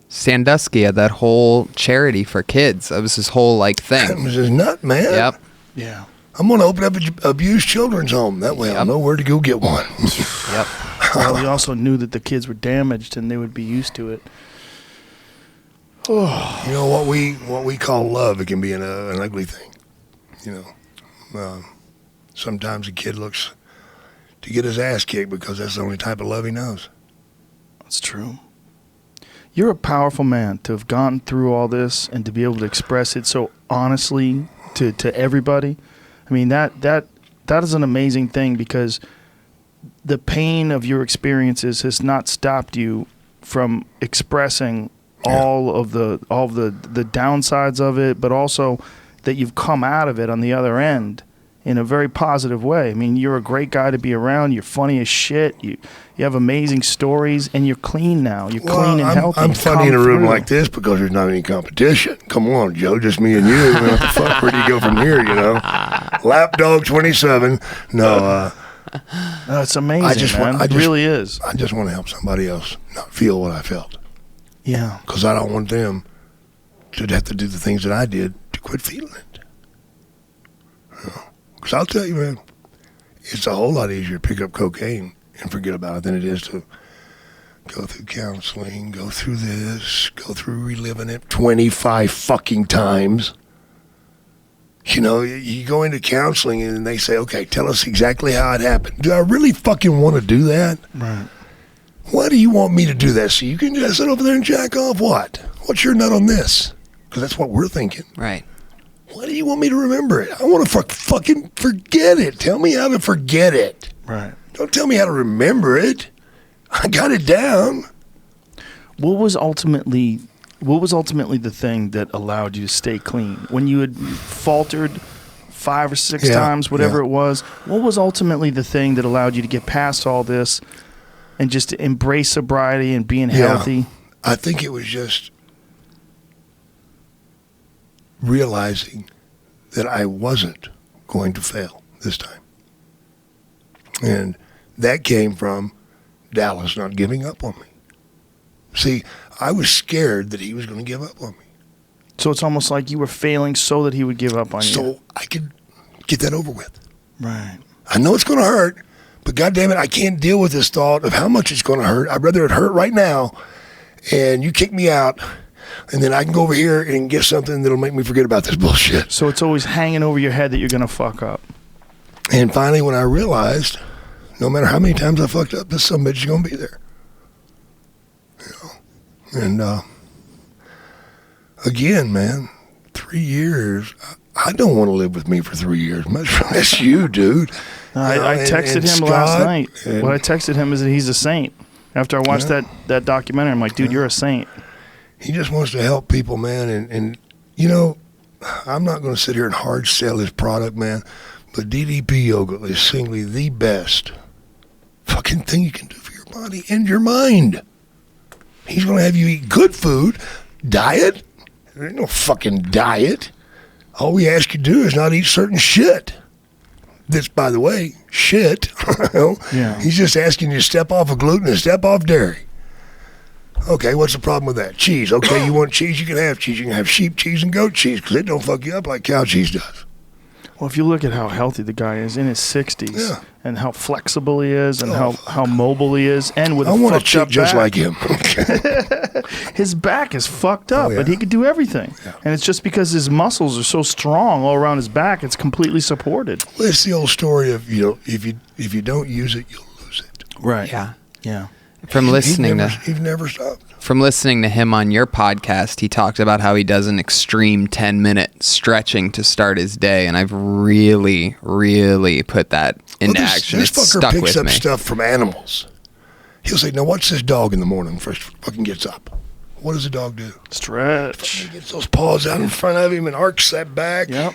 Sandusky had that whole charity for kids. That was his whole That thing. was his nut, man. Yep. Yeah. I'm going to open up an abused children's home. That way I'll know where to go get one. Yep. Well, he also knew that the kids were damaged and they would be used to it. Oh. You know, what we call love, it can be an ugly thing. You know, sometimes a kid looks to get his ass kicked because that's the only type of love he knows. That's true. You're a powerful man to have gone through all this and to be able to express it so honestly to everybody. I mean, that is an amazing thing because the pain of your experiences has not stopped you from expressing all of the downsides of it, but also that you've come out of it on the other end in a very positive way. I mean, you're a great guy to be around. You're funny as shit. You have amazing stories, and you're clean now. You're clean and healthy. I'm funny in a room like this because there's not any competition. Come on, Joe, just me and you. What the fuck? Where do you go from here, you know? Lapdog 27. No, it's amazing, man. It really is. I just want to help somebody else not feel what I felt. Yeah. Because I don't want them to have to do the things that I did to quit feeling it. Because I'll tell you, man, it's a whole lot easier to pick up cocaine and forget about it than it is to go through counseling, go through this, go through reliving it 25 fucking times. You know, you go into counseling and they say, okay, tell us exactly how it happened. Do I really fucking want to do that? Right. Why do you want me to do that? So you can just sit over there and jack off? What? What's your nut on this? Because that's what we're thinking. Right. Why do you want me to remember it? I want to fucking forget it. Tell me how to forget it. Right. Don't tell me how to remember it. I got it down. What was ultimately the thing that allowed you to stay clean? When you had faltered 5 or 6 times, whatever it was, what was ultimately the thing that allowed you to get past all this and just to embrace sobriety and being healthy? I think it was just realizing that I wasn't going to fail this time. And that came from Dallas not giving up on me. See, I was scared that he was going to give up on me. So it's almost like you were failing so that he would give up on you. So I could get that over with. Right. I know it's going to hurt, but goddamn it, I can't deal with this thought of how much it's going to hurt. I'd rather it hurt right now, and you kick me out, and then I can go over here and get something that'll make me forget about this bullshit. So it's always hanging over your head that you're going to fuck up. And finally, when I realized, no matter how many times I fucked up, this son of a bitch is going to be there. You know? And again, man, 3 years. I don't want to live with me for 3 years. Much less you, dude. I texted him Scott, last night. What I texted him is that he's a saint. After I watched that documentary, I'm like, dude, you're a saint. He just wants to help people, man. And you know, I'm not going to sit here and hard sell his product, man. But DDP yoga is singly the best fucking thing you can do for your body and your mind. He's going to have you eat good food. Diet? There ain't no fucking diet. All we ask you to do is not eat certain shit. That's, by the way, shit. Yeah. He's just asking you to step off of gluten and step off dairy. Okay, what's the problem with that? Cheese. Okay, you want cheese, you can have cheese. You can have sheep cheese and goat cheese because it don't fuck you up like cow cheese does. Well, if you look at how healthy the guy is in his 60s and how flexible he is and how mobile he is and with I a want a fucked up chick just back. like him. His back is fucked up, but he could do everything. Yeah. And it's just because his muscles are so strong all around his back, it's completely supported. Well, it's the old story of, you know, if you don't use it, you'll lose it. Right. Yeah. Yeah. From listening He's never stopped. From listening to him on your podcast, he talked about how he does an extreme 10-minute stretching to start his day, and I've really, really put that into action. This It's fucker stuck picks with up me. stuff from animals. He'll say, now watch this dog in the morning first fucking gets up. What does the dog do? Stretch. He gets those paws out in front of him and arcs that back. Yep.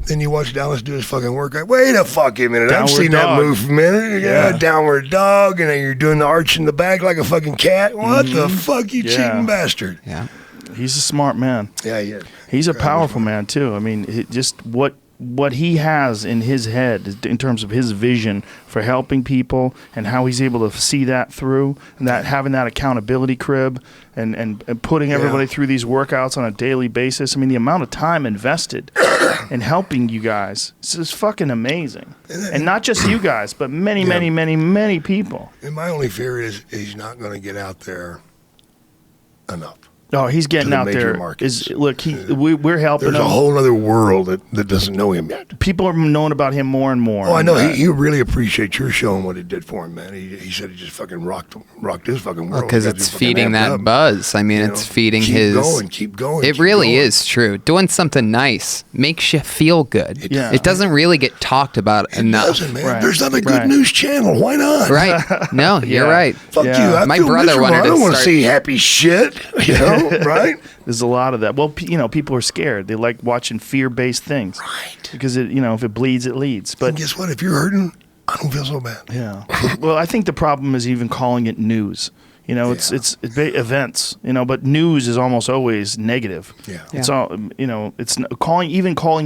Then you watch Dallas do his fucking workout. Wait a fucking minute. I've Downward seen dog. that move for a minute. Yeah. Downward dog, and then you're doing the arch in the back like a fucking cat. What the fuck, you cheating bastard? Yeah. He's a smart man. Yeah, yeah. He's a powerful man too. I mean, just what he has in his head in terms of his vision for helping people and how he's able to see that through and that having that accountability crib and putting everybody through these workouts on a daily basis. I mean, the amount of time invested in helping you guys is fucking amazing. And not just you guys, but many, many, many, many people. And my only fear is he's not going to get out there enough. Oh, he's getting the out major there. markets. Look, we're helping There's a him. whole other world that doesn't know him yet. People are knowing about him more and more. Oh, I know. And, He really appreciates your show and what it did for him, man. He said he just fucking rocked his fucking world. Because He got it's you fucking feeding amped that up. buzz. I mean, You it's know, feeding Keep going. It keep really going. is true. Doing something nice makes you feel good. Yeah. It doesn't really get talked about It enough. doesn't, man. Right. There's not a good Right. news channel. Why not? Right. No, you're Yeah. right. Fuck Yeah. you. I My feel brother miserable. wanted I to don't want to start- see happy shit. You know? right? There's a lot of that. Well, people are scared. They like watching fear-based things. Right. Because, if it bleeds, it leads. But and guess what? If you're hurting, I don't feel so bad. Yeah. Well, I think the problem is even calling it news. It's events, but news is almost always negative. Yeah. It's all, it's calling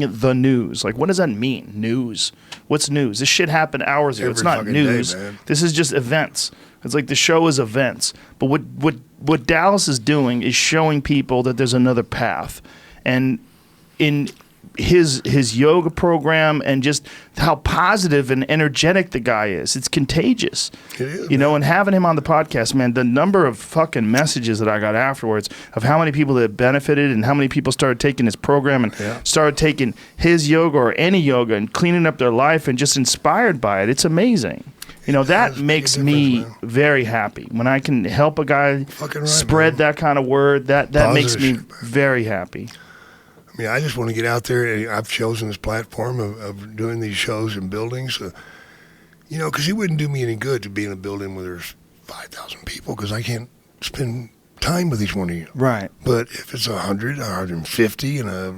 it the news. Like, what does that mean? News. What's news? This shit happened hours ago. Every It's not fucking news. day, man. This is just events. It's like the show is events. But what Dallas is doing is showing people that there's another path. And in his yoga program and just how positive and energetic the guy is. It's contagious. It is, and having him on the podcast, man, the number of fucking messages that I got afterwards of how many people that benefited and how many people started taking his program and started taking his yoga or any yoga and cleaning up their life and just inspired by it. It's amazing. That makes me very happy. When I can help a guy spread that kind of word, that makes me very happy. I mean, I just want to get out there. I've chosen this platform of doing these shows in buildings, because it wouldn't do me any good to be in a building where there's 5,000 people because I can't spend time with each one of you. Right. But if it's 100, 150 in a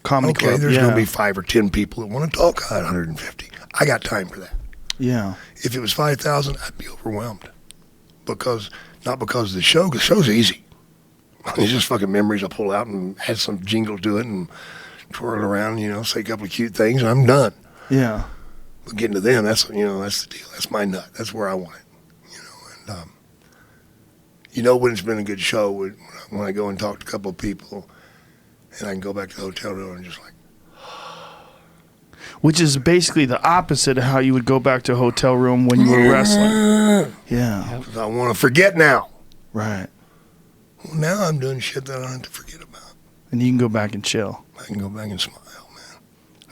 comedy club, there's going to be 5 or 10 people that want to talk at 150. I got time for that. Yeah. If it was 5,000, I'd be overwhelmed. Not because of the show, because the show's easy. It's just fucking memories I pull out and add some jingle to it and twirl it around, say a couple of cute things, and I'm done. Yeah. But getting to them, that's the deal. That's my nut. That's where I want it. And when it's been a good show, when I go and talk to a couple of people, and I can go back to the hotel room and just like. Which is basically the opposite of how you would go back to a hotel room when you were wrestling. Yeah. I want to forget now. Right. Well, now I'm doing shit that I don't have to forget about. And you can go back and chill. I can go back and smile, man.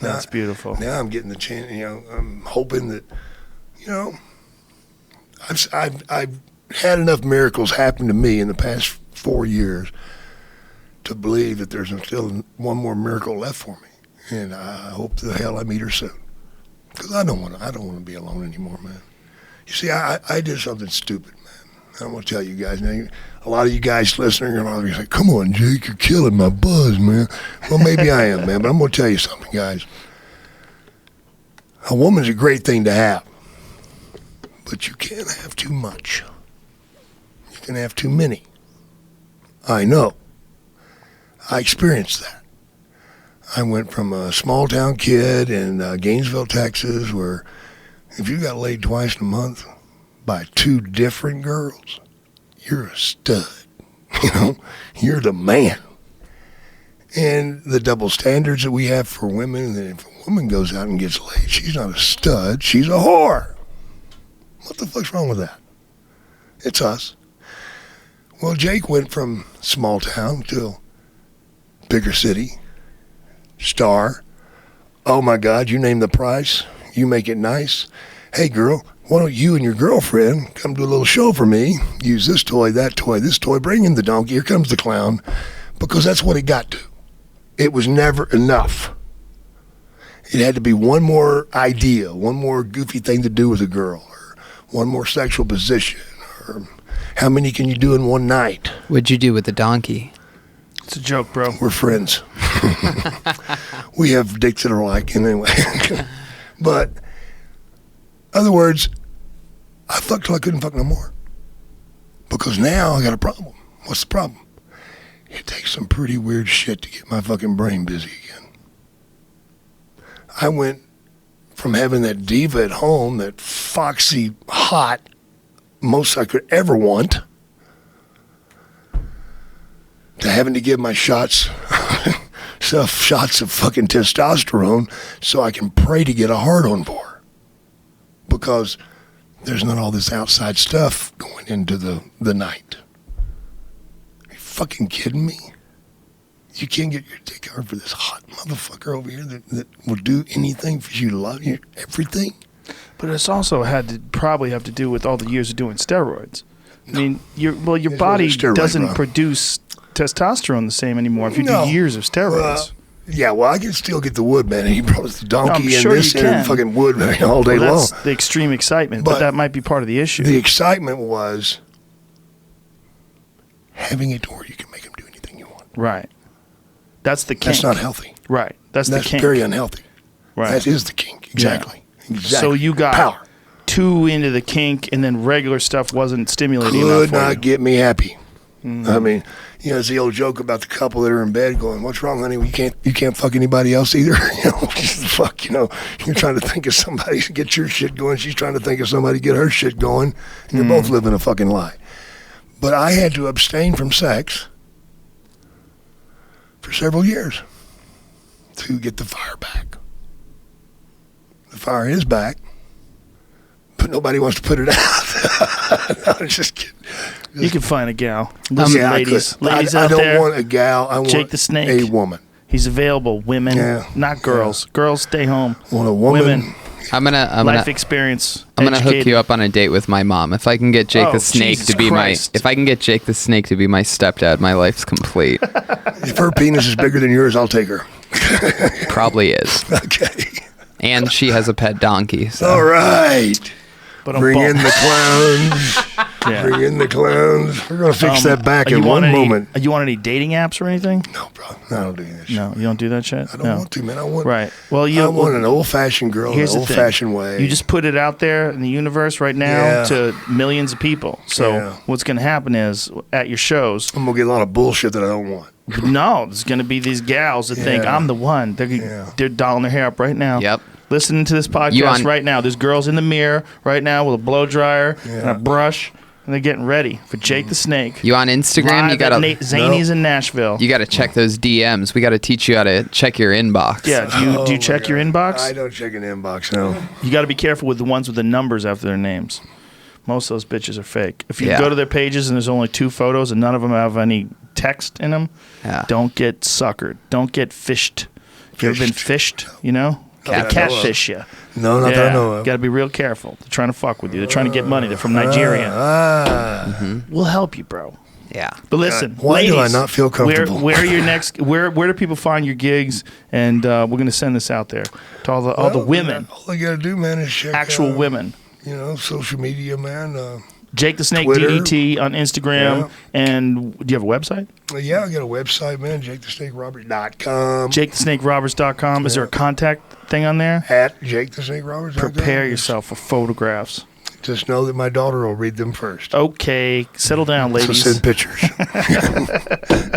That's beautiful. Now I'm getting the chance, I'm hoping that, I've had enough miracles happen to me in the past 4 years to believe that there's still one more miracle left for me. And I hope to the hell I meet her soon. Because I don't want to be alone anymore, man. You see, I did something stupid, man. I'm going to tell you guys. Now, a lot of you guys listening are going to be like, come on, Jake, you're killing my buzz, man. Well, maybe I am, man, but I'm going to tell you something, guys. A woman's a great thing to have, but you can't have too much. You can have too many. I know. I experienced that. I went from a small-town kid in Gainesville, Texas, where if you got laid twice in a month by 2 different girls, you're a stud. You're the man. And the double standards that we have for women, that if a woman goes out and gets laid, she's not a stud, she's a whore. What the fuck's wrong with that? It's us. Well, Jake went from small town to bigger city, star. Oh my God, you name the price, you make it nice. Hey girl, why don't you and your girlfriend come do a little show for me? Use this toy, that toy, this toy, bring in the donkey, here comes the clown. Because that's what it got to. It was never enough. It had to be one more idea, one more goofy thing to do with a girl, or one more sexual position, or how many can you do in one night? What'd you do with the donkey? It's a joke, bro. We're friends. We have dicks that are alike anyway. But, in other words, I fucked till I couldn't fuck no more. Because now I got a problem. What's the problem? It takes some pretty weird shit to get my fucking brain busy again. I went from having that diva at home, that foxy, hot, most I could ever want, to having to give my shots of fucking testosterone so I can pray to get a hard-on for her. Because there's not all this outside stuff going into the night. Are you fucking kidding me? You can't get your dick hard for this hot motherfucker over here that will do anything for you to love you, everything? But it's also probably have to do with all the years of doing steroids. I mean, your body doesn't produce testosterone the same anymore if you do years of steroids. Well, I can still get the wood, man. He brought us the donkey and this you can. and fucking wood all day long. That's the extreme excitement, but that might be part of the issue. The excitement was having it to where you can make them do anything you want. Right. That's the kink. That's not healthy. Right. That's the kink. very unhealthy. Right. That is the kink. Exactly. Yeah. Exactly. So you got power. too into the kink, and then regular stuff wasn't stimulating enough Could for not you. get me happy. I mean, it's the old joke about the couple that are in bed going, "What's wrong, honey? You can't fuck anybody else either." Fuck, you're trying to think of somebody to get your shit going. She's trying to think of somebody to get her shit going. And you're both living a fucking lie. But I had to abstain from sex for several years to get the fire back. The fire is back, but nobody wants to put it out. No, I'm just kidding. You can find a gal. Listen, Yeah, ladies I out don't there. want a gal. I want Jake the Snake. a woman. He's available. Women, not girls. Girls, stay home. I want a woman. Women, I'm gonna life experience. I'm gonna hook educated. you up on a date with my mom. If I can get Jake Oh, the Snake Jesus to be Christ. if I can get Jake the Snake to be my stepdad, my life's complete. If her penis is bigger than yours, I'll take her. Probably is. Okay. And she has a pet donkey. So. All right. But I'm Bring bummed. in the clowns. Yeah. Bring in the clowns. We're gonna fix that back Are you in one on any- moment. Are you on any dating apps or anything? No, bro. I don't do that shit. No, you don't do that shit. I don't want to, man. I want. Right. Well, I want an old-fashioned girl in Here's an the thing. old-fashioned way. You just put it out there in the universe right now Yeah. to millions of people. So Yeah. what's going to happen is at your shows, I'm gonna get a lot of bullshit that I don't want. no, there's going to be these gals that think Yeah. I'm the one. They're dolling their hair up right now. Yep. Listening to this You podcast on- right now. There's girls in the mirror right now with a blow dryer and a brush, and they're getting ready for Jake the Snake. You on Instagram? Live You gotta at Nate Zany's in Nashville. you gotta check those DMs. We gotta teach you how to check your inbox. Yeah, do you check your inbox? I don't check an inbox. No. You got to be careful with the ones with the numbers after their names. Most of those bitches are fake. If you Yeah. go to their pages and there's only 2 photos and none of them have any text in them, Yeah. don't get suckered. Don't get fished. You ever been fished? You know? They Not that I know of. catfish you. No, not that I know of. Got to be real careful. They're trying to fuck with you. They're trying to get money. They're from Nigeria. We'll help you, bro. Yeah. But listen, Why do I ladies, not feel comfortable? Where your next? Where do people find your gigs? And we're gonna send this out there to all the women, All you gotta do, man, is check actual women. social media, man. Jake the Snake Twitter. DDT on Instagram. Yeah. And do you have a website? Yeah, I got a website, man, JakeTheSnakeRobert.com. JakeTheSnakeRoberts.com. Is there a contact thing on there? At JakeTheSnakeRoberts.com. Prepare yourself for photographs. Just know that my daughter will read them first. Okay, settle down, So ladies. send pictures.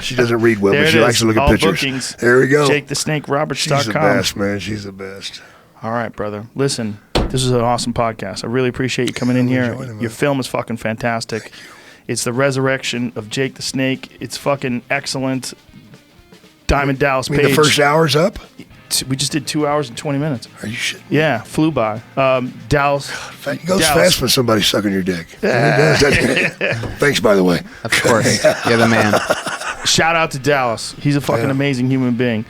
She doesn't read well, There but it she is. likes to look at All pictures. bookings. There we go. JakeTheSnakeRoberts.com. She's the best, man. She's the best. All right, brother. Listen, this is an awesome podcast. I really appreciate you coming in here. enjoying it, man. Your film is fucking fantastic. It's the resurrection of Jake the Snake. It's fucking excellent. Diamond Dallas I mean, Page. the first hour's up? We just did 2 hours and 20 minutes. Are you shitting? Yeah, flew by. Dallas. It goes Dallas. fast when somebody's sucking your dick. It does, doesn't it? Thanks, by the way. Of course. You're the man. Shout out to Dallas. He's a fucking amazing human being.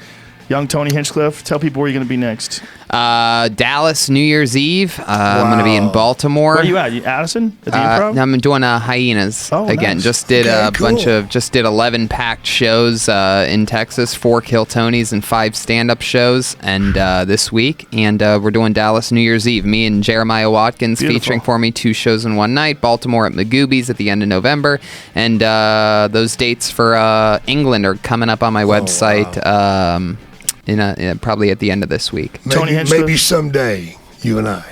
Young Tony Hinchcliffe, tell people where you're going to be next. Dallas, New Year's Eve. I'm going to be in Baltimore. Where are you at? You Addison? At the Improv? I'm doing Hyenas Oh, again. nice. Just did a Okay, cool. bunch of, just did 11 packed shows in Texas, 4 Kill Tonys and 5 stand-up shows, and this week. And we're doing Dallas New Year's Eve. Me and Jeremiah Watkins Beautiful. featuring for me 2 shows in one night. Baltimore at Magoobies at the end of November, and those dates for England are coming up on my website. Probably at the end of this week. Tony Maybe, Hinchcliffe? maybe someday you and I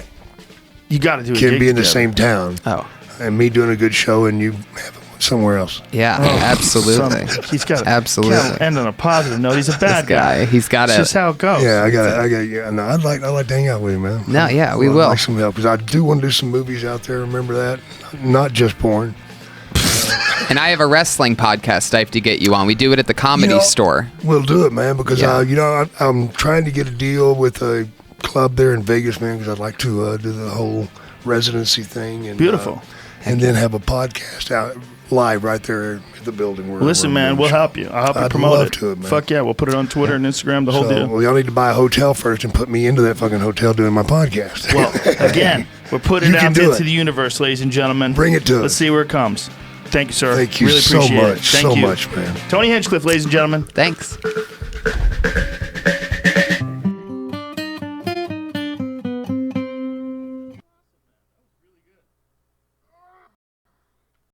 You got to do a can gig be in the together. same town. Oh, And me doing a good show and you have it somewhere else. yeah, absolutely. He's got to Absolutely. end on a positive note. He's a bad This guy, he's got It's a. just how it goes. Yeah, yeah. No, I'd like to hang out with you, man. No, yeah, we I'd will. like some help because I do want to do some movies out there. Remember that? Not just porn. And I have a wrestling podcast I have to get you on. We do it at the Comedy Store. We'll do it, man, because Yeah. I'm trying to get a deal with a club there in Vegas, man, because I'd like to do the whole residency thing and Beautiful. and then have a podcast out live right there at the building. Where Listen, man, we'll help you. I'll help you I'd promote love it. to, man. Fuck yeah, we'll put it on Twitter and Instagram, the whole So, deal. well, y'all need to buy a hotel first and put me into that fucking hotel doing my podcast. Well, again, we're putting You it can out do into it. the universe, ladies and gentlemen. Bring it to Let's us. see where it comes. Thank you, sir. Thank you really so appreciate much, it. Thank so you. much, man. Tony Hinchcliffe, ladies and gentlemen. Thanks.